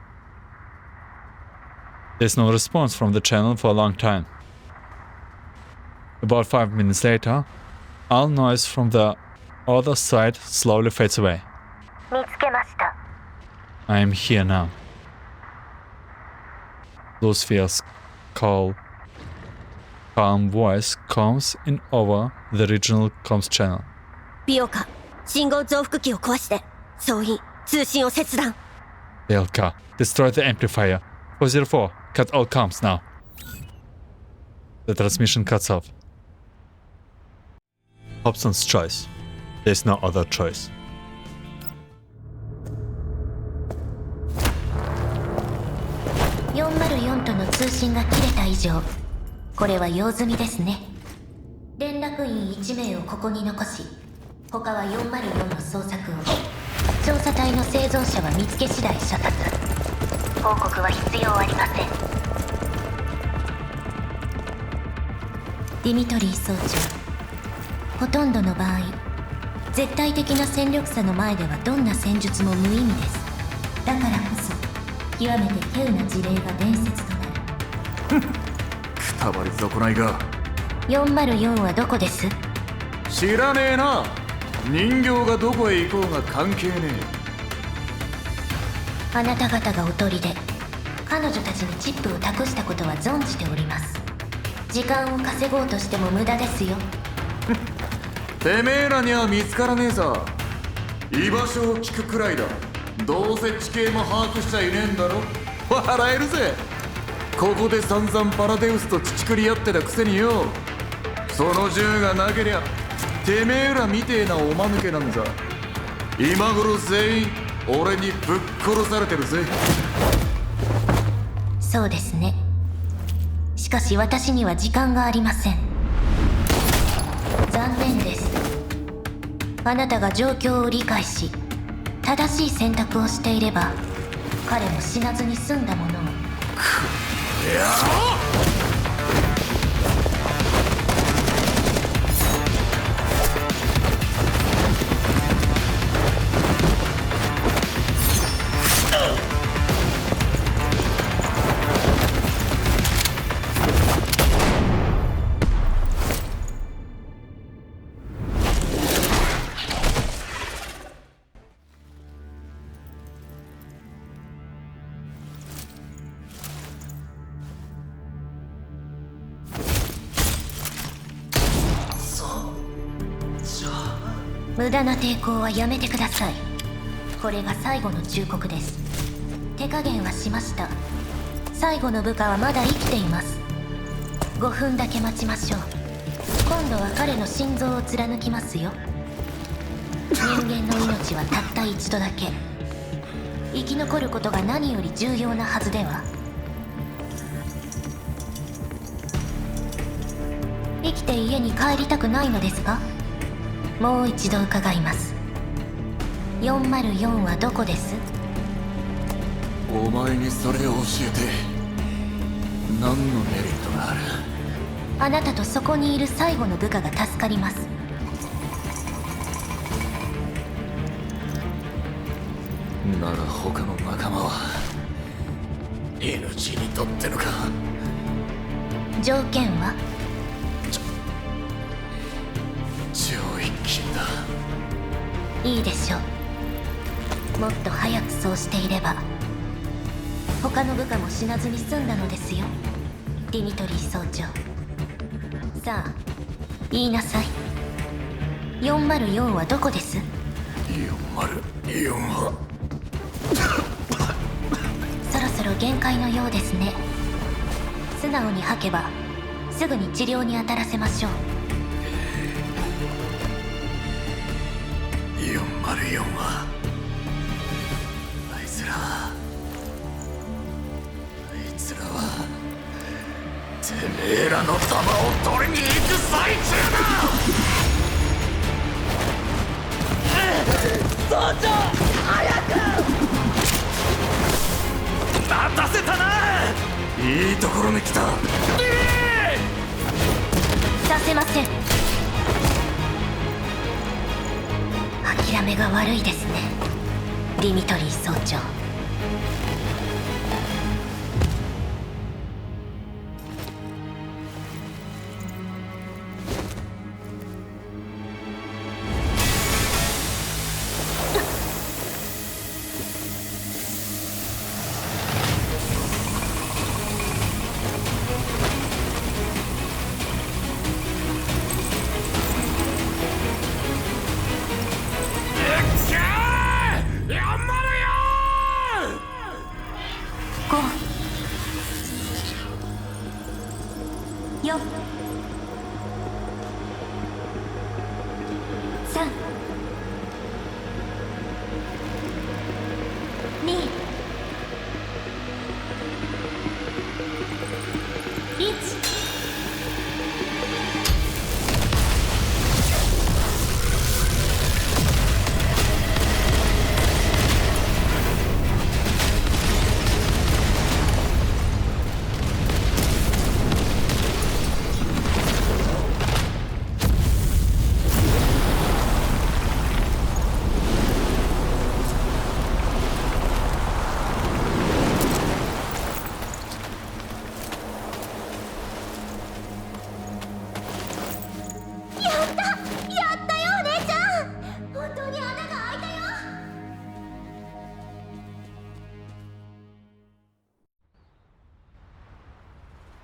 There's no response from the channel for a long time. About 5 minutes later, all noise from the other side slowly fades away.
見つけました。
I am here now. Blusphere's calm voice comes in over the regional comms channel.
ビオカ、信号増幅器を壊して、総員、通信を切断。
Belka, destroy the amplifier. 404, cut all comms now. The transmission cuts off. Hobson's choice. There's no other choice.
4との通信が切れた以上、これは用済みですね。連絡員1名をここに残し、他は404の捜索を。調査隊の生存者は見つけ次第射殺。報告は必要ありません。ディミトリー総長、ほとんどの場合絶対的な戦力差の前ではどんな戦術も無意味です。だからこそ極めて稀有な事例が伝説となる。
くたばり損ないが。
404はどこです？
知らねえな。人形がどこへ行こうが関係ね
あなた方がおとりで彼女たちにチップを託したことは存じております。時間を稼ごうとしても無駄ですよ。
てめえらには見つからねえさ。居場所を聞くくらいだ。どうせ地形も把握しちゃいねえんだろ。笑えるぜ。ここで散々パラデウスと乳くり合ってたくせによ。その銃がなけりゃてめえらみてえなおまぬけなんざ今頃全員俺にぶっ殺されてるぜ。
そうですね。しかし私には時間がありません。残念です。あなたが状況を理解し正しい選択をしていれば彼も死なずに済んだものを。無駄な抵抗はやめてください。これが最後の忠告です。手加減はしました。最後の部下はまだ生きています。5分だけ待ちましょう。今度は彼の心臓を貫きますよ。人間の命はたった一度だけ。生き残ることが何より重要なはずでは。生きて家に帰りたくないのですか？もう一度伺います。404はどこです？
お前にそれを教えて何のメリットがある？
あなたとそこにいる最後の部下が助かります。
なら他の仲間は命にとってのか？
条件は？
上一金だ。
いいでしょう。もっと早くそうしていれば他の部下も死なずに済んだのですよ、ディミトリー総長。さあ言いなさい。404はどこです？
404は
そろそろ限界のようですね。素直に吐けばすぐに治療に当たらせましょう。
404はあいつらてめえらの弾を取りに行く最中だ。総長早く！待たせたな。いいところに来た。
させません。諦めが悪いですね、ディミトリー総長。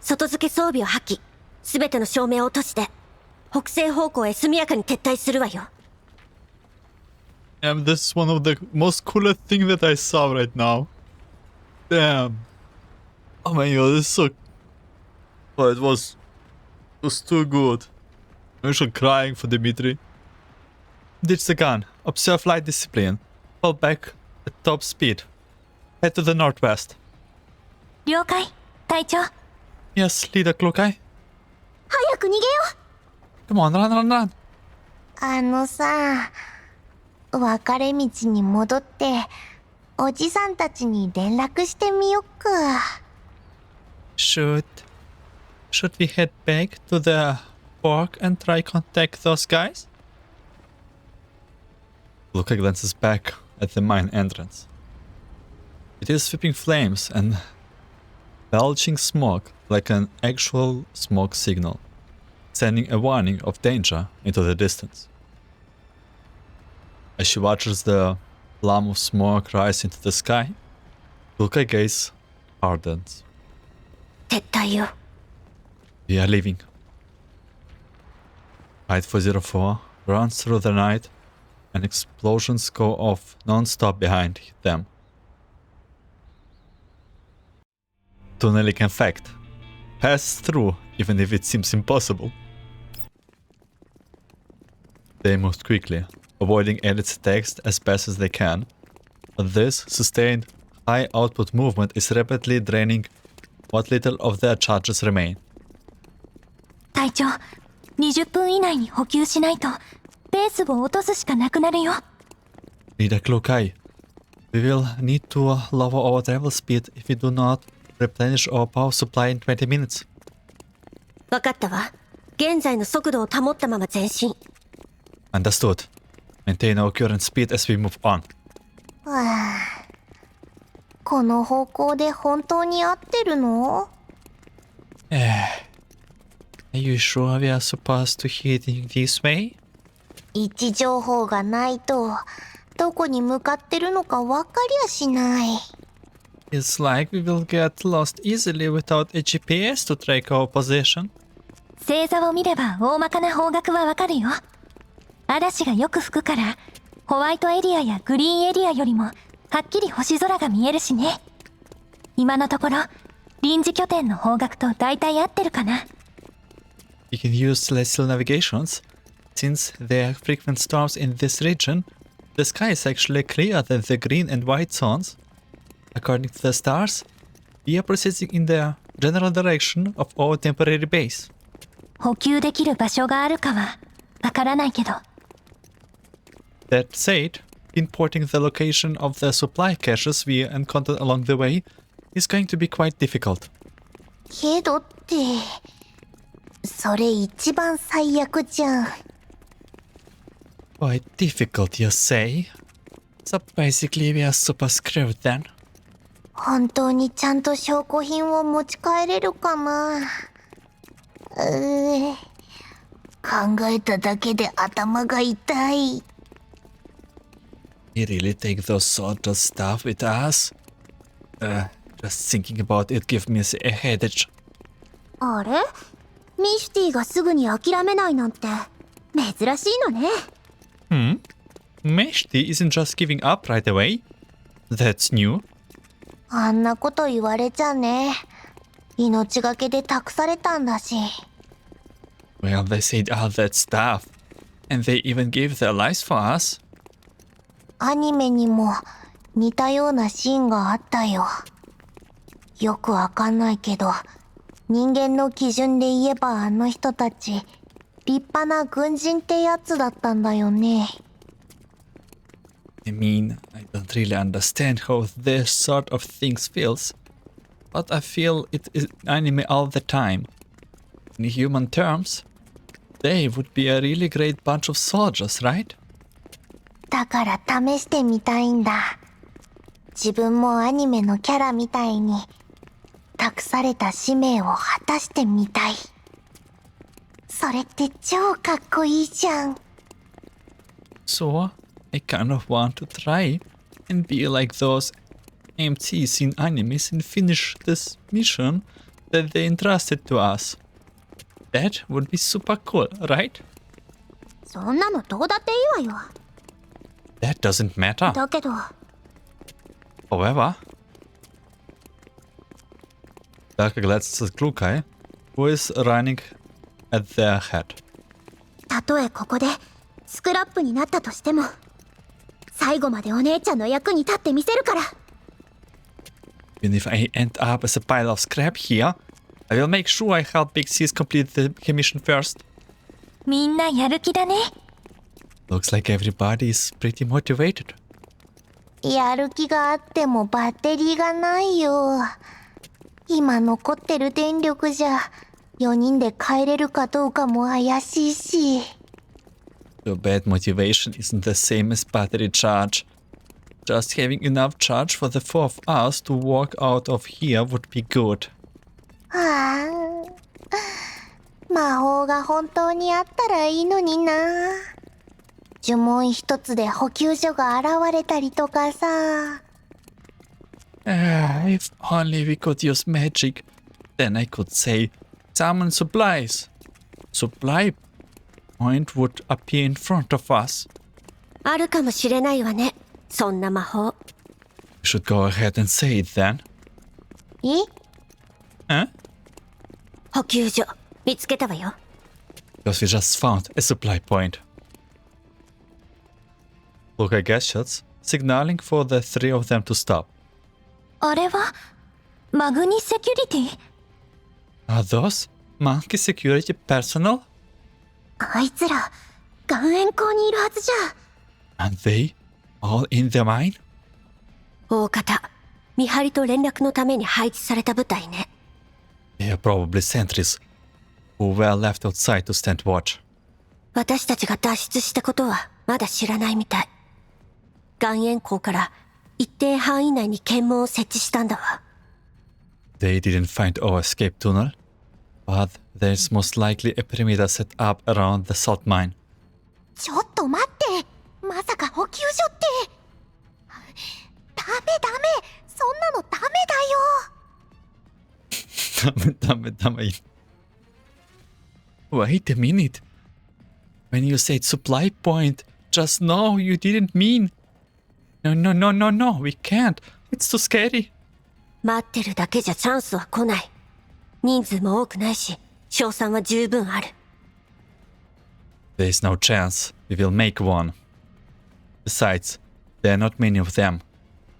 外付け装備を破棄、すべての照明を落として、北西方向へ速やかに撤退するわよ。
Damn, this is one of the most coolest things that I saw right now. Damn. Oh my god, this is so... Oh, it was too good. I'm actually crying for Dimitri. Ditch the gun. Observe light discipline. Fall back at top speed. Head to the northwest.
了解、隊長。
Yes, leader Klokai.
早く逃げよ
Come on, run, run, run.
あのさ、分かれ道に戻って、おじさんたちに連絡してみよっか。
Should we head back to the park and try contact those guys? Klokai glances back at the mine entrance. It is sweeping flames and belching smoke like an actual smoke signal, sending a warning of danger into the distance. As she watches the plume of smoke rise into the sky, Klokai's gaze hardens.
う。撤退よ。
We are leaving. H.I.D.E runs through the night and explosions go off non-stop behind them. Tunneling effect. Pass through even if it seems impossible. They moved quickly, avoiding Elite's attacks as best as they can. But this sustained high output movement is rapidly draining what little of their charges remain.
隊長、20分以内に補給しないと、ペースを落とすしかなくなるよ。
Leader Klokai, we will need to lower our travel speed if we do not replenish our power supply in 20 minutes.
わかったわ。現在の速度を保ったまま前進。
Understood. Maintain our current speed as we move on.
はあ、この方向で本当に合ってるの？
Are you sure we are supposed to head this way?
位置情報がないと、どこに向かってるのか分かりゃしない。
It's like we will get lost easily without a GPS to track our position.
星座を見れば大まかな方角はわかるよ。嵐がよく吹くから、ホワイトエリアやグリーンエリアよりもはっきり星空が見えるしね。今のところ臨時拠点の方角と大体合ってるかな。
We can use celestial navigations. Since there are frequent storms in this region, the sky is actually clearer than the green and white zones. According to the stars, we are proceeding in the general direction of our temporary base.
補給できる場所があるかはわからないけど。
That said, pinpointing the location of the supply caches we encountered along the way is going to be quite difficult.
けどって、それ一番最悪じゃん。
Quite difficult, you say? So basically we are super screwed then.
本当にちゃんと証拠品を持ち帰れるかな。考えただけで頭が痛い。
We really take those sort of stuff with us? Just thinking about it gives me a headache.
あれ？ミシュティがすぐに諦めないなんて珍しいのね。
H.I.D.E isn't just giving up right away. That's new.
あんなこと言われちゃね。命がけで託されたんだし。
Well, they said all that stuff. And they even gave their lives for us.
アニメにも似たようなシーンがあったよ。よくわかんないけど、人間の基準で言えばあの人たち、立派な軍人ってやつだったんだよね。
I mean, I don't really understand how this sort of things feels. But I feel it is anime all the time. In human terms, they would be a really great bunch of soldiers, right?
だから試してみたいんだ。自分もアニメのキャラみたいに託された使命を果たしてみたい。それって超かっこいいじゃん。
So, I kind of want to try and be like those AMTs in animes and finish this mission that they entrusted to us. That would be super cool, right?
そんなのどうだっていいわよ。
That doesn't matter.
だけど、
However, Dusk glances at Klukai, who is running at their head.
たとえここでスクラップになったとしても、最後までお姉ちゃんの役に立ってみせるから。
Even if I end up as a pile of scrap here, I will make sure I help Big Cs complete the mission first.
みんなやる気だね。
Looks like everybody is pretty motivated.
やる気があってもバッテリーがないよ。今残ってる電力じゃ4人で帰れるかどうかも怪しいし。
Your bad motivation isn't the same as battery charge. Just having enough charge for the 4 of us to walk out of here would be good.
はあ、魔法が本当にあったらいいのにな。呪文一つで補給所が現れたりとかさ。
If only we could use magic, then I could say, summon supplies. Supply point would appear in front of us.
あるかもしれないわね、そんな魔法。
You should go ahead and say it then.
え？
Huh?
補給所見つけたわよ。
Because we just found a supply point. Luca gestures, signaling for the 3 of them to stop.
あれはマグニセキュリティ？
Are those Mangi Security personnel?
あいつら岩塩港にいるはずじゃ。
And they all in the mine?
大方、見張りと連絡のために配置された部隊ね。
They are probably sentries who were left outside to stand watch.
私たちが脱出したことはまだ知らないみたい。岩塩港から一定範囲内に検問を設置したんだわ。
They didn't find our escape tunnel, but there's most likely a perimeter set up around the salt mine.
ちょっと待って、まさか補給所って。ダメダメ、そんなのダメだよ。
Wait a minute. When you said supply point, just now you didn't mean. No, we can't. It's too scary.
待ってるだけじゃチャンスは来ない。人数も多くないし、勝算は十分ある。
There's no chance we will make one. Besides, there are not many of them.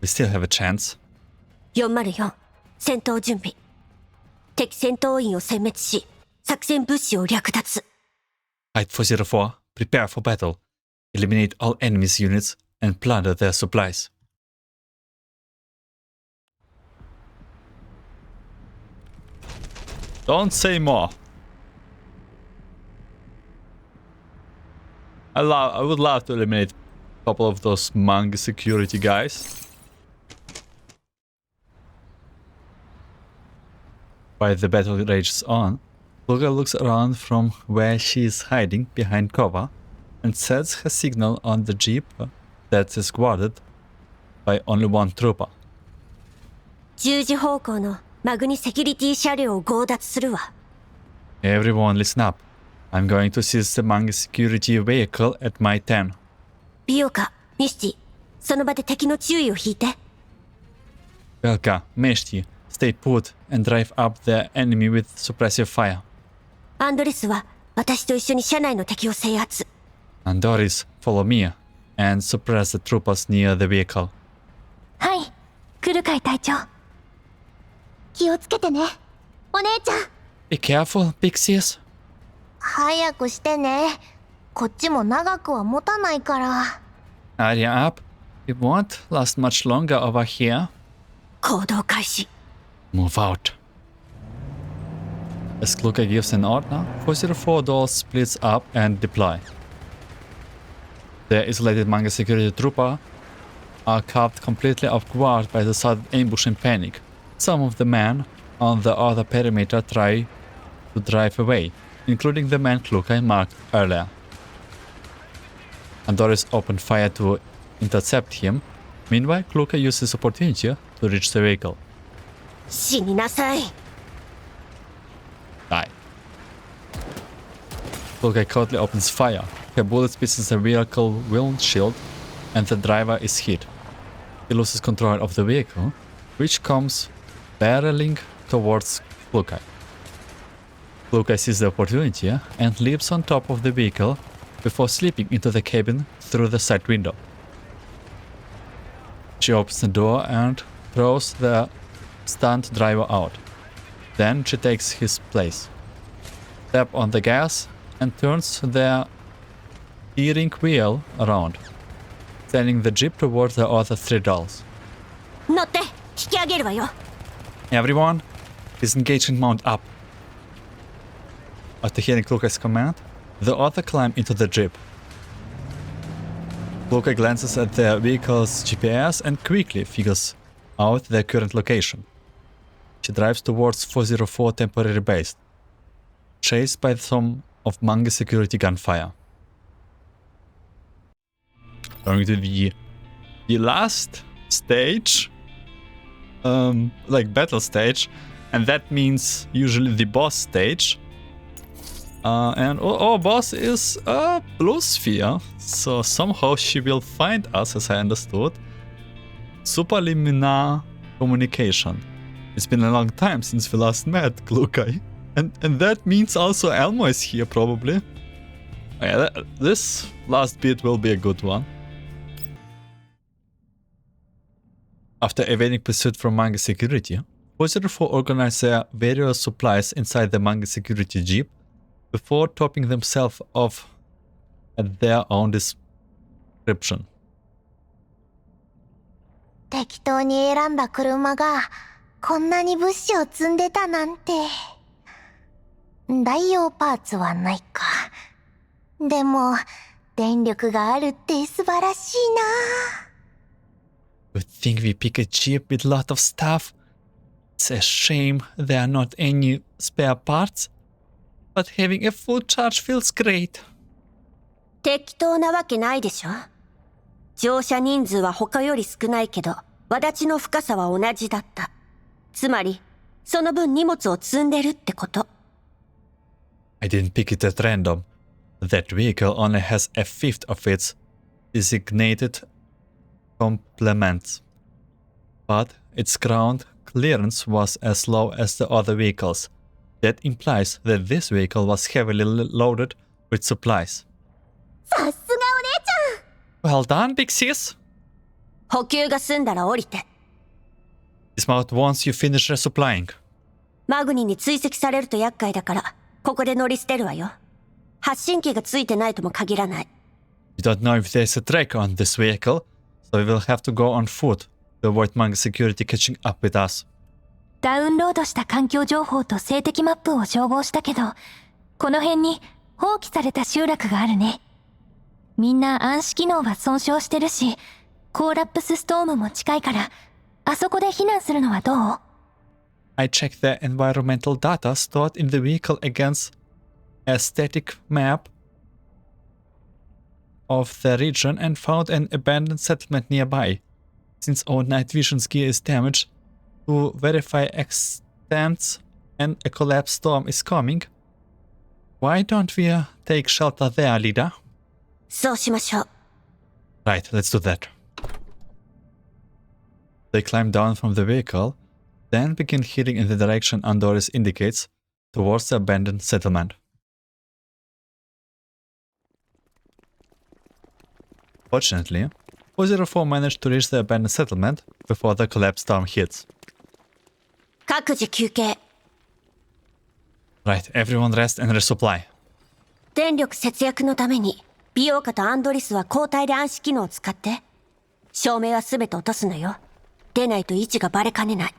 We still have a chance.
404、戦闘準備。敵戦闘員を殲滅し、作戦物資を略奪。
H.I.D.E 404, prepare for battle. Eliminate all enemies' units and plunder their supplies. Don't say more. I would love to eliminate a couple of those Mangi Security guys. While the battle rages on, Luca looks around from where she is hiding behind cover and sets her signal on the jeep that is guarded by only one trooper.
10時方向のマグニセキュリティ車両を強奪するわ。
Everyone listen up. I'm going to seize the Mangi Security vehicle at my 10.
ビオカ、ミシティ、その場で敵の注意を引いて。
Velka, Meshti, stay put and drive up the enemy with suppressive fire.
アンドリスは私と一緒に車内の敵を制圧。
Andoris, follow me and suppress the troopers near the vehicle.
はい、来るかい隊長。
気をつけてね、お姉ちゃん。
Be careful, Pixies.
早くしてね。こっちも長くは持たないから。
Hurry up. We won't last much longer over here.
行動開始。
Move out. As Kluka gives an order, 404 dolls splits up and deploy. The isolated Mangi Security trooper are caught completely off guard by the sudden ambush and panic. Some of the men on the other perimeter try to drive away, including the man Kluka marked earlier. Andoris opened fire to intercept him. Meanwhile, Kluka uses this opportunity to reach the vehicle.
死になさい。
Luca quickly opens fire. Her bullet pierces the vehicle windshield and the driver is hit. He loses control of the vehicle, which comes barreling towards Luca. Luca sees the opportunity and leaps on top of the vehicle before slipping into the cabin through the side window. She opens the door and throws the stunt driver out. Then she takes his place, taps on the gas and turns the steering wheel around, sending the jeep towards the other 3 dolls.
乗って、引き上げるわよ。
Everyone is engaging mount up. After hearing Luca's command, the other climb into the jeep. Luca glances at the vehicle's GPS and quickly figures out their current location. She drives towards 404 temporary base, chased by some of Mangi Security gunfire. Going to the last stage, like battle stage, and that means usually the boss stage. And our boss is Blusphere, so somehow she will find us, as I understood. Superliminar communication. It's been a long time since we last met, Klukai. And that means also Elmo is here, probably. Yeah, this last bit will be a good one. After evading pursuit from Mangi Security, 404 organize their various supplies inside the Mangi Security jeep before topping themselves off at their own description.
適当に選んだ車がこんなに物資を積んでたなんて。代用パーツはないか。でも電力があるって素晴らしいな。
You think we pick a jeep with lot of stuff? It's a shame there are not any spare parts, but having a full charge feels great.
適当なわけないでしょ。乗車人数は他より少ないけど、轍の深さは同じだった。つまり、その分荷物を積んでるってこと。
I didn't pick it at random. That vehicle only has a fifth of its designated complements, but its ground clearance was as low as the other vehicles. That implies that this vehicle was heavily loaded with supplies.
さすがお姉ちゃん。
Well done, big sis.
補給が済んだら降りて。
Dismount once you finish resupplying.
マグニに追跡されると厄介だから、ここで乗り捨てるわよ。発信機がついてないとも限らない。
We don't know if there's a tracker on this vehicle, so we will have to go on foot to avoid Mangi Security catching up with us.
ダウンロードした環境情報と静的マップを照合したけど、この辺に放棄された集落があるね。みんな暗視機能は損傷してるし、コーラップスストームも近いから、あそこで避難するのはどう？
I checked the environmental data stored in the vehicle against a static map of the region and found an abandoned settlement nearby. Since our night vision's gear is damaged, to verify extents and a collapsed storm is coming, why don't we take shelter there, leader?
そうしましょう。
Right, let's do that. They climb down from the vehicle, then begin heading in the direction Andoris indicates, towards the abandoned settlement. Fortunately, 404 managed to reach the abandoned settlement before the collapsed storm hits.
各自休憩。
Right, everyone rest and resupply.
電力節約のために、美容家とアンドリスは交代で暗視機能を使って。照明は全て落とすのよ。出ないと位置がバレかねない。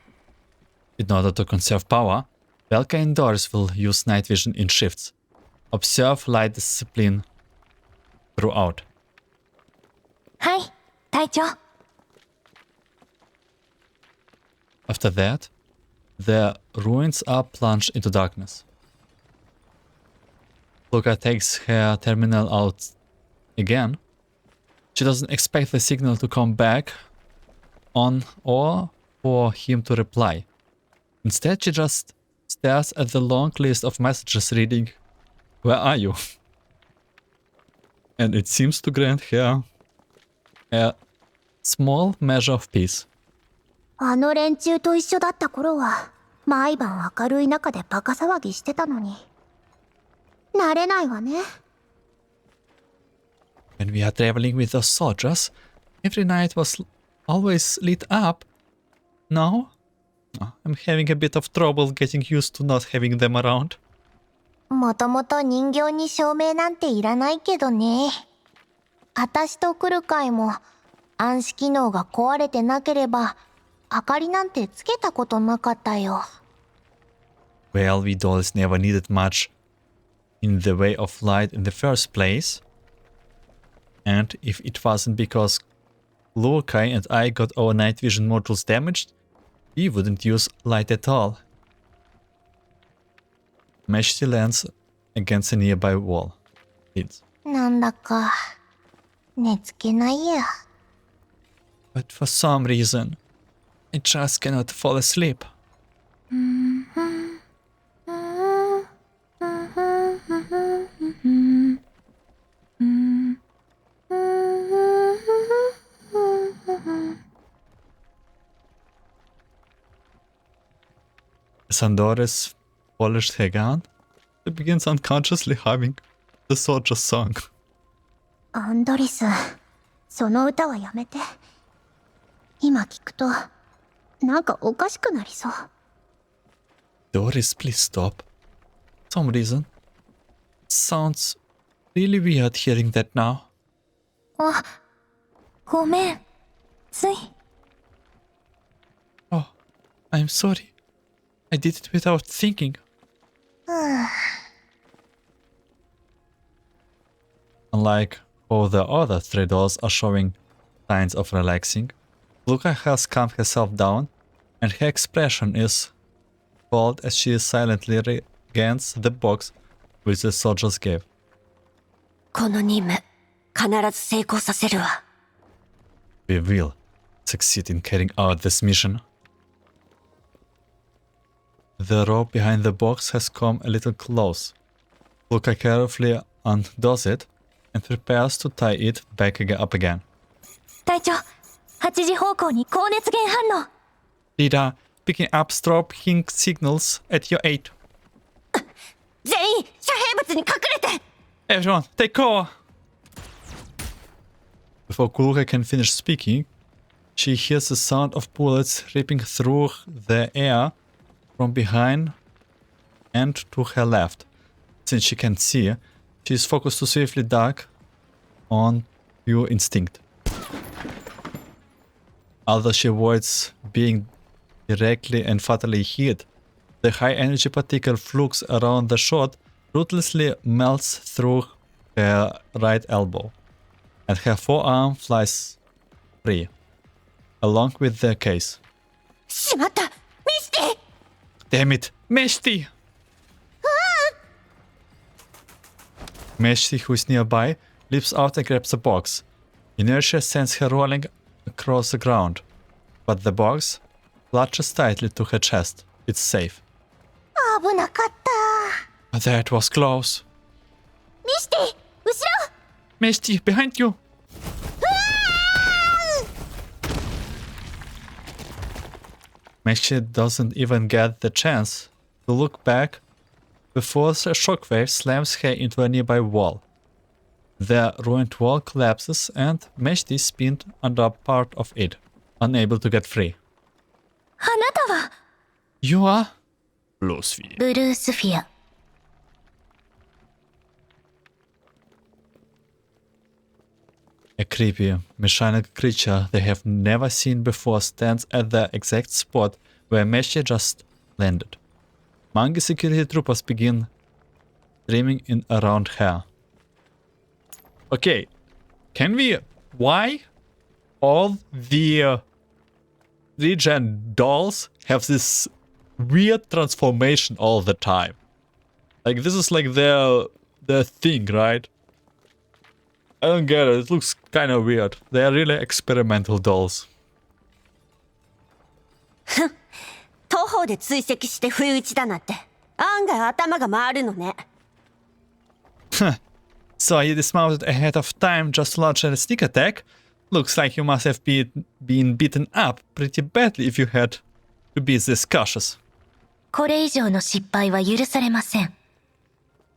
In order to conserve power, Belka and Doris will use night vision in shifts. Observe light discipline throughout.
はい、隊長。
After that, the ruins are plunged into darkness. Luca takes her terminal out again. She doesn't expect the signal to come back on or for him to reply. Instead, she just stares at the long list of messages reading, "Where are you?" And it seems to grant her a small measure of peace.
あの連中と一緒だった頃は、毎晩明るい中でバカ騒ぎしてたのに。慣れないわね。
When we are traveling with those soldiers, every night was always lit up. Now, I'm having a bit of trouble getting used to not having them around.
もともと人形に照明なんていらないけどね。あたしと来る会も暗視機能が壊れてなければ明かりなんてつけたことなかったよ。
Well, we dolls never needed much in the way of light in the first place. And if it wasn't because Luckier and I got our night vision modules damaged, we wouldn't use light at all. H.I.D.E lands against a nearby wall. It.
なんだか寝つけないや。
But for some reason, I just cannot fall asleep. As Andoris polished her gun, she begins unconsciously humming the soldier's song.
アンドリス、その歌はやめて。今聞くと、なんかおかしくなりそう。
Doris, please stop. For some reason, it sounds really weird hearing that now.
あ、ごめん。つい。
Oh, I'm sorry. I did it without thinking. Unlike all the other three dolls are showing signs of relaxing, Luca has calmed herself down, and her expression is cold as she silently regains the box which the soldiers gave.
この任務、必ず成功させるわ。
We will succeed in carrying out this mission. The rope behind the box has come a little close. Luca carefully undoes it and prepares to tie it back up again.
隊長、8時方向に高熱源反応。
Leader, picking up stroking signals at your 8.
全員、遮蔽物に隠れて。
Everyone, take cover! Before Luca can finish speaking, she hears the sound of bullets ripping through the air from behind and to her left. Since she can see, she is focused to swiftly duck on pure instinct. Although she avoids being directly and fatally hit, the high-energy particle flux around the shot ruthlessly melts through her right elbow, and her forearm flies free, along with the case.
しまった、ミスティ。
Damn it! Meshti! Meshti, who is nearby, leaps out and grabs the box. Inertia sends her rolling across the ground, but the box clutches tightly to her chest. It's safe.
危なかった。
That was close.
ミシティ、後ろ。
Meshti, behind you! Meshti doesn't even get the chance to look back before a shockwave slams her into a nearby wall. The ruined wall collapses and Meshti is pinned under part of it, unable to get free.
あなたは
You are? Blusphere.
ブルースフィア。
A creepy, mechanical creature they have never seen before stands at the exact spot where Meshti just landed. Mangi Security troopers begin streaming in around her. Okay, can we... Why all the regen dolls have this weird transformation all the time? Like, this is like their thing, right? I don't get it. It looks kind of weird. They are really experimental dolls.
徒歩で追跡して不意打ちだなんて案外頭が回るのね。
So you dismounted ahead of time just to launch a sneak attack? Looks like you must have been beaten up pretty badly if you had to be this cautious.
これ以上の失敗は許されません。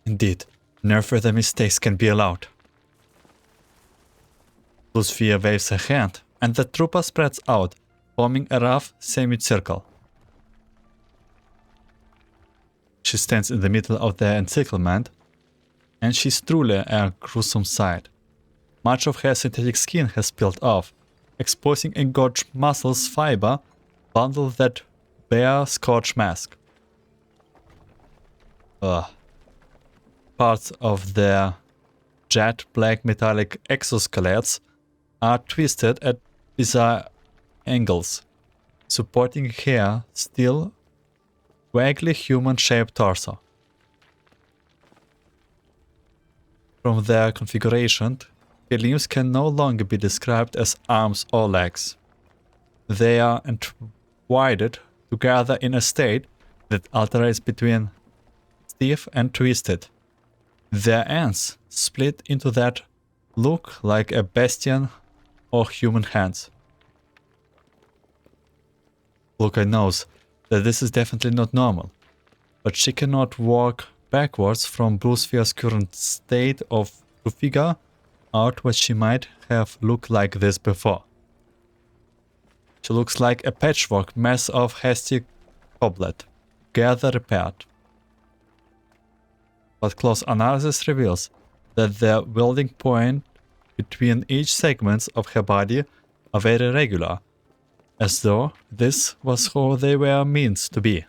Indeed, no further mistakes can be allowed. Blusphere waves her hand, and the trooper spreads out, forming a rough semicircle. She stands in the middle of the encirclement, and she's truly a gruesome sight. Much of her synthetic skin has peeled off, exposing a gorge muscles fiber bundle that bear scorch mask. Parts of their jet black metallic exoskeletons are twisted at bizarre angles, supporting her still vaguely human-shaped torso. From their configuration, the limbs can no longer be described as arms or legs. They are entwined together in a state that alternates between stiff and twisted. Their ends split into that look like a bestian or human hands. Luca knows that this is definitely not normal, but she cannot walk backwards from Blusphere's current state to figure out what she might have looked like this before. She looks like a patchwork mess of hasty cobbled, together repaired. But close analysis reveals that the welding point between each segment of her body are very regular, as though this was how they were meant to be.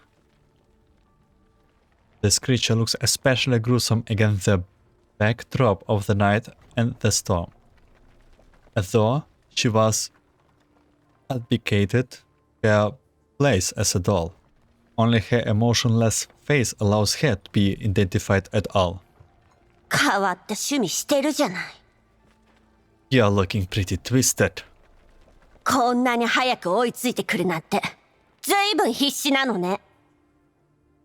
This creature looks especially gruesome against the backdrop of the night and the storm, as though she was abdicated her place as a doll. Only her emotionless face allows her to be identified at all.
変わった趣味してるじゃない。
You're looking pretty twisted.
こんなに早く追いついてくるなんて、ずいぶん必死なのね。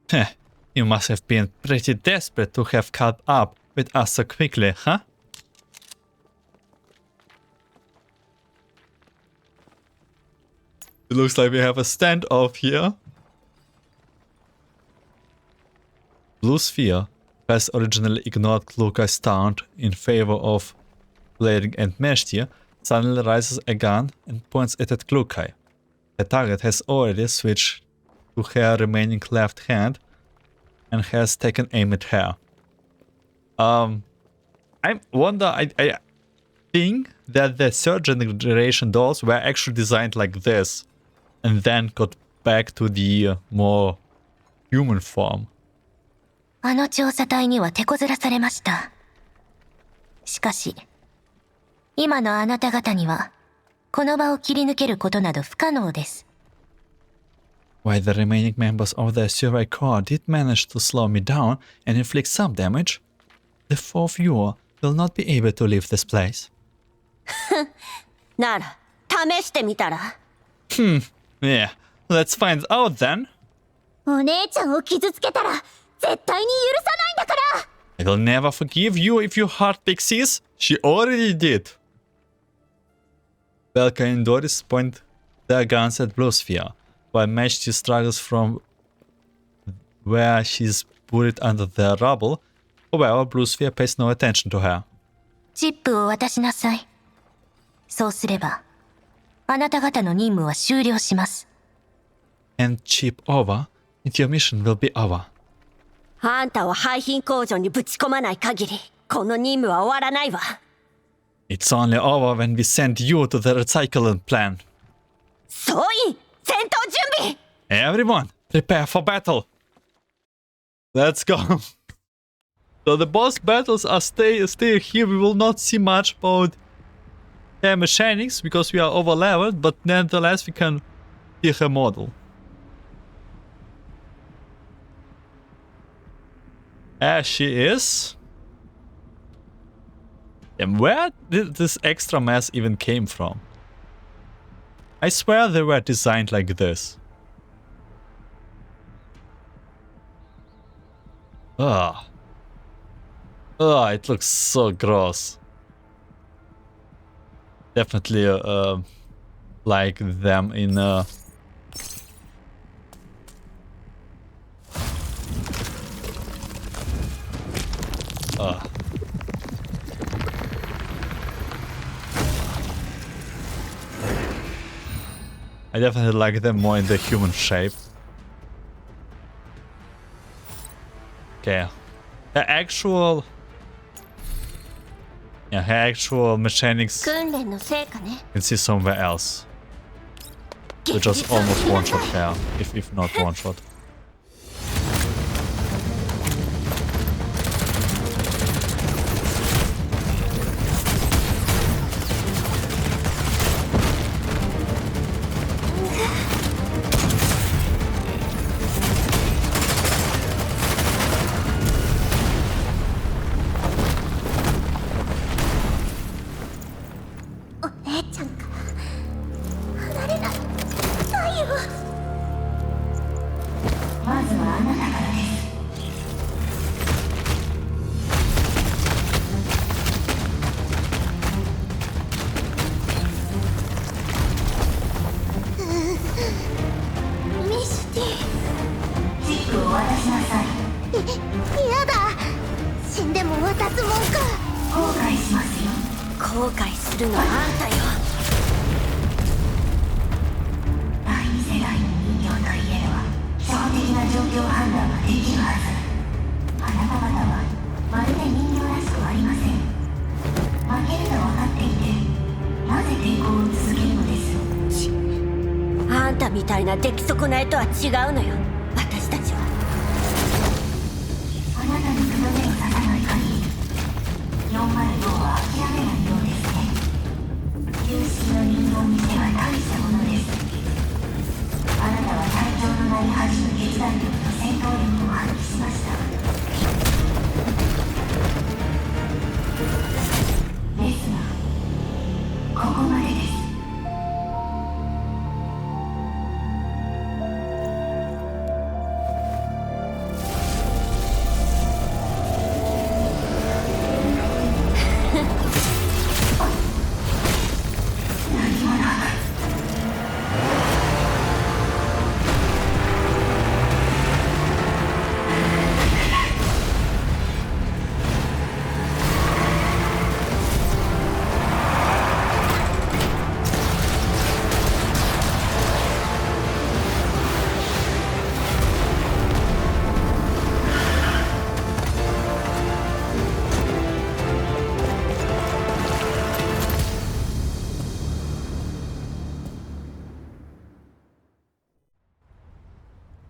Heh, you must have been pretty desperate to have caught up with us so quickly, huh? It looks like we have a standoff here. Blusphere has originally ignored Luca's taunt in favor of Blaring and Meshti, suddenly raises a gun and points it at Klukai. The target has already switched to her remaining left hand and has taken aim at her. I think that the third generation dolls were actually designed like this and then got back to the more human form.
あの調査隊には手こずらされました。しかし、今のあなた方には、この場を切り抜けることなど不可能です。
While the remaining members of the survey corps did manage to slow me down and inflict some damage, the four of you will not be able to leave this place.
なら、試してみたら。
Yeah, let's find out then.
お姉ちゃんを傷つけたら、絶対に許さないんだから。
I will never forgive you if you hurt pixies. She already did. Belka and Andoris point their guns at Blusphere, while Meshti struggles from where she's buried under the rubble. However, Blusphere pays no attention to her.
チップを渡しなさい。そうすれば、あなた方の任務は終了します。
And chip over, and your mission will be over.
あんたを廃品工場にぶち込まない限り、この任務は終わらないわ。
It's only over when we send you to the recycling plant.
総員、戦闘準備!
Everyone, prepare for battle. Let's go. So the boss battles are still here. We will not see much about her mechanics because we are over leveled, but nonetheless we can see her model. As she is. And where did this extra mass even came from? I swear they were designed like this. Oh, it looks so gross. Definitely like them in I definitely like them more in the human shape. Okay. Her actual mechanics you
訓練の成果ね。
can see somewhere else. So just almost one shot her, if not one shot.
出来損ないとは違うのよ、私たちは。
あなたにとどめを刺さない限り405は諦めないようですね。有識の人形にしては大したものです。あなたは隊長の名に恥じぬ決断力と戦闘力を発揮しました。ですがここまでです。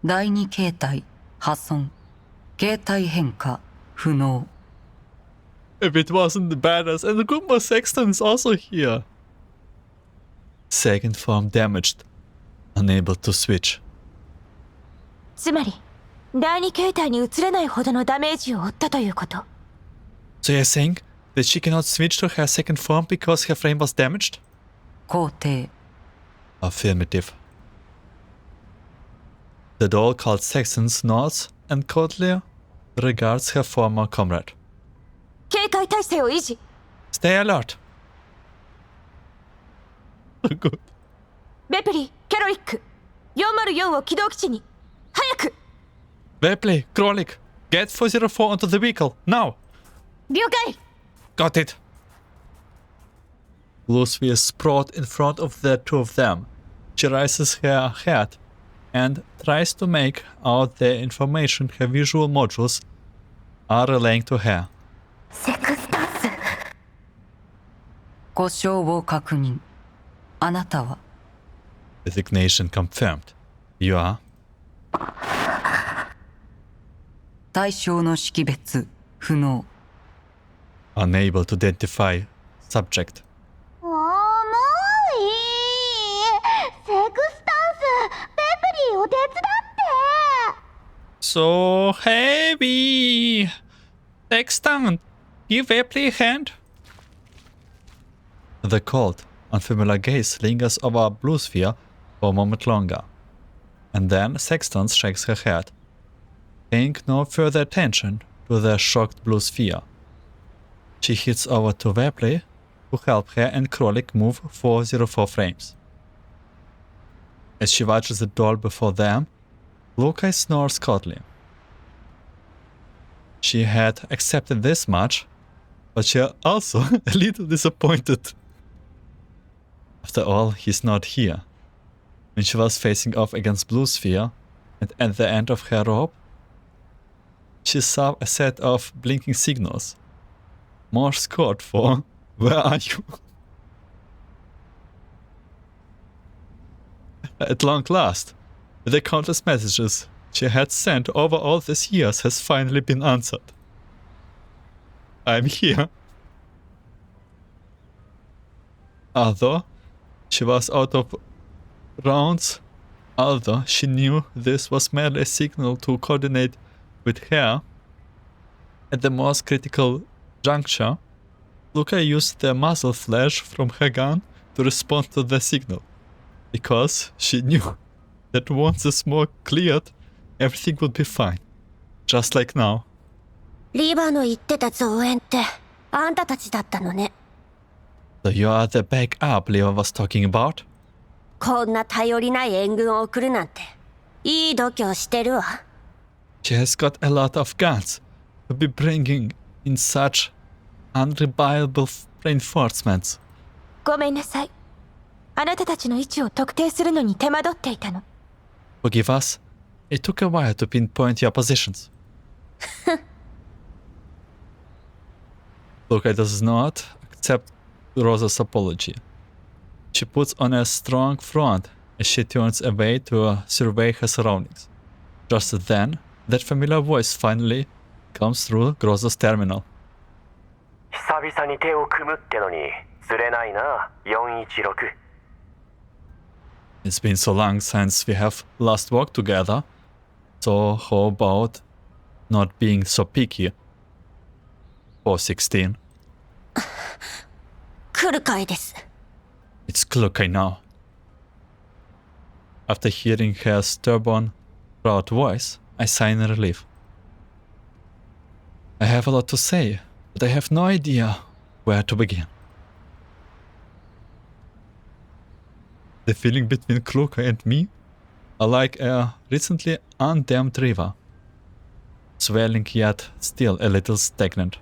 第二形態破損形態変化不能
If it wasn't the badass and the Goomba Sexton is also here. Second form damaged. Unable to switch.
つまり第二形態に移れないほどのダメージを負ったということ。
So you're saying that she cannot switch to her second form because her frame was damaged?
肯定
Affirmative. The doll called Sexton's nods and coldly regards her former comrade.
警戒態勢を維持。
Stay alert. Good.
ベプリー、ケロリック、404を起動基地に。早く。
Wepley, Krolik, get 404 onto the vehicle, now!
了解。
Got it! Blusphere sprawled in front of the two of them. She raises her head and tries to make out the information her visual modules are relaying to her.
セクスタンス。
故障を確認。あなたは
Designation confirmed. You are?
対象の識別不能
Unable to identify subject.
もういい。セクスタンス、ベプリーを手伝って。
So heavy! Sexton, give Wepley a hand. The cold, unfamiliar gaze lingers over Blusphere for a moment longer. And then Sexton shakes her head, paying no further attention to the shocked Blusphere. She heads over to Webley to help her and Krolik move 404 frames. As she watches the door before them, Lukai snores coldly. She had accepted this much, but she also a little disappointed. After all, he's not here. When she was facing off against Blusphere, and at the end of her rope, she saw a set of blinking signals. Morse code for "Where are you?" At long last, the countless messages she had sent over all these years has finally been answered. I'm here. Although she was out of rounds, although she knew this was merely a signal to coordinate with her, at the most critical juncture, Lukai used the muzzle flash from her gun to respond to the signal, because she knew that once the smoke cleared, everything would be fine, just like now.
リーバーの言ってた増援ってあんたたちだったのね。
So you are the backup Leo was talking about?
こんな頼りない援軍を送るなんていい度胸してるわ。
She has got a lot of guns to be bringing in such unreliable reinforcements.
ごめんなさい。あなたたちの位置を特定するのに手間取っていたの。
Forgive us. It took a while to pinpoint your positions. Lukai does not accept Rosa's apology. She puts on a strong front as she turns away to survey her surroundings. Just then, that familiar voice finally comes through Rosa's terminal.
久々に手を組むってのに釣れないな、416。
It's been so long since we have last walked together, so how about not being so picky? 416.
来るかいです。
It's Klukai now. After hearing her stubborn, proud voice, I sigh in relief. I have a lot to say, but I have no idea where to begin. The feeling between Klukai and me are like a recently undammed river, swelling yet still a little stagnant.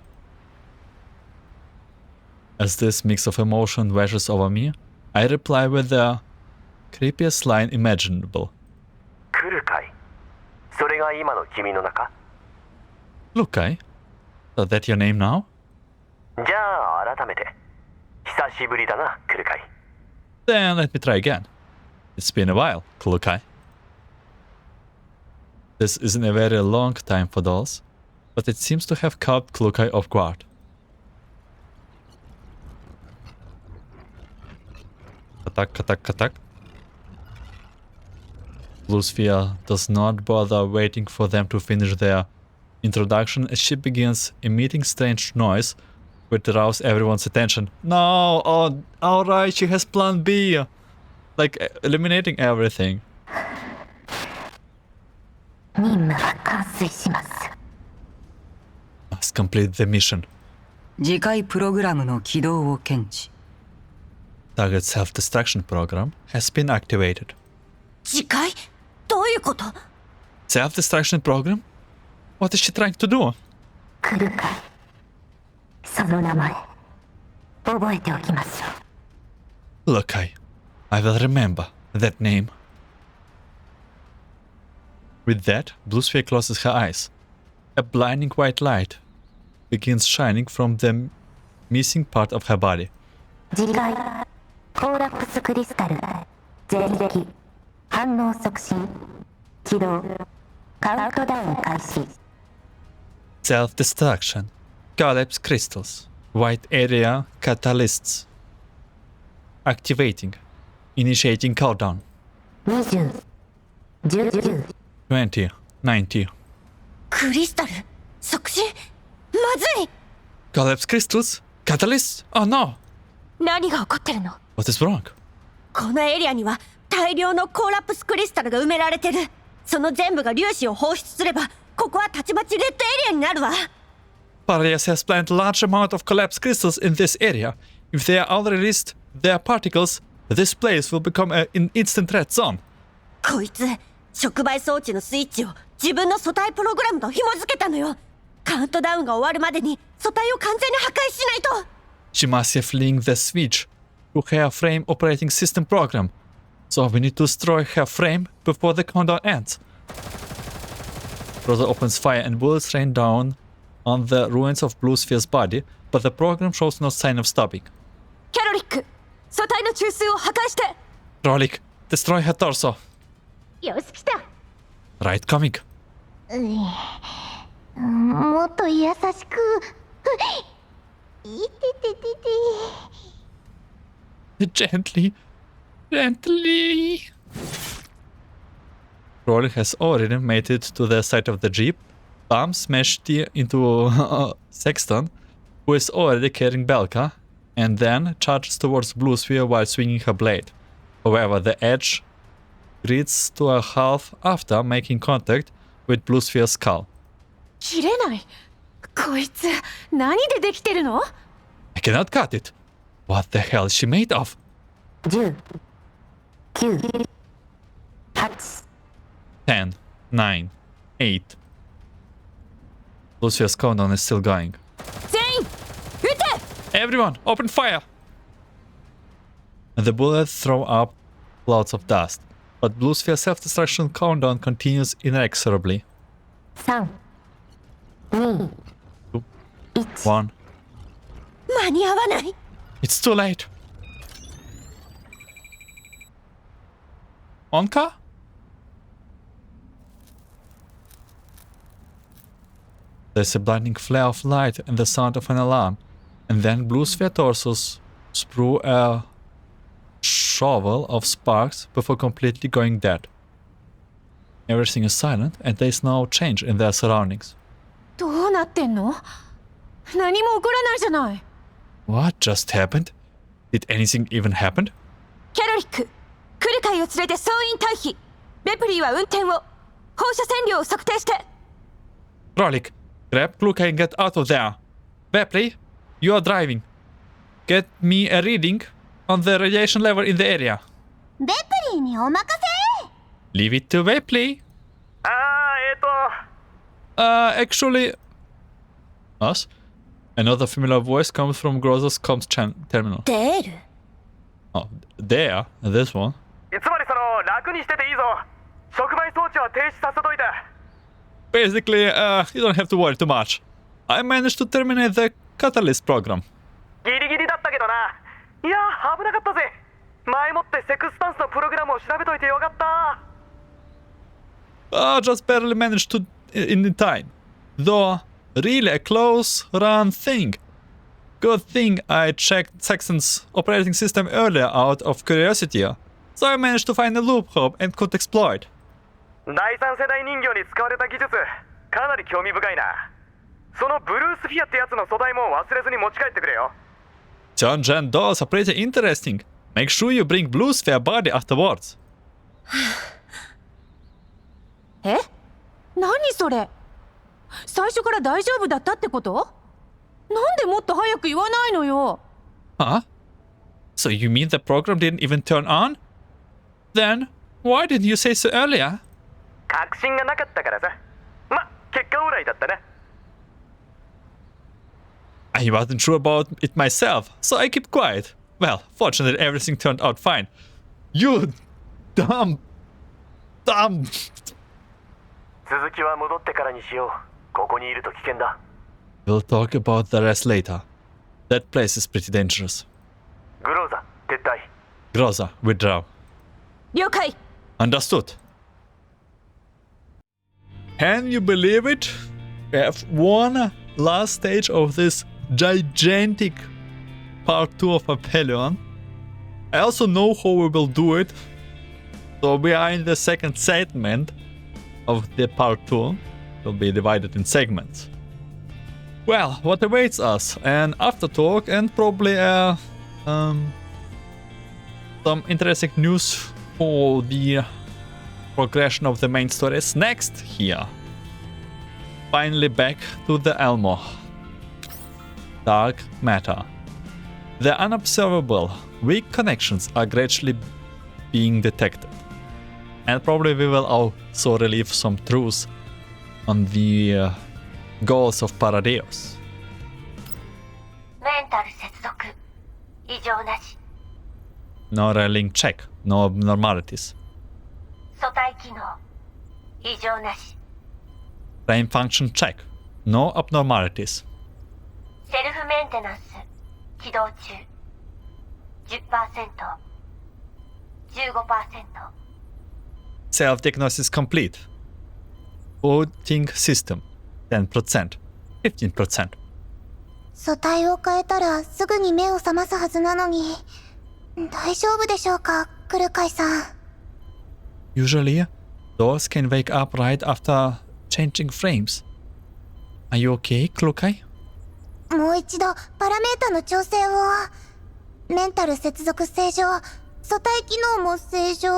As this mix of emotion washes over me, I reply with the creepiest line imaginable.
来るかい。それが今の君の中？
Lukai? Is that your name now?
じゃあ改めて。久しぶりだな、来るかい。
Then let me try again. It's been a while, Klukai. This isn't a very long time for dolls, but it seems to have caught Klukai off guard. Attack, attack, attack. Blusphere does not bother waiting for them to finish their introduction as she begins emitting strange noise which arouse everyone's attention. No! Oh, alright, she has plan B! Like, eliminating everything.
任務は完遂します。
Must complete the mission.
次回プログラムの起動を検知。
Target self-destruction program has been activated.
次回どういうこと？
Self-destruction program? What is she trying to do?
来るかい。その名前覚えておきましょう。
Lukai, I will remember that name. With that, Blusphere closes her eyes. A blinding white light begins shining from the missing part of her body.
次回コーラプスクリスタル前撃反応促進起動カウントダウン開始。
Self-destruction. Collapse crystals. White area catalysts. Activating. Initiating countdown.
20、19、
20, 90.
クリスタル促進まずい。
Collapse crystals? Catalysts? Oh no!
何が起こってるの？
What is wrong?
このエリアには大量のコーラプスクリスタルが埋められてる。その全部が粒子を放出すればここはたちまちレッドエリアになるわ。
Paradeus has planted a large amount of collapsed crystals in this area. If they are all released their particles, this place will become an instant threat zone.
こいつ触媒装置のスイッチを自分の素体プログラムと紐付けたのよ。カウントダウンが終わるまでに素体を完全に破壊しないと。
She must have linked the switch to her frame operating system program. So we need to destroy her frame before the countdown ends. Rosa opens fire and bullets rain down on the ruins of Blusphere's body, but the program shows no sign of stopping.
キャロリック、素体の中枢を破壊して。
Rolik, destroy her torso.
よし来た。
Right coming.
もっと優しく。いてててて。
Gently. Gently. Rolik has already made it to the side of the jeep. Bomb smashed into Sexton, who is already carrying Belka, and then charges towards Blusphere while swinging her blade. However, the edge grits to a halt after making contact with Blusphere's skull.
切れない。こいつ何でできてるの？
I cannot cut it. What the hell is she made of?
10、9、8、
10, 9, 8. Blusphere's countdown is still going.
全員撃て！
Everyone, open fire! And the bullets throw up clouds of dust, but Blusphere's self-destruction countdown continues inexorably.
3、2、
2,
1。
1.
間に合わない。
It's too late. Onka? There's a blinding flare of light and the sound of an alarm, and then Blusphere torsos spew a shovel of sparks before completely going dead. Everything is silent, and there is no change in their surroundings.
どうなってんの？何も起こらないじゃない。
What just happened? Did anything even happen?
キャロリック、クルカイを連れて総員退避。ベプリーは運転を。放射線量を測定して。
Rolik, grab Kluka and get out of there. Bepri, you are driving. Get me a reading on the radiation level in the area.
ベプリーにお任せ。
Leave it to Bepri.
あー、
Actually... Us? Another familiar voice comes from Groza's comms terminal.
デール？
Oh, there. This one.
つまり楽にしてていいぞ。触媒装置は停止させといて。
Basically, you don't have to worry too much. I managed to terminate the catalyst program.
ギリギリだったけどな。いや、危なかったぜ。前もってセクスタンスのプログラムを調べといてよかった。
Just barely managed to in the time. Though, really a close run thing. Good thing I checked Saxon's operating system earlier out of curiosity. So I managed to find a loophole and could exploit.
第三世代人形に使われた技術、かなり興味深いな。そのブルースフィアってやつの素材も忘れずに持ち帰ってくれよ。
John Jan dolls are pretty interesting. Make sure you bring Blusphere body afterwards.
え？何それ？最初から大丈夫だったってこと？なんでもっと早く言わないのよ。
Huh? So you mean the program didn't even turn on? Then, why didn't you say so earlier?
確信がなかったからさ。ま、結果オーライだったな。
I wasn't sure about it myself, so I kept quiet. Well, fortunately everything turned out fine. You dumb...
続きは戻ってからにしよう。ここにいると危険だ。
We'll talk about the rest later. That place is pretty dangerous.
グローザ、撤退。
Groza, withdraw.
了解。
Understood. Can you believe it? We have one last stage of this gigantic part 2 of Aphelion. I also know how we will do it. So we are in the second segment of the part 2. It will be divided in segments. Well, what awaits us? An after talk and probably some interesting news for the progression of the main story is next here. Finally back to the Elmo. dark matter. The unobservable, weak connections are gradually being detected. And probably we will also relieve some truths on the goals of Paradeus.
メンタル接続異常なし
No railing check, no abnormalities.
組対機能異常なし
Brain function check, no abnormalities.
セルフメンテナンス起動中 10%、15%、
Self-diagnosis complete. Voting system, 10%, 15%.
素体を変えたらすぐに目を覚ますはずなのに、大丈夫でしょうか、クルカイさん。
Usually, those can wake up right after changing frames. Are you okay, Klukai?
もう一度パラメータの調整を。メンタル接続正常、素体機能も正常。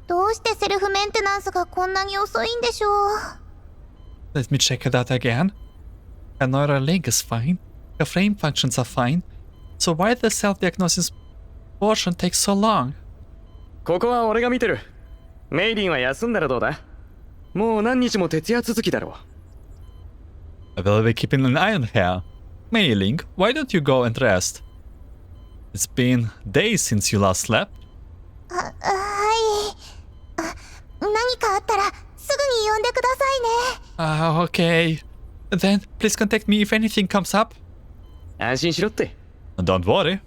どうしてセルフメンテナンスがこんなに遅いんでしょう。
Let me check that again. Her neural link is fine. Her frame functions are fine. So why the self-diagnosis portion takes so long?
ここは俺が見てる。メイリンは休んだらどうだ？もう何日も徹夜続きだろう。
I will be keeping an eye on her. Mailing, why don't you go and rest? It's been days since you last slept.
はい。何かあったらすぐに呼んでくださいね。
Okay. Then please contact me if anything comes up.
安心しろって。
Don't worry.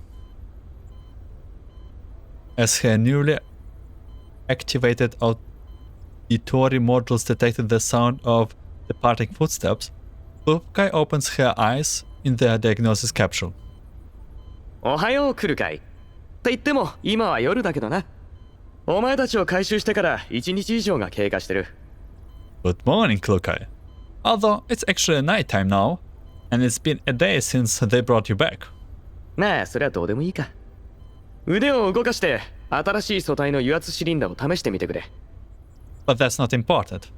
As her newly activated auditory modules detected the sound of departing footsteps, Lukai opens her eyes in the diagnosis capsule.
おはよう来るかい。と言っても今は夜だけどな。お前たちを回収してから1日以上が経過してる。
Good morning, Lukai. Although it's actually nighttime now, and it's been a day since they brought you back.
まあそれはどうでもいいか。腕を動かして新しい素体の油圧シリンダーを試してみてくれ。
But that's not important.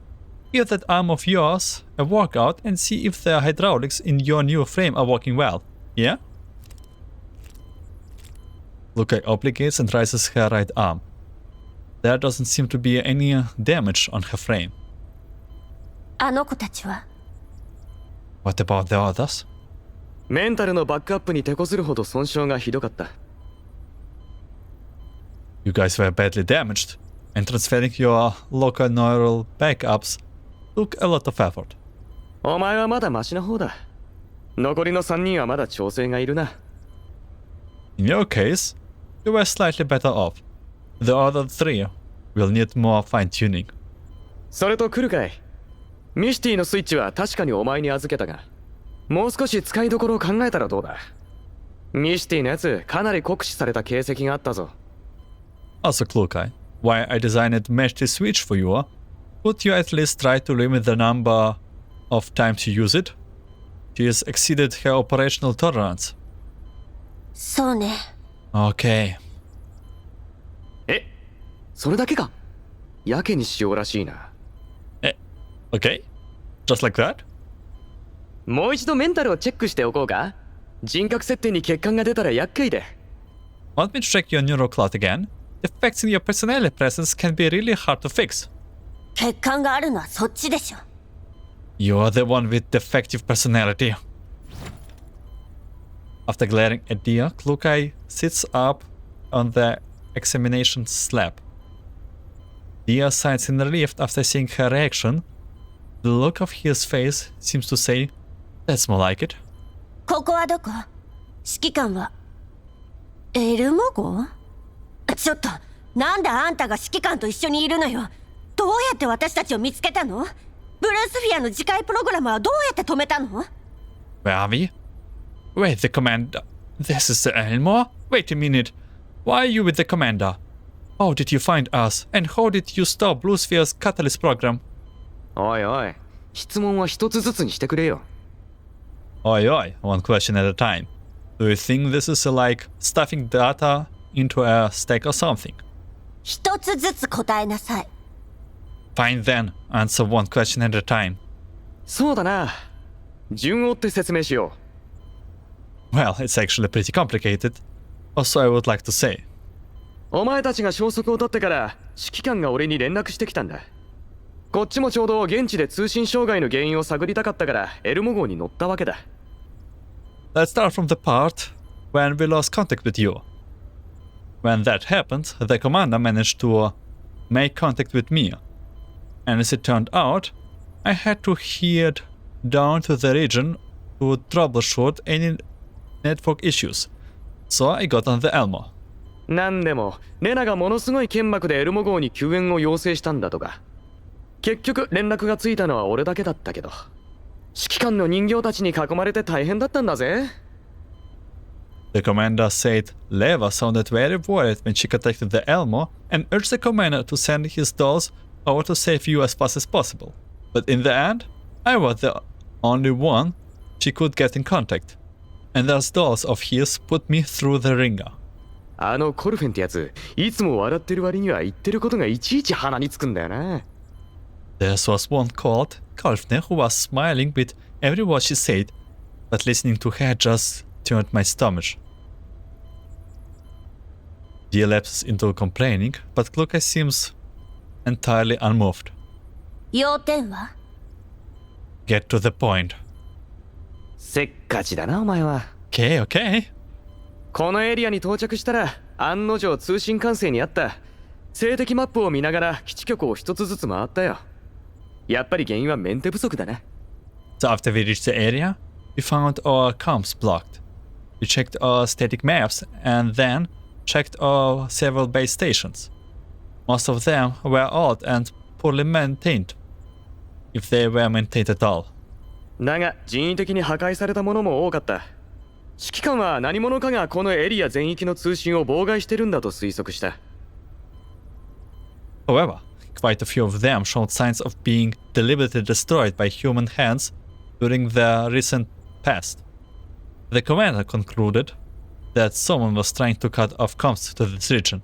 Give that arm of yours a workout and see if the hydraulics in your new frame are working well. Yeah? Lukai obligates and raises her right arm. There doesn't seem to be any damage on her frame.
あの子たちは
What about the others?
メンタルのバックアップに手こずるほど損傷がひどかった。
You guys were badly damaged, and transferring your local neural backups took a lot of effort.
お前はまだマシな方だ。残りの3人はまだ調整がいるな。
In your case, you were slightly better off. The other three will need more fine-tuning.
それと来るかい。ミシティのスイッチは確かにお前に預けたが、もう少し使いどころを考えたらどうだ。ミシティのやつかなり酷使された形跡があったぞ。
Also, Klukai, why I designed Mesh Switch for you, would you at least try to limit the number of times you use it? She has exceeded her operational tolerance.
そうね。
Okay.
え、それだけか。やけにしようらしいな。
Okay? Just like that?
もう一度メンタルをチェックしておこうか。人格設定に欠陥が出たら厄介で。
Want me to check your neural cloud again? Defects in your personality presence can be really hard to fix.
欠陥があるのはそっちでしょ。
You're the one with defective personality. After glaring at Dia, Klukai sits up on the examination slab. Dia sighs in relief after seeing her reaction. The look of his face seems to say, "That's more like it."
ここはどこ？指揮官はエルモ号？ちょっと、なんであんたが指揮官と一緒にいるのよ。どうやって私たちを見つけたの？ブルースフィアの次回プログラムはどうやって止めたの？
Where are we? Wait, the commander. This is the Elmore? Wait a minute. Why are you with the commander? How did you find us? And how did you stop Blusphere's catalyst program?
おいおい、質問は一つずつにしてくれよ。
Oi oi, one question at a time. Do you think this is like stuffing data into a stack or something?
一つずつ答えなさい。
Fine then, answer one question at a time.
そうだな。順を追って説明しよう。
Well, it's actually pretty complicated, or so I would like to say.
お前たちが消息を絶ってから指揮官が俺に連絡してきたんだ。こっちもちょうど現地で通信障害の原因を探りたかったからエルモ号に乗ったわけだ。
Let's start from the part when we lost contact with you. When that happened, the commander managed to make contact with me. And as it turned out, I had to head down to the region to troubleshoot any network issues. So I got on the Elmo.
なんでもレナがものすごい剣幕でエルモ号に救援を要請したんだとか。結局連絡がついたのは俺だけだったけど、指揮官の人形たちに囲まれて大変だったんだぜ。
The commander said Leva sounded very worried when she contacted the Elmo and urged the commander to send his dolls over to save you as fast as possible. But in the end, I was the only one she could get in contact. And those dolls of his put me through the ringer.
あのコルフェンってやつ、いつも笑ってる割には言ってることがいちいち鼻につくんだよな。
There was one called Kalfner who was smiling with every word she said, but listening to her just turned my stomach. Dia lapses into complaining, but Glucka seems entirely unmoved.
要点は
Get to the point.
せっかちだなお前は。
Okay, okay.
このエリアに到着したら案の定通信管制にあった静的マップを見ながら基地局を一つずつ回ったよ。やっぱり原因はメンテ不足だな。
So after we reached the area, we found our comms blocked. We checked our static maps and then checked our several base stations. Most of them were old and poorly maintained, if they were maintained at all.
だが人為的に破壊されたものも多かった。指揮官は何者かがこのエリア全域の通信を妨害してるんだと推測した。
However, quite a few of them showed signs of being deliberately destroyed by human hands during the recent past. The commander concluded that someone was trying to cut off comms to this region.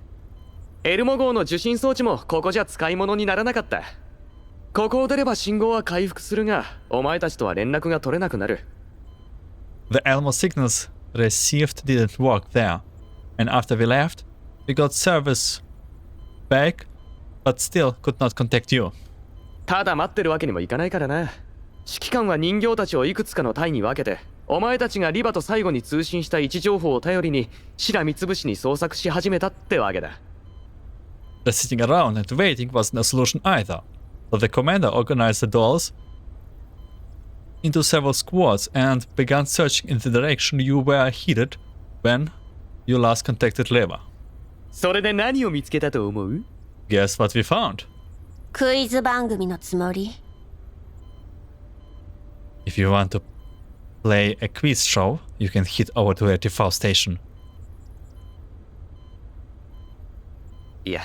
エルモ号の受信装置もここじゃ使い物にならなかった。ここを出れば信号は回復するが、お前たちとは連絡が取れなくなる。
The Elmo signals received didn't work there, and after we left, we got service back, but still could not contact you.
ただ待ってるわけにもいかないからな。指揮官は人形たちをいくつかの隊に分けて、お前たちがリバと最後に通信した位置情報を頼りにしらみつぶしに捜索し始めたってわけだ。
The sitting around and waiting wasn't a solution either, so the commander organized the dolls into several squads and began searching in the direction you were headed when you last contacted Leva.
それで何を見つけたと思う？
Guess what we found?
クイズ番組のつもり？
If you want to play a quiz show, you can head over to a TV station.
いや、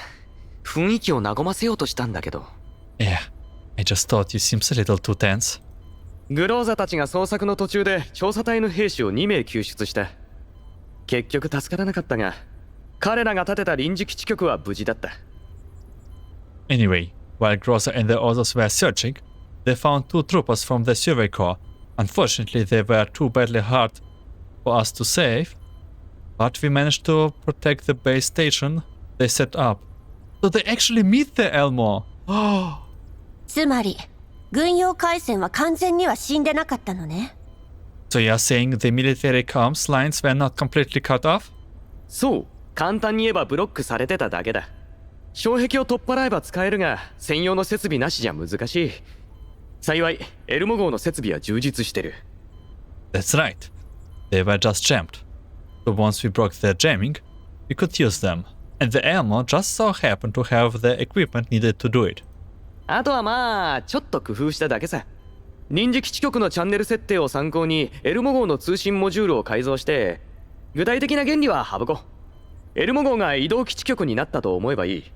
雰囲気を和ませようとしたんだけど。
Yeah, I just thought you seemed a little too tense.
グローザたちが捜索の途中で調査隊の兵士を2名救出した。結局助からなかったが、彼らが建てた臨時基地局は無事だった。
Anyway, while Groza and the others were searching, they found 2 troopers from the Survey Corps. Unfortunately, they were too badly hurt for us to save, but we managed to protect the base station they set up. So they actually meet the Elmo!
つまり軍用回線は完全には死んでなかったのね。
So you're saying the military comms lines were not completely cut off?
そう、簡単に言えばブロックされてただけだ。障壁を取っ払えば使えるが、専用の設備なしじゃ難しい。幸い、エルモ号の設備は充実してる。
That's right. They were just jammed. So once we broke their jamming, we could use them. And the Elmo just so happened to have the equipment needed to do it.
あとはまあ、ちょっと工夫しただけさ。臨時基地局のチャンネル設定を参考に、エルモ号の通信モジュールを改造して、具体的な原理は省こう。エルモ号が移動基地局になったと思えばいい。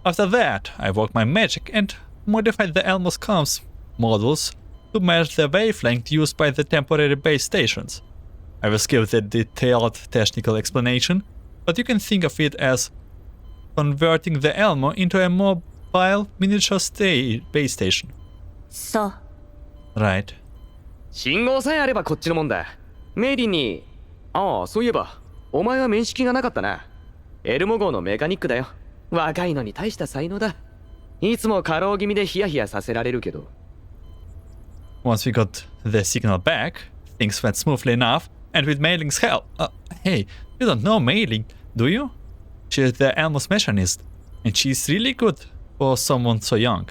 After that, I worked my magic and modified the Elmo's comms modules to match the wavelength used by the temporary base stations. I will skip the detailed technical explanation, but you can think of it as converting the Elmo into a mobile miniature base station.
そう。
Right.
信号さえあればこっちのもんだ。メイリンに、ああ、そういえば、お前は面識がなかったな。エルモ号のメカニックだよ。若いのに大した才能だ。いつも過労気味でヒヤヒヤさせられるけど。
Once we got the signal back, things went smoothly enough, and with Meiling's help. Hey, you don't know Meiling, do you? She's the Elmo's machinist, and she's really good for someone so young.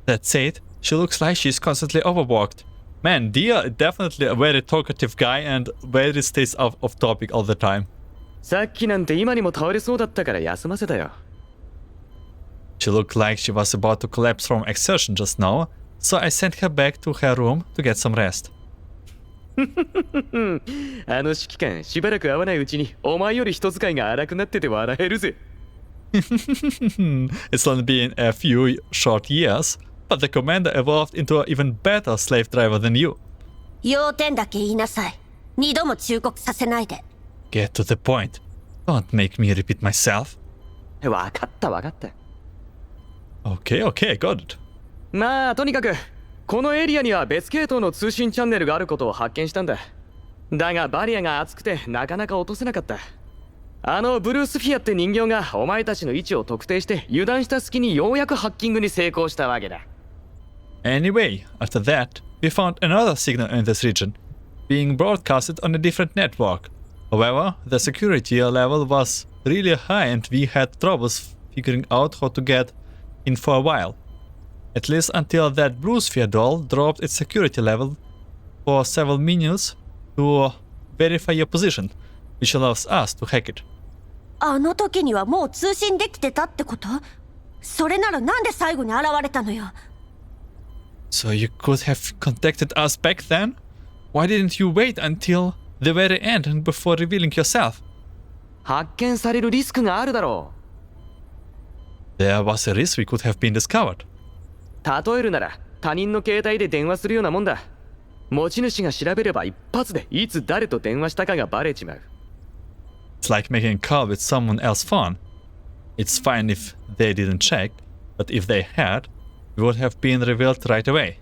That said, she looks like she's constantly overworked. Man, Dia definitely a very talkative guy and very stays off topic all the time.
さっきなんて今にも倒れそうだったから休ませたよ。
She looked like she was about to collapse from exertion just now, so I sent her back to her room to get some rest.
あの指揮官、しばらく会わないうちにお前より人使いが荒くなってて笑えるぜ。
It's only been a few short years, but the commander evolved into an even better slave driver than you.
要点だけ言いなさい。二度も忠告させないで。
Get to the point. Don't make me repeat myself.
わかったわかった。
Okay, got it.
まあとにかくこのエリアには別系統の通信チャンネルがあることを発見したんだ。だがバリアが厚くてなかなか落とせなかった。あのブルースフィアって人形がお前たちの位置を特定して油断した隙にようやくハッキングに成功したわけだ。
Anyway, after that, we found another signal in this region, being broadcasted on a different network. However, the security level was really high and we had troubles figuring out how to get in for a while. At least until that Blusphere doll dropped its security level for several minutes to verify your position, which allows us to hack it.
あの時にはもう通信できてたってこと？それならなんで最後に現れたのよ。
So you could have contacted us back then? Why didn't you wait until the very end and before revealing yourself?
発見されるリスクがあるだろ
う。There was a risk we could have been discovered.
例えるなら他人の携帯で電話するようなもんだ。持ち主が調べれば一発でいつ誰と電話したかがバレちまう。
It's like making a call with someone else's phone. It's fine if they didn't check, but if they had, it would have been revealed right away.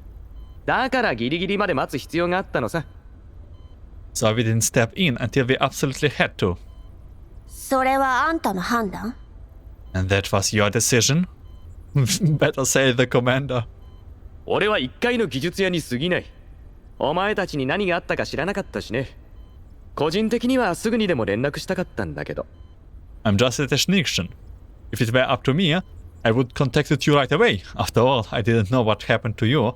だからギリギリまで待つ必要があったのさ。
So we didn't step in until we absolutely had to.
それはあんたの判断？
And that was your decision? Better say the commander.
俺は一回の技術屋に過ぎない。お前たちに何があったか知らなかったしね。個人的にはすぐにでも連絡したかったんだけど。
I'm just a technician. If it were up to me, I would contacted you right away. After all, I didn't know what happened to you,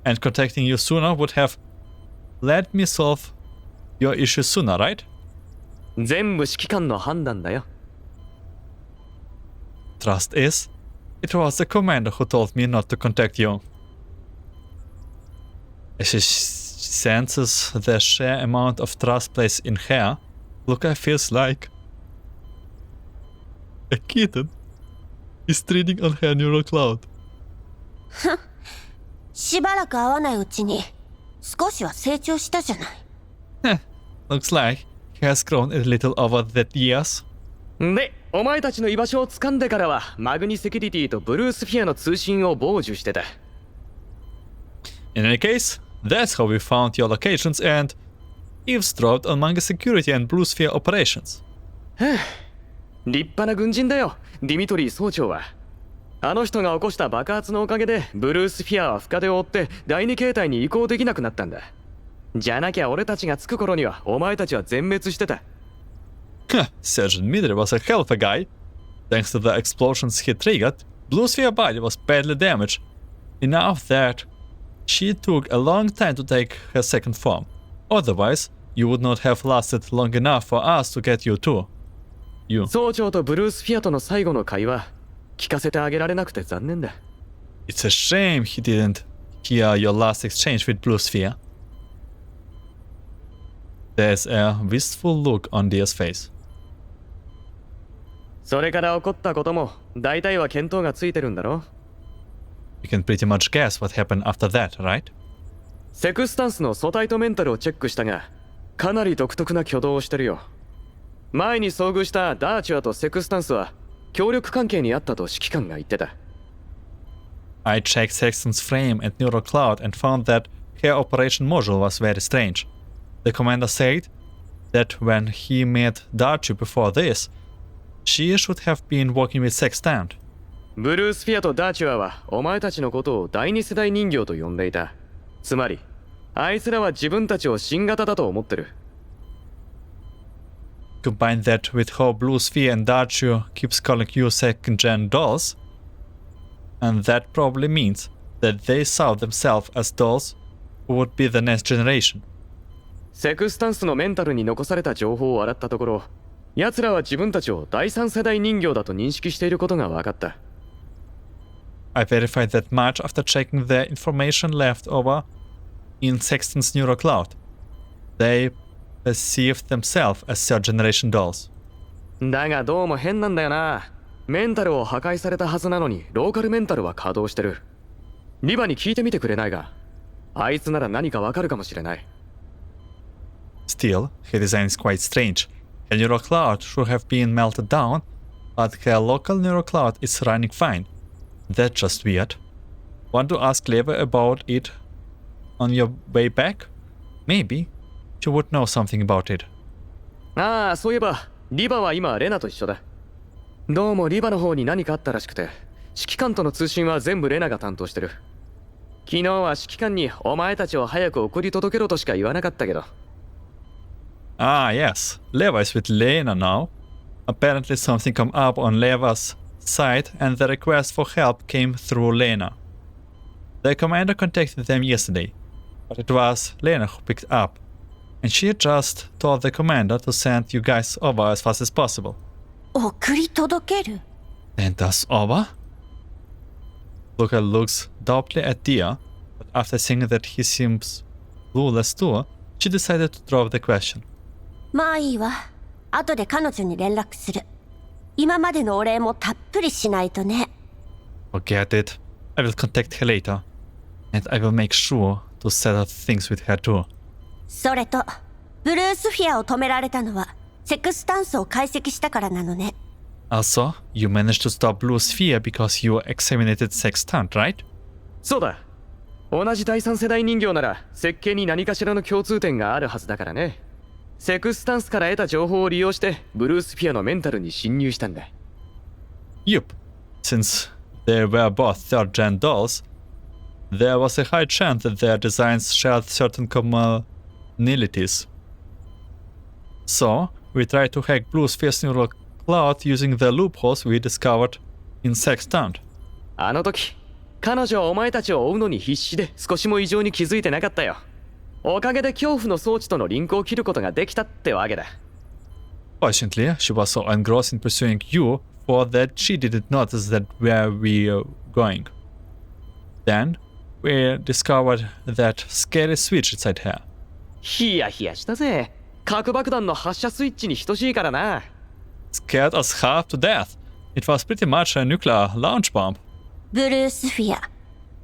and contacting you sooner would have let me solve your issue sooner, right?
全部指揮官の判断だよ。
Trust is, it was the commander who told me not to contact you. As she senses the sheer amount of trust placed in her, Luca feels like a kitten is treading on her neural cloud.
しばらく会わないうちに少しは成長したじゃない。
Looks like he has grown a little over the years.
で、お前たちの居場所を掴んでからはマグニセキュリティとブルースフィアの通信を傍受してた。
In any case, that's how we found your locations and eavesdropped on Mangi Security and Blusphere operations.
立派な軍人だよ、ディミトリー総長は。あの人が起こした爆発のおかげでブルースフィアは深手を負って第二形態に移行できなくなったんだ。じゃなきゃ俺たちが着く頃にはお前たちは全滅してた。
Sergeant Midri was a hell of a guy. Thanks to the explosions he triggered, Blusphere body was badly damaged. Enough that she took a long time to take her second form. Otherwise, you would not have lasted long enough for us to get you too. You.
総長とブルースフィアとの最後の会話、聞かせてあげられなくて残念だ。
It's a shame he didn't hear your last exchange with Blusphere. There's a wistful look on Dia's face.
それから起こったことも大体は見当がついてるんだろ？
You can pretty much guess what happened after that, right?
セクスタンスの素体とメンタルをチェックしたが、かなり独特な挙動をしてるよ。前に遭遇したダーチュアとセクスタンスは協力関係にあったと指揮官が言ってた。
I checked Sexton's frame and neural cloud and found that her operation module was very strange. The commander said that when he met Darchu before this, she should have been working with Sextant.
ブルースフィアとダーチュアはお前たちのことを第二世代人形と呼んでいた。つまりあいつらは自分たちを新型だと思ってる。
Combine that with how Blusphere and Darchu keeps calling you second-gen dolls, and that probably means that they saw themselves as dolls who would be the next generation.
セクスタンスのメンタルに残された情報を洗ったところ、奴らは自分たちを第三世代人形だと認識していることが分かった。
I verified that much after checking the information left over in Sexton's neural cloud. They perceived themselves as third-generation dolls.
だがどうも変なんだよな。メンタルを破壊されたはずなのにローカルメンタルは稼働してる。リバに聞いてみてくれないが、あいつなら何かわかるかもしれない。
Still, her design is quite strange. Her neural cloud should have been melted down, but her local neural cloud is running fine. That's just weird. Want to ask Lever about it on your way back? Maybe. You would know something about it.
ああ、そういえばリバは今レナと一緒だ。どうもリバの方に何かあったらしくて、指揮官との通信は全部レナが担当してる。昨日は指揮官にお前たちを早く送り届けろとしか言わなかったけど。
Ah, yes. Leva is with Lena now. Apparently something come up on Leva's side and the request for help came through Lena. The commander contacted them yesterday, but it was Lena who picked up, and she just told the commander to send you guys over as fast as possible.
送り届ける?
Send us over? Luca looks doubtfully at Dia, but after seeing that he seems clueless too, she decided to drop the question.
まあいいわ。後で彼女に連絡する。今までのお礼もたっぷりしないとね。
Forget it. I will contact her later, and I will make sure to settle things with her too.
それと、ブルースフィアを止められたのは、セクスタンスを解析したからなのね。
Also, you managed to stop Blusphere because you examined Sextant, right?
そうだ。同じ第三世代人形なら設計に何かしらの共通点があるはずだからね。セクスタンスから得た情報を利用してブルースフィアのメンタルに侵入したんだ。
Yup. Since they were both third-gen dolls, there was a high chance that their designs shared certain commonalities. So, we tried to hack Bluesphere's neural cloud using the loopholes we discovered in Sextant.
あの時、彼女はお前たちを追うのに必死で少しも異常に気づいてなかったよ。おかげで恐怖の装置とのリンクを切ることができたってわけだ。
Fortunately, she was so engrossed in pursuing you for that she didn't notice that where we were going. Then, we discovered that scary switch inside her.
ヒヤヒヤしたぜ。核爆弾の発射スイッチに等しいからな。
Scared us half to death. It was pretty much a nuclear launch bomb.
ブルースフィア、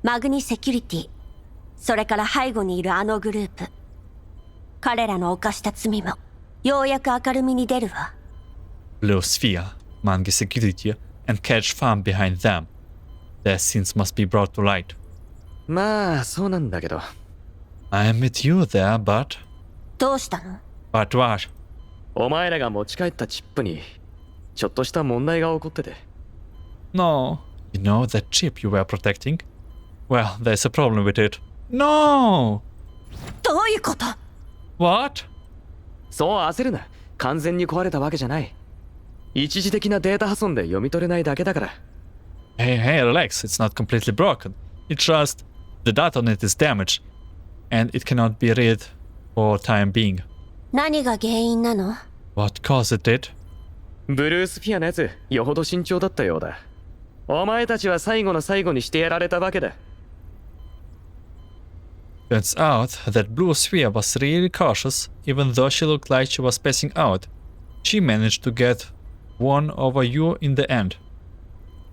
マグニセキュリティ、それから背後にいるあのグループ。彼らの犯した罪も、ようやく明るみに出るわ。
Blusphere, Mangi Security, and Catch Farm behind them. Their sins must be brought to light.
まあ、そうなんだけど。
I am with you there, but...
どうしたの?
But what?
お前らが持ち帰ったチップに、ちょっとした問題が起こってて。
No. You know that chip you were protecting? Well, there's a problem with it. No!
どういうこと?
What?
そう焦るな。完全に壊れたわけじゃない。一時的なデータ破損で読み取れないだけだから。
Hey, relax. It's not completely broken. It's just the data on it is damaged, and it cannot be read for time being.
何が原因なの?
What caused it?
ブルースフィアのやつ、よほど慎重だったようだ。お前たちは最後の最後にしてやられたわけだ。
Turns out that Blusphere was really cautious, even though she looked like she was passing out. She managed to get one over you in the end.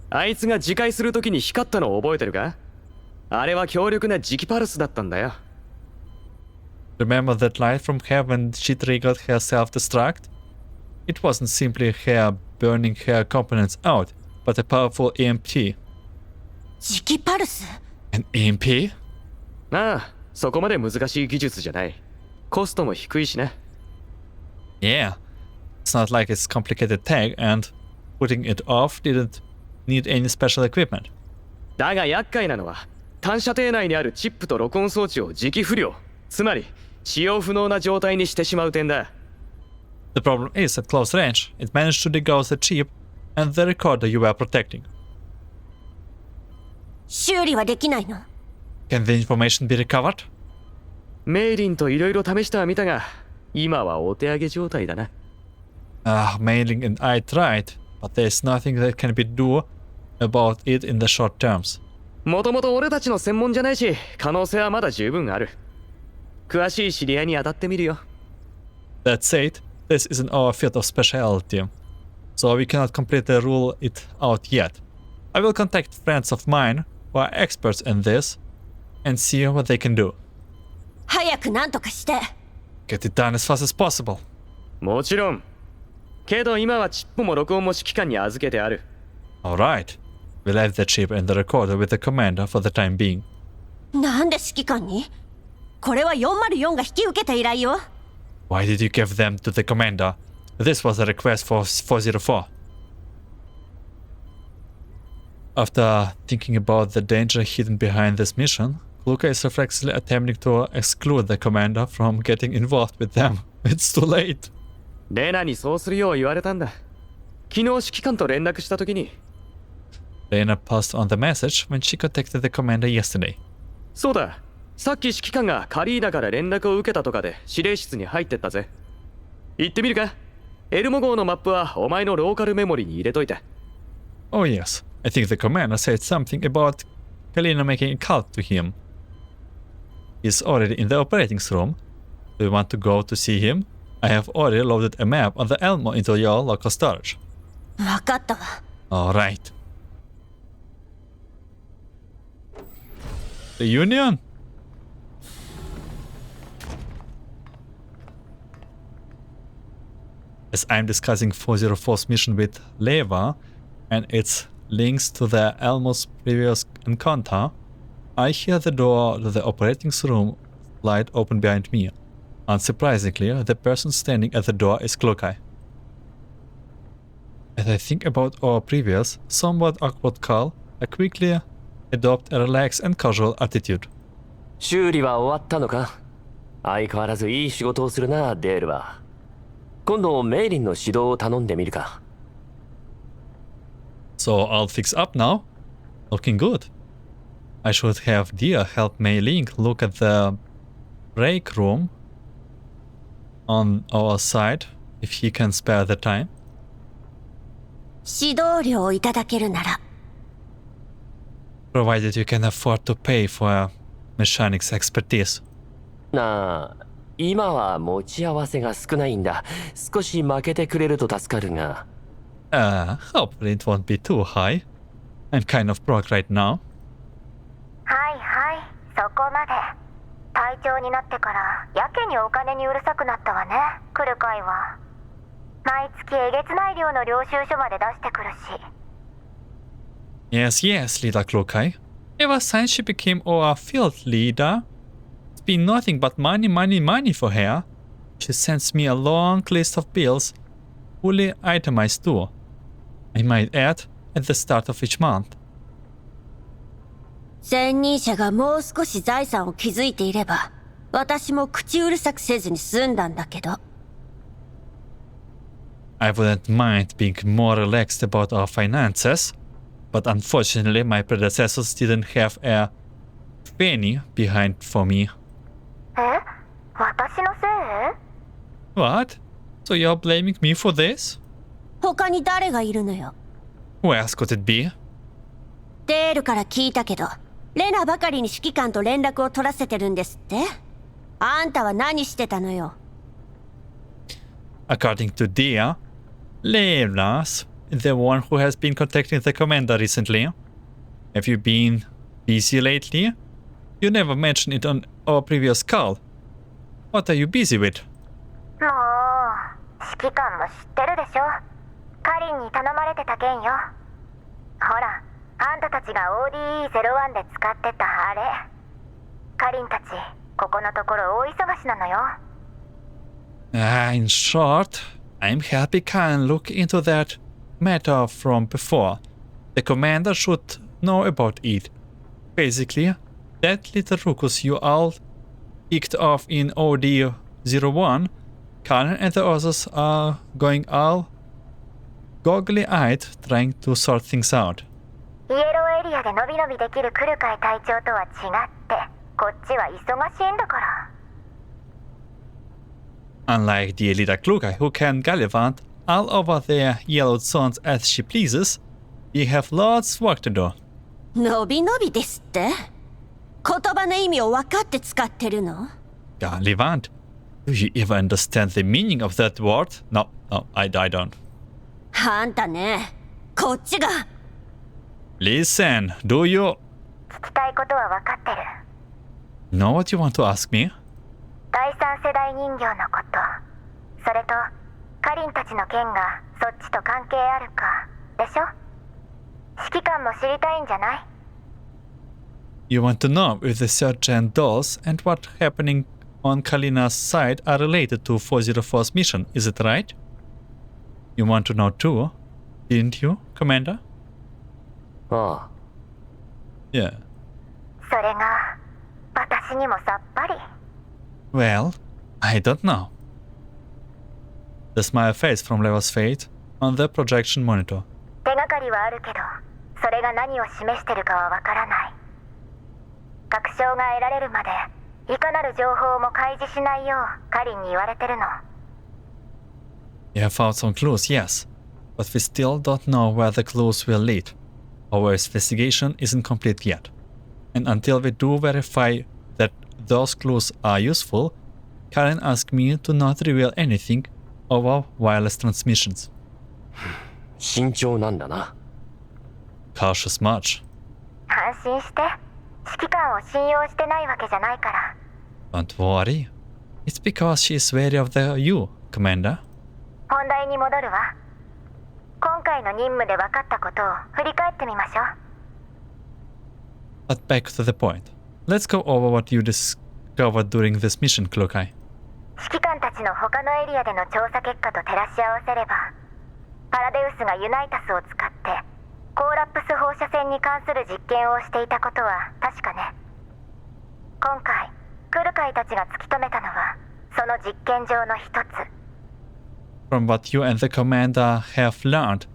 あいつが自壊するときに光ったのを覚えてるか? あれは強力な磁気パルスだったんだよ。
Remember that light from her when she triggered her self-destruct? It wasn't simply her burning her components out, but a powerful EMP.
磁気パルス?
An EMP?
ああ、そこまで難しい技術じゃない。コストも低いしな。
Yeah, it's not like it's complicated tech and putting it off didn't need any special equipment.
だが厄介なのは、単射程内にあるチップと録音装置を磁気不良、つまり使用不能な状態にしてしまう点だ。
The problem is at close range, it managed to degauss the chip and the recorder you were protecting.
修理はできないの？
Can the information be recovered?
メイリンといろいろ試してはみたが、今はお手上げ状態だな。
Mailing and I tried, but there's nothing that can be do about it in the short terms.
もともと俺たちの専門じゃないし、可能性はまだ十分ある。詳しい知り合いに当たってみるよ。
That said, this isn't our field of specialty, so we cannot completely rule it out yet. I will contact friends of mine who are experts in this and see what they can do.
早くなんとかして。
Get it done as fast as possible.
もちろん。けど今はチップも録音も指揮官に預けてある。
Alright. We'll leave the chip and the recorder with the commander for the time being.
なんで指揮官に？これは404が引き受けた依頼よ。
Why did you give them to the commander? This was a request for 404. After thinking about the danger hidden behind this mission, Luca is reflexively attempting to exclude the commander from getting involved with them. It's too late.
レナにそうするよう言われたんだ。昨日指揮官と連絡したときに。
Lena passed on the message when she contacted the commander yesterday.
そうだ。さっき指揮官がカリーナから連絡を受けたとかで指令室に入ってったぜ。行ってみるか？エルモ号のマップはお前のローカルメモリに入れといて。
Oh yes, I think the commander said something about Kalina making a call to him. He's already in the operating room. Do you want to go to see him? I have already loaded a map on the Elmo into your local storage.
わかったわ。
Alright. Reunion? As I'm discussing 404's mission with Leva and its links to the Elmo's previous encounter, I hear the door to the operating room slide open behind me. Unsurprisingly, the person standing at the door is Klukai. As I think about our previous, somewhat awkward call, I quickly adopt a relaxed and casual attitude.
修理は終わったのか？相変わらずいい仕事をするな、デールは。今度メイリンの指導を頼んでみるか。
So all fixed up now? Looking good. I should have Dia help Mei Ling look at the break room on our side if he can spare the time.
指導料をいただけるなら。
Provided you can afford to pay for mechanics expertise.
なあ、今は持ち合わせが少ないんだ。少し負けてくれると助かるが。
Hopefully it won't be too high. I'm kind of broke right now.
はいはい、そこまで。隊長になってからやけにお金にうるさくなったわね、来る会は。毎月えげつない量の領収書まで出してくるし。
Yes, yes, Leader Klukai. Ever since she became our field leader, it's been nothing but money, money, money for her. She sends me a long list of bills, fully itemized too. I might add, at the start of each month.
前任者がもう少し財産を築いていれば、私も口うるさくせずに済んだんだけど。
I wouldn't mind being more relaxed about our finances, but unfortunately my predecessors didn't have a penny behind for me.
え？私のせい？
What? So you're blaming me for this?
他に誰がいるのよ。
Who else could it be?
デールから聞いたけど、レナばかりに指揮官と連絡を取らせてるんですって？あんたは何してたのよ。
According to Dia, Lena's the one who has been contacting the commander recently. Have you been busy lately? You never mentioned it on our previous call. What are you busy with?
もう、指揮官も知ってるでしょ。カリンに頼まれてた件よ。ほら、あんたたちが ODE01 で使ってたあれ。カリンたち、ここのところ大忙しなのよ。
In short, I'm happy Khan look into that matter from before. The commander should know about it. Basically, that little ruckus you all kicked off in OD01, Khan and the others are going all goggly-eyed trying to sort things out.
イエローエリアでのびのびできるクルカイ隊長とは違って、こっちは忙しいんだから。
Unlike the Elita Klukai, who can gallivant all over their yellowed zones as she pleases, we have lots of work to do.
のびのびですって？言葉の意味を分かって使ってるの？
Gallivant? Do you even understand the meaning of that word? No, I don't.
あんたね、こっちが。
Listen, do you
聞きたいことは分かってる。
know what you want to ask me?
第三世代人形のこと、それとカリンたちの件がそっちと関係あるかでしょ。指揮官も知りたいんじゃない？
You want to know if the Sergeant dolls and what happening on Kalina's side are related to 404's mission, is it right? You want to know too, didn't you, Commander?
ああ。
Yeah.
それが私にもさっぱり。
Well, I don't know. The smile fades from Leva's face on the projection monitor.
手がかりはあるけど、それが何を示してるかはわからない。確証が得られるまで、いかなる情報も開示しないようカリンに言われてるの。
You have found some clues, yes, but we still don't know where the clues will lead. Our investigation isn't complete yet, and until we do verify that those clues are useful, Karen asked me to not reveal anything over wireless transmissions.
慎重なんだな。
Cautious much.
安心して、指揮官を信用してないわけじゃないから。
Don't worry. It's because she's wary of you, Commander.
本題に戻るわ。今回の任務で分かったことを振り返ってみましょう。
But back to the point. Let's go over what you discovered during this mission, Klukai.
指揮官たちの他のエリアでの調査結果と照らし合わせれば、パラデウスがユナイタスを使ってコーラップス放射線に関する実験をしていたことは確かね。今回クルカイたちが突き止めたのはその実験場の一つ。
From what you and the commander have learned,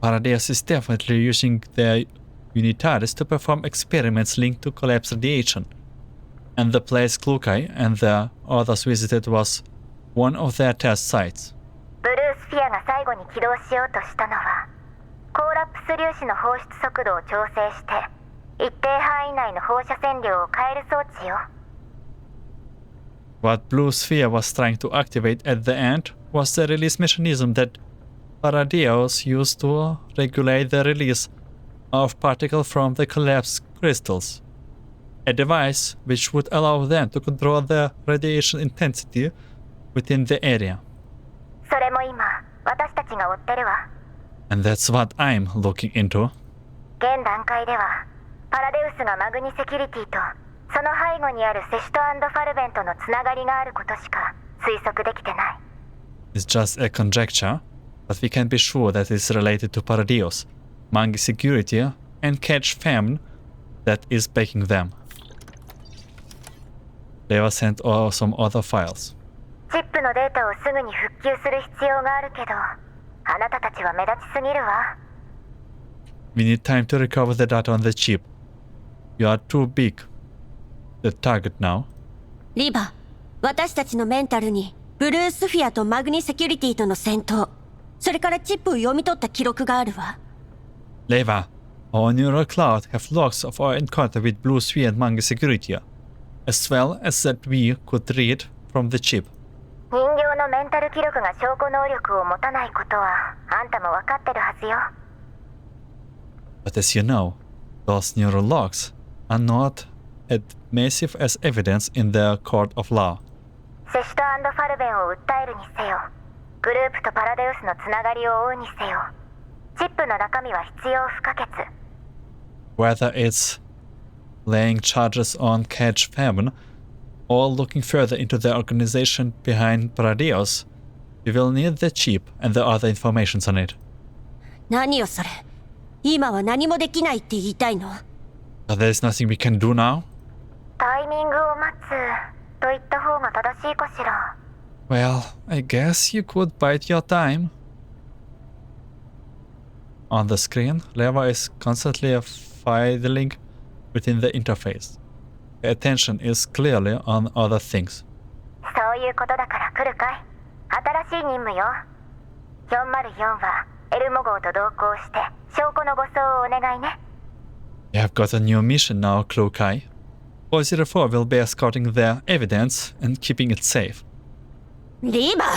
Paradeus is definitely using their unitaris to perform experiments linked to collapse radiation, and the place Klukai and the others visited was one of their test sites.
ブルースフィアが最後に起動しようとしたのは、コーラップス粒子の放出速度を調整して一定範囲内の放射線量を変える装置よ。
What Blusphere was trying to activate at the end was the release mechanism that Paradeus used to regulate the release of particles from the collapsed crystals. A device which would allow them to control the radiation intensity within the area.
それも今、私たちが追ってるわ。
And that's what I'm looking into.
現段階では、パラデウスがマグニセキュリティとその背後にあるセシト&ファルベンとのつながりがあることしか推測できてない。
It's just a conjecture, but we can be sure that it's related to Paradeus, Mangi Security, and Catch Famine that is backing them. They were sent some other files.
チップのデータをすぐに復旧する必要があるけど、あなたたちは目立ちすぎるわ。
We need time to recover the data on the chip. You are too big. The target now.
リバ、私たちのメンタルにブルースフィアとマグニセキュリティとの戦闘、それからチップを読み取った記録があるわ。
Leva, our neural cloud have logs of our encounter with Blusphere and Mangi Security, as well as that we could read from the chip.
人形のメンタル記録が証拠能力を持たないことはあんたも分かってるはずよ。
But as you know, those neural logs are not as massive as evidence in the court of law.
セシト&ファルベンを訴えるにせよ、グループとパラデウスのつながりを追うにせよ、チップの中身は必要不可欠。
Whether it's laying charges on Catch Famine or looking further into the organization behind Paradeus, we will need the chip and the other informations on it.
何よそれ。今は何もできないって言いたいの？
But there is nothing we can do now?
タイミングを待つと言った方が正しいかしら。
Well, I guess you could bide your time. On the screen, Leva is constantly fiddling within the interface. Her attention is clearly on other things.
そういうことだから来るかい？新しい任務よ。404はエルモ号と同行して証拠の護送をお願いね。
You have got a new mission now, Cloakai. 404 will be escorting their evidence and keeping it safe.
リーバー。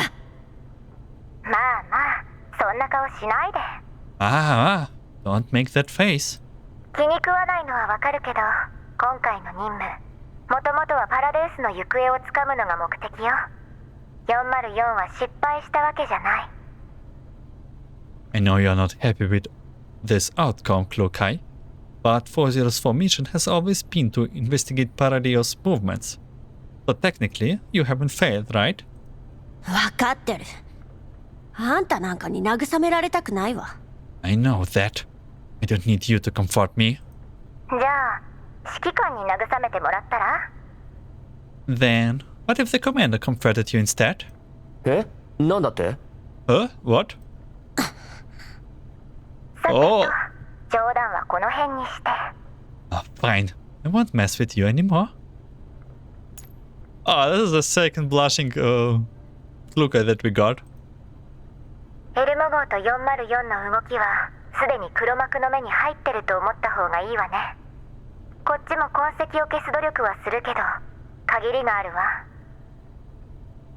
まあまあ、そんな顔しないで。
Don't make that face.
気に食わないのはわかるけど、今回の任務、もともとはパラデウスの行方をつかむのが目的よ。404は失敗したわけじゃない。
I know you're not happy with this outcome, Cloakai, but 404's mission has always been to investigate Paradeus' movements. So technically, you haven't failed, right?
わかってる。あんたなんかに慰められたくないわ。
I know that. I don't need you to comfort me.
じゃあ、指揮官に慰めてもらったら？
Then, what if the commander comforted you instead?
え？なんだって？
What?
さてと、冗談はこの辺にして。
Fine. I won't mess with you anymore. This is the second blushing Luca that we got.
エルモ号と404の動きはすでに黒幕の目に入ってると思った方がいいわね。こっちも痕跡を消す努力はするけど限りがあるわ。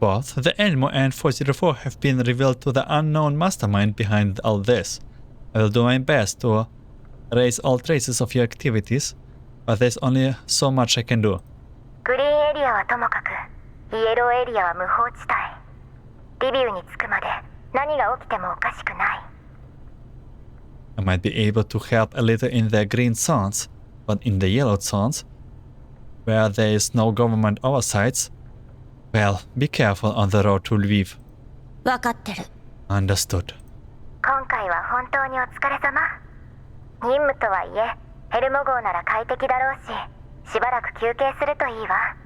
Both the Elmo and 404 have been revealed to the unknown mastermind behind all this. I will do my best to erase all traces of your activities, but there's only so much I can do.
グリーンエリアはともかくイエローエリアは無法地帯。リビウに着くまで何が起きてもおかしくない。
I might be able to help a little in the green zones, but in the yellow zones, where there is no government oversight, well, be careful on the road to Lviv.
わかってる。
Understood.
今回は本当にお疲れ様。任務とはいえ、ヘルモ号なら快適だろうし、しばらく休憩するといいわ。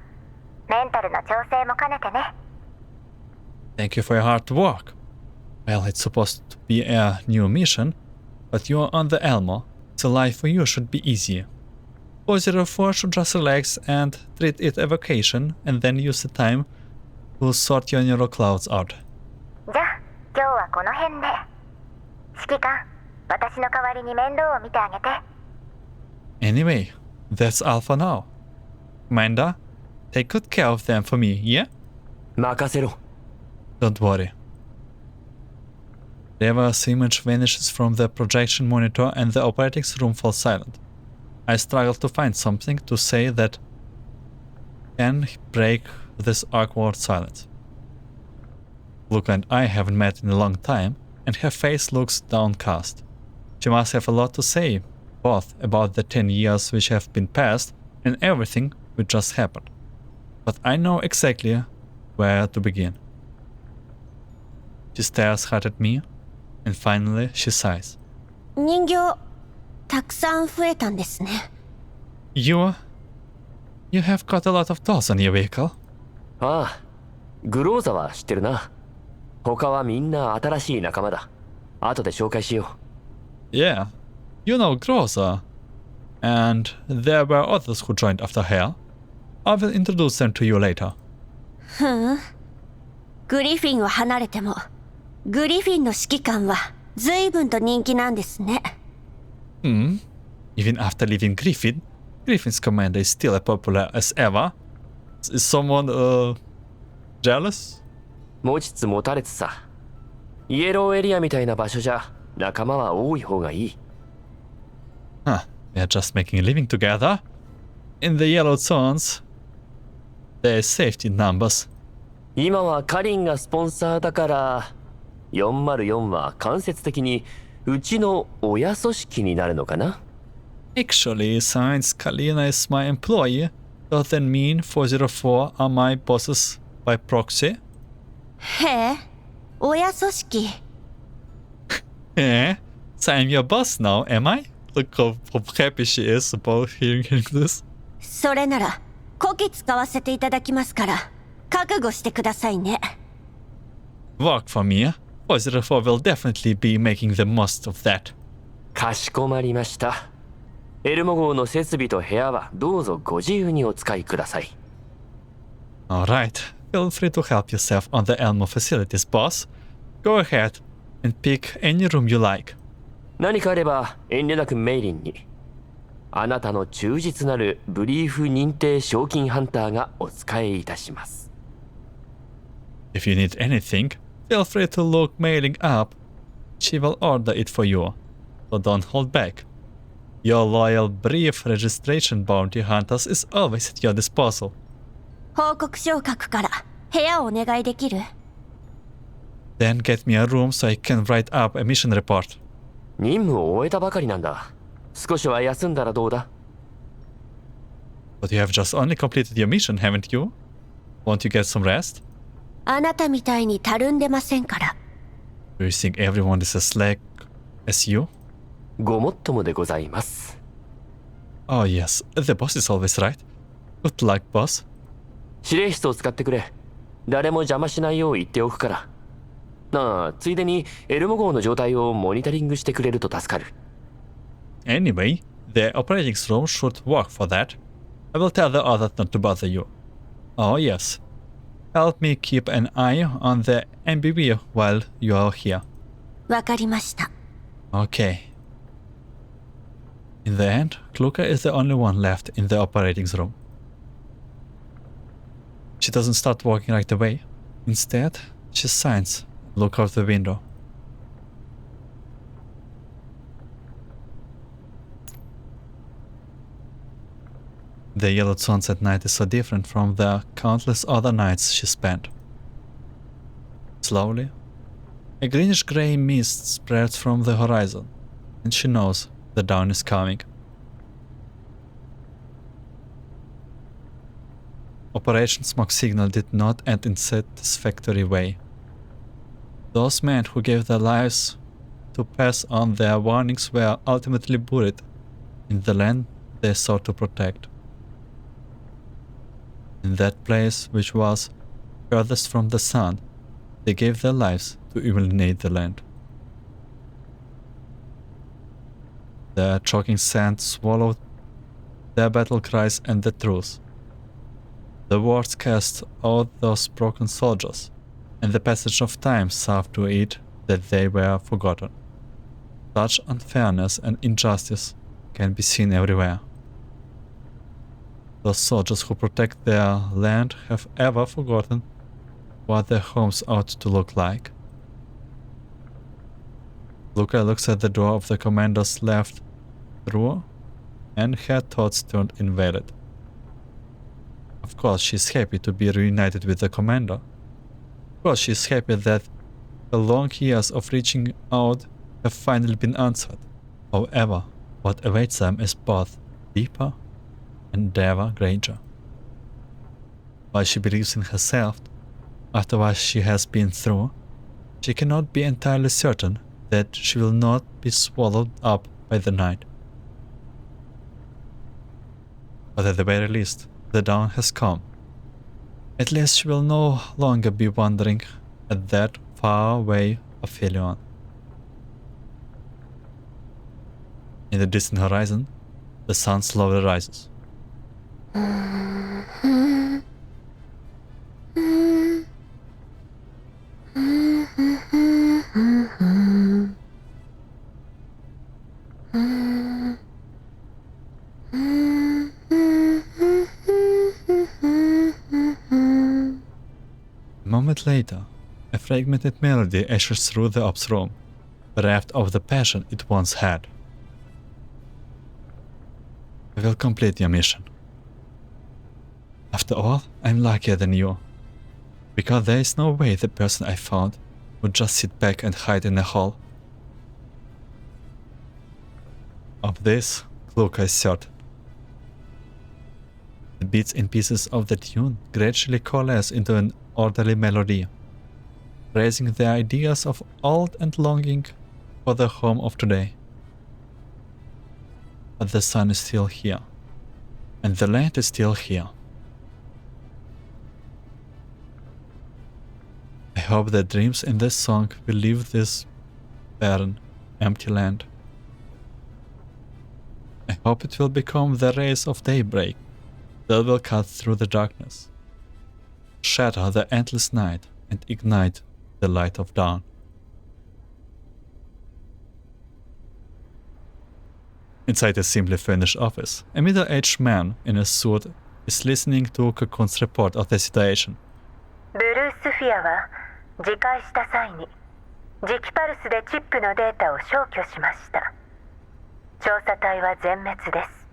メンタルの調整も兼ねてね。
Thank you for your hard work. Well, it's supposed to be a new mission, but you're on the Elmo, so life for you should be easier. 404 should just relax and treat it a vacation, and then use the time to sort your neural clouds out.
じゃあ、今日はこの辺で。指揮官、私の代わりに面倒を見てあげて。
Anyway, that's all for now. Commander, take good care of them for me, yeah?
任せろ。
Don't worry. Leva's image vanishes from the projection monitor and the operating room falls silent. I struggle to find something to say that can break this awkward silence. Luca and I haven't met in a long time, and her face looks downcast. She must have a lot to say, both about the 10 years which have been passed and everything which just happened. But I know exactly where to begin. She stares hard at me, and finally she sighs.
人形、たくさん増えたんですね。
You have got a lot of dolls on your vehicle.
ああ、グローザは知ってるな。他はみんな新しい仲間だ。後で紹介しよ
う。Yeah, you know Groza. And there were others who joined after her. I will introduce them to you later.
ふん。グリフィンを離れても、グリフィンの指揮官は随分と人気なんですね。
Even after leaving Griffin, Griffin's commander is still as popular as ever. Is someone, jealous?
持ちつ持たれつさ。イエローエリアみたいな場所じゃ仲間は多い方がいい。
Huh, they're just making a living together. In the yellow zones, there is safety in numbers.
今はカリンがスポンサーだから、404は間接的にうちの親組織になるのかな？
Actually, since Kalina is my employee, Does that mean 404 are my bosses by proxy?
へえ、親組織。
Eh? So I'm your boss now, am I? Look how happy she is about hearing this.
それなら、こき使わせていただきますから、覚悟してくださいね。
Work for me. 404 will definitely be making the most of that.
かしこまりました。エルモ号の設備と部屋はどうぞご自由にお使いください。
Alright, feel free to help yourself on the Elmo facilities, boss. Go ahead and pick any room you like.
何かあれば遠慮なくメイリンに。あなたの忠実なるブリーフ認定賞金ハンターがお使いいたします。
If you need anything, feel free to look Mailing up. She will order it for you, so don't hold back. Your loyal brief registration bounty hunters is always at your disposal.
報告書を書くから、部屋をお願いできる？
Then get me a room so I can write up a mission report.
任務を終えたばかりなんだ。少しは休んだらどうだ？
But you have just only completed your mission, haven't you? Won't you get some rest?
あなたみたいにたるんでませんから。
Do you think everyone is as slack as you?
ごもっともでございます。
Oh yes, the boss is always right. Good luck, boss.
指令室を使ってくれ。誰も邪魔しないよう言っておくから。ああ、ついでにエルモ号の状態をモニタリングしてくれると助かる。
Anyway, the operating room should work for that. I will tell the others not to bother you. Oh yes. Help me keep an eye on the MBB while you are here.
わかりました。
Okay. In the end, Kluka is the only one left in the operating room. She doesn't start walking right away. Instead, she signs and looks out the window. The yellowed sunset night is so different from the countless other nights she spent. Slowly, a greenish-grey mist spreads from the horizon, and she knows the dawn is coming. Operation Smoke Signal did not end in satisfactory way. Those men who gave their lives to pass on their warnings were ultimately buried in the land they sought to protect. In that place which was furthest from the sun, they gave their lives to illuminate the land. The choking sand swallowed their battle cries and the truth. The words cast out those broken soldiers, and the passage of time served to it that they were forgotten. Such unfairness and injustice can be seen everywhere. Those soldiers who protect their land have ever forgotten what their homes ought to look like. Luca looks at the door of the commander's left room, and her thoughts turned invalid. Of course, she is happy to be reunited with the commander. Of course, she is happy that the long years of reaching out have finally been answered. However, what awaits them is both deeper and ever greater. While she believes in herself, after what she has been through, she cannot be entirely certain that she will not be swallowed up by the night. But at the very least, the dawn has come. At least she will no longer be wondering at that far-away Aphelion. In the distant horizon, the sun slowly rises. A moment later, a fragmented melody echoes through the ops room, bereft of the passion it once had. I will complete your mission. After all, I'm luckier than you, because there is no way the person I found would just sit back and hide in a hole. Of this, Luca is certain. The bits and pieces of the tune gradually coalesce into an orderly melody, raising the ideas of old and longing for the home of today. But the sun is still here, and the land is still here. I hope the dreams in this song will leave this barren, empty land. I hope it will become the rays of daybreak that will cut through the darkness, shatter the endless night, and ignite the light of dawn. Inside a simply furnished office, a middle-aged man in a suit is listening to Cocoon's report of the situation.
ブルースフィアは自壊した際に磁気パルスでチップのデータを消去しました。調査隊は全滅です。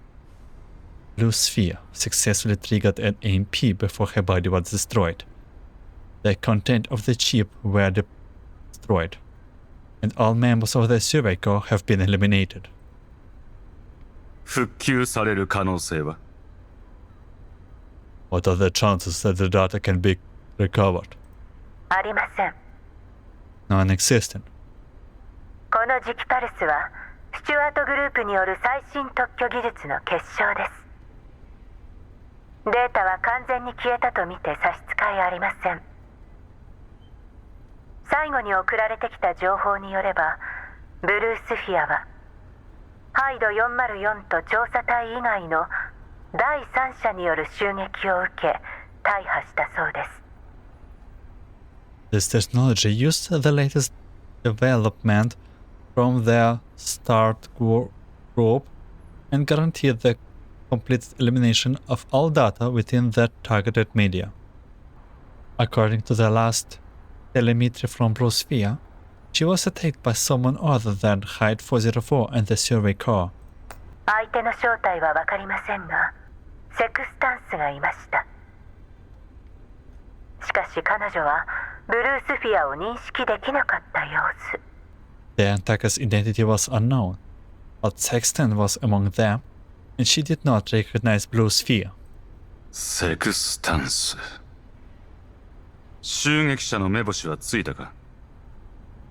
Blusphere successfully triggered an EMP before her body was destroyed. The content of the chip were destroyed, and all members of the survey corps have been eliminated.
復旧される可能性は
What are the chances that the data can be recovered?
ありません。
Non-existent.
この磁気パルスはスチュアートグループによる最新特許技術の結晶です。データは完全に消えたとみて差し支えありません。最後に送られてきた情報によれば、ブルースフィアはH.I.D.E 404と調査隊以外の第三者による襲撃を受け大破したそうです。
This technology used the latest development from their start group and guaranteed the complete elimination of all data within the targeted media. According to the last telemetry from Blusphere, she was attacked by someone other than H.I.D.E 404 and the survey corps.
相手の正体は分かりませんが、セクスタンスがいました。しかし彼女はブルースフィアを認識できなかった様子。
The attacker's identity was unknown, but Sexton was among them, and she did not recognize Blusphere.
セクスタンス。襲撃者の目星はついたか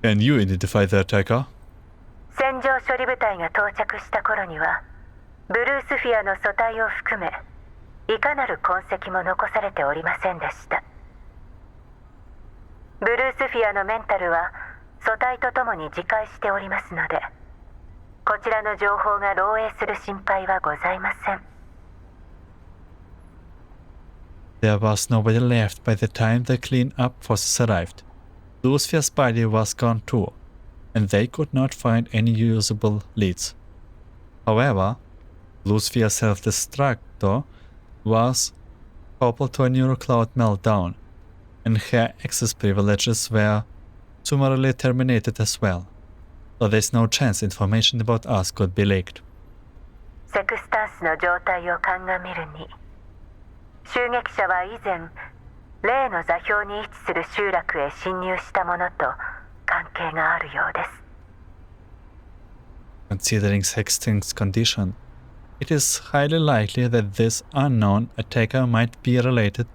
Can you identify the attacker?
戦場処理部隊が到着した頃には、ブルースフィアの組対を含め、いかなる痕跡も残されておりませんでした。ブルースフィアのメンタルは組対とともに自壊しておりますので、こちらの情報が漏洩する心配はございません。
There was nobody left by the time the clean-up forces arrived. Blusphere's body was gone too, and they could not find any usable leads. However, Blusphere's self-destructor was coupled to a neurocloud meltdown, and her access privileges were summarily terminated as well, so there's no chance information about us could be leaked.
セクスタンスの状態を鑑みるに、襲撃者は以前、例の座標に位置する集落へ侵入したものと関係があるようです。
Considering Sexton's condition, it is highly likely that this unknown attacker might be related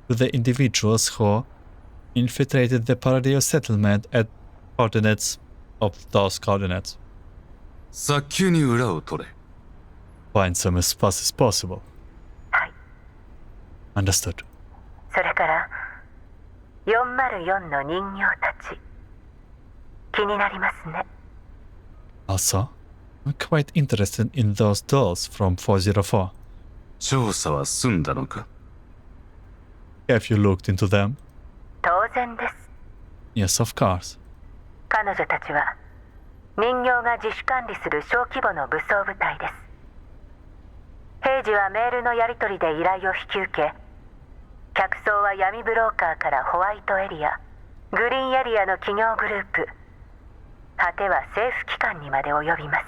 to the individuals who infiltrated the Paradeus settlement at coordinates of those coordinates.
早急に裏を取れ。
Find some as fast as possible.
はい。
Understood.
それから404の人形たち、気になりますね。
Also, I'm quite interested in those dolls from 404.
調査は済んだのか
Have you looked into them?
当然です。
Yes, of course.
彼女たちは人形が自主管理する小規模の武装部隊です。平時はメールのやり取りで依頼を引き受け、客層は闇ブローカーからホワイトエリア、グリーンエリアの企業グループ、果ては政府機関にまで及びます。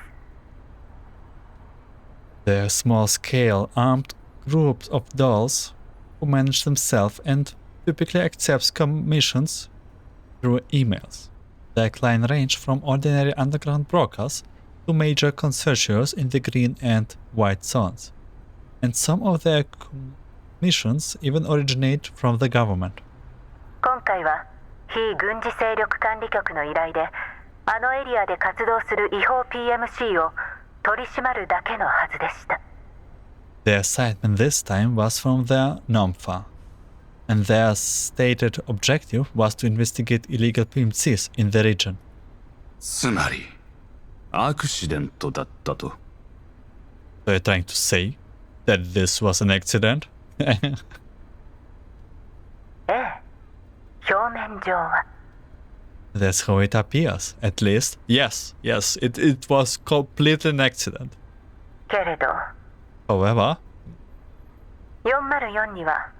They're small-scale armed groups of dolls who manage themselves and typically accepts commissions through emails. Their client range from ordinary underground brokers to major consortiums in the green and white zones, and some of their missions even originate from the government.
今回は非軍事勢力管理局の依頼であのエリアで活動する違法 PMC を取り締まるだけのはずでした。
Their assignment this time was from their NOMFA, and their stated objective was to investigate illegal PMCs in the region.
つまりアクシデントだったと。
They're trying to say that this was an accident?
ええ、表面上は。
That's how it appears, at least. Yes, it was completely an accident.
けれど
However,
404には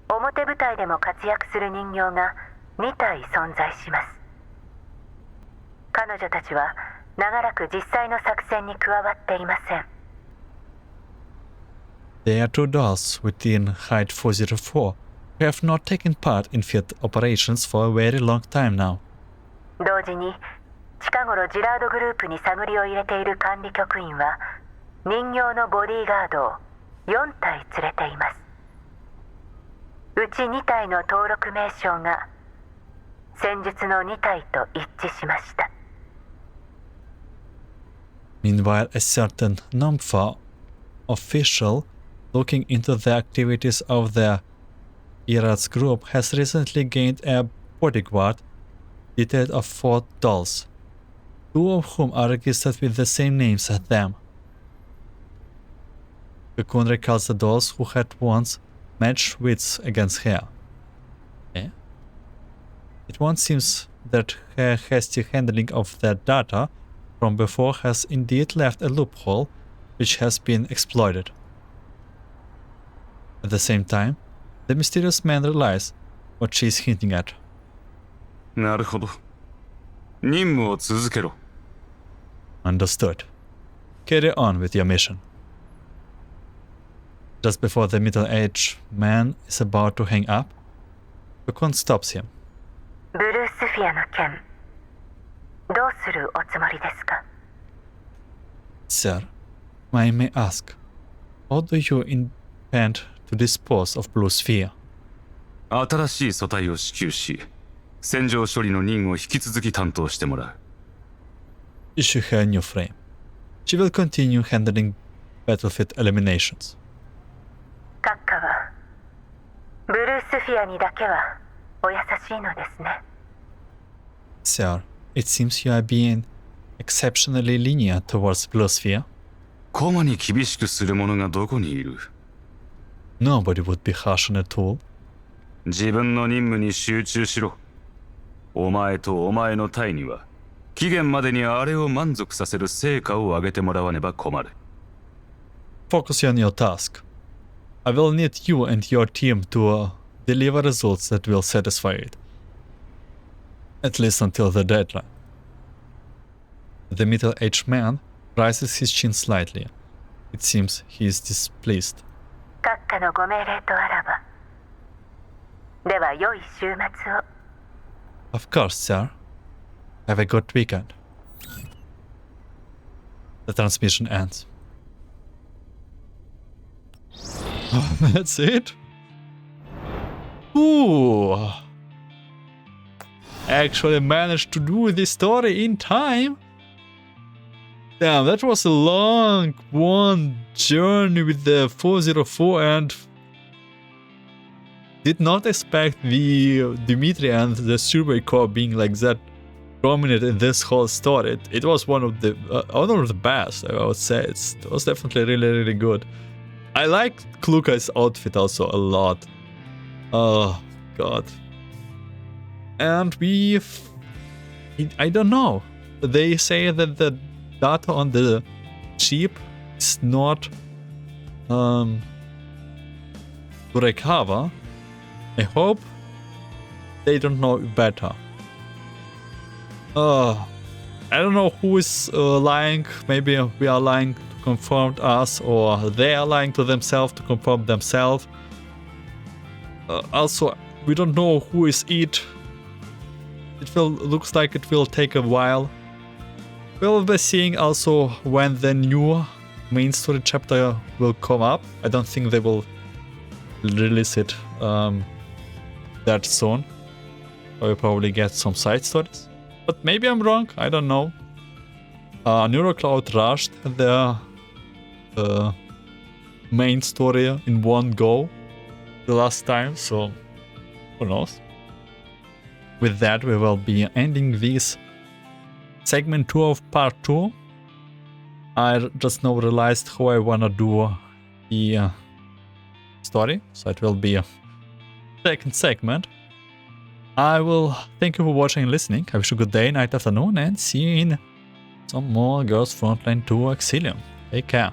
表舞台でも活躍する人形が2体存在します。彼女たちは長らく実際の作戦に加わっていません。
there are two dolls within H.I.D.E 404 who have not taken part in field operations for a very long time now.
同時に近頃ジラードグループに探りを入れている管理局員は人形のボディーガードを4体連れています。うち2体の登録名称が戦術の2体と一致しました。
Meanwhile, a certain NOMFA official looking into the activities of the IRADS group has recently gained a bodyguard detailed of 4 dolls, 2 of whom are registered with the same names as them. Cocoon recalls the dolls who had once matched wits against her. Eh? It once seems that her hasty handling of their data from before has indeed left a loophole which has been exploited. At the same time, the mysterious man realizes what she is hinting at.
なるほど。任務を続けろ。
Understood. Carry on with your mission. Just before the middle-aged man is about to hang up, Cocoon stops him.
ブルースフィアの件、どうするおつもりですか？
Sir, I may ask, how do you intend to dispose of Blusphere?
新しい素体を支給し、戦場処理の任務を引き続き担当してもらう。
Issue her a new frame. She will continue handling battlefield eliminations.
閣下はブルースフィアにだけはお優しいのですね。
Sir, it seems you are being exceptionally lenient towards Blusphere.
コマに厳しくする者がどこにいる？
Nobody would be harsh on a tool.
自分の任務に集中しろ。お前とお前の隊には期限までにあれを満足させる成果を上げてもらわねば困る。
Focus on your task. I will need you and your team to deliver results that will satisfy it. At least until the deadline. The middle-aged man raises his chin slightly. It seems he is displeased.
閣下のご命令とあらば。では良い週末を。
Of course, sir. Have a good weekend. The transmission ends. That's it? Ooh. Actually managed to do this story in time. Damn, that was a long one journey with the 404 and did not expect the Dimitri and the Survey Corps being like that prominent in this whole story. It was one of the best, I would say. It was definitely really good. I like Klukai's outfit also a lot. Oh god. And I don't know. They say that the data on the chip is not to recover. I hope they don't know better. I don't know who is lying. Maybe we are lying to confirm us, or they are lying to themselves to confirm themselves. Also, we don't know who is it. Looks like it will take a while. We'll be seeing also when the new main story chapter will come up. I don't think they will release it that soon. I will probably get some side stories. But maybe I'm wrong, I don't know. Neurocloud rushed the main story in one go the last time, so who knows. With that, we will be ending this segment 2 of part 2. I just now realized how I wanna do the story, so it will be a second segment. I will thank you for watching and listening. I wish you a good day, night, afternoon, and see you in some more Girls Frontline 2 Exilium. Take care.